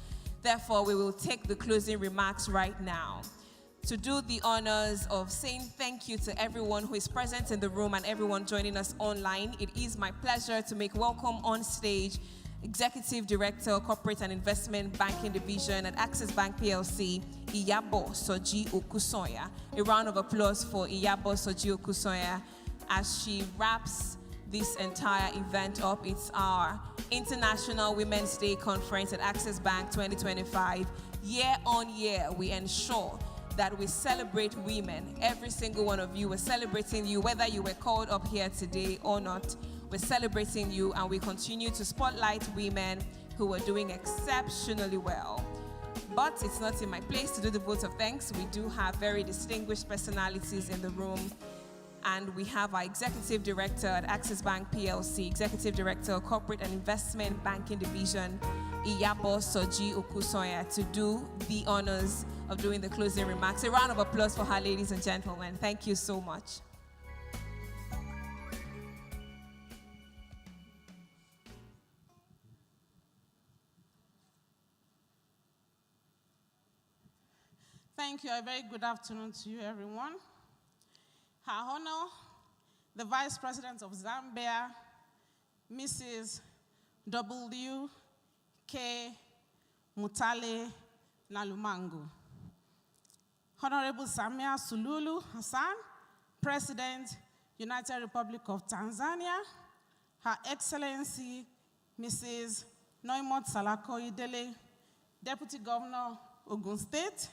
Therefore, we will take the closing remarks right now. To do the honors of saying thank you to everyone who is present in the room and everyone joining us online, it is my pleasure to make welcome on stage Executive Director, Corporate and Investment Banking Division at Access Bank PLC, Iyabo Soji Okusoya. A round of applause for Iyabo Soji Okusoya as she wraps this entire event up. It's our International Women's Day Conference at Access Bank 2025. Year on year, we ensure that we celebrate women. Every single one of you, we're celebrating you, whether you were called up here today or not. We're celebrating you, and we continue to spotlight women, who are doing exceptionally well. But it's not in my place to do the vote of thanks. We do have very distinguished personalities in the room. And we have our Executive Director at Access Bank PLC, Executive Director, Corporate and Investment Banking Division, Iyabo Soji Okusoya, to do the honors of doing the closing remarks. A round of applause for her, ladies and gentlemen. Thank you so much. Thank you. A very good afternoon to you, everyone. Her Honor, the Vice President of Zambia, Mrs. W.K. Mutale Nalumango. Honorable Samia Suluhu Hassan, President, United Republic of Tanzania, Her Excellency, Mrs. Noimot Salako Idele, Deputy Governor, Ogun State,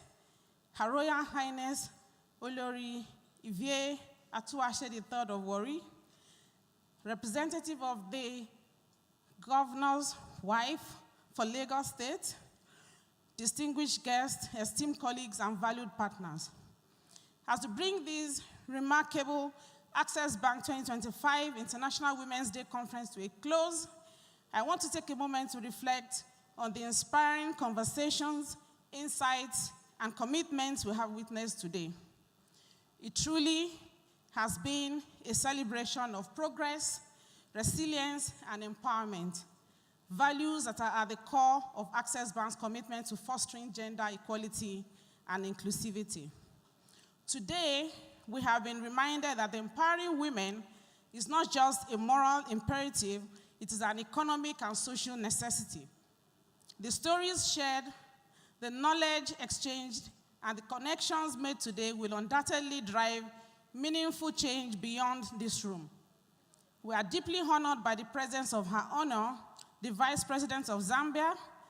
Her Royal Highness Olori Ivie Atuashe III of Warri, representative of the Governor's wife for Lagos State, distinguished guests, esteemed colleagues, and valued partners. As to bring this remarkable Access Bank 2025 International Women's Day Conference to a close, I want to take a moment to reflect on the inspiring conversations, insights, and commitments we have witnessed today. It truly has been a celebration of progress, resilience, and empowerment, values that are at the core of Access Bank's commitment to fostering gender equality and inclusivity. Today, we have been reminded that empowering women is not just a moral imperative, it is an economic and social necessity. The stories shared, the knowledge exchanged, and the connections made today will undoubtedly drive meaningful change beyond this room. We are deeply honored by the presence of Her Honor, the Vice President of Zambia,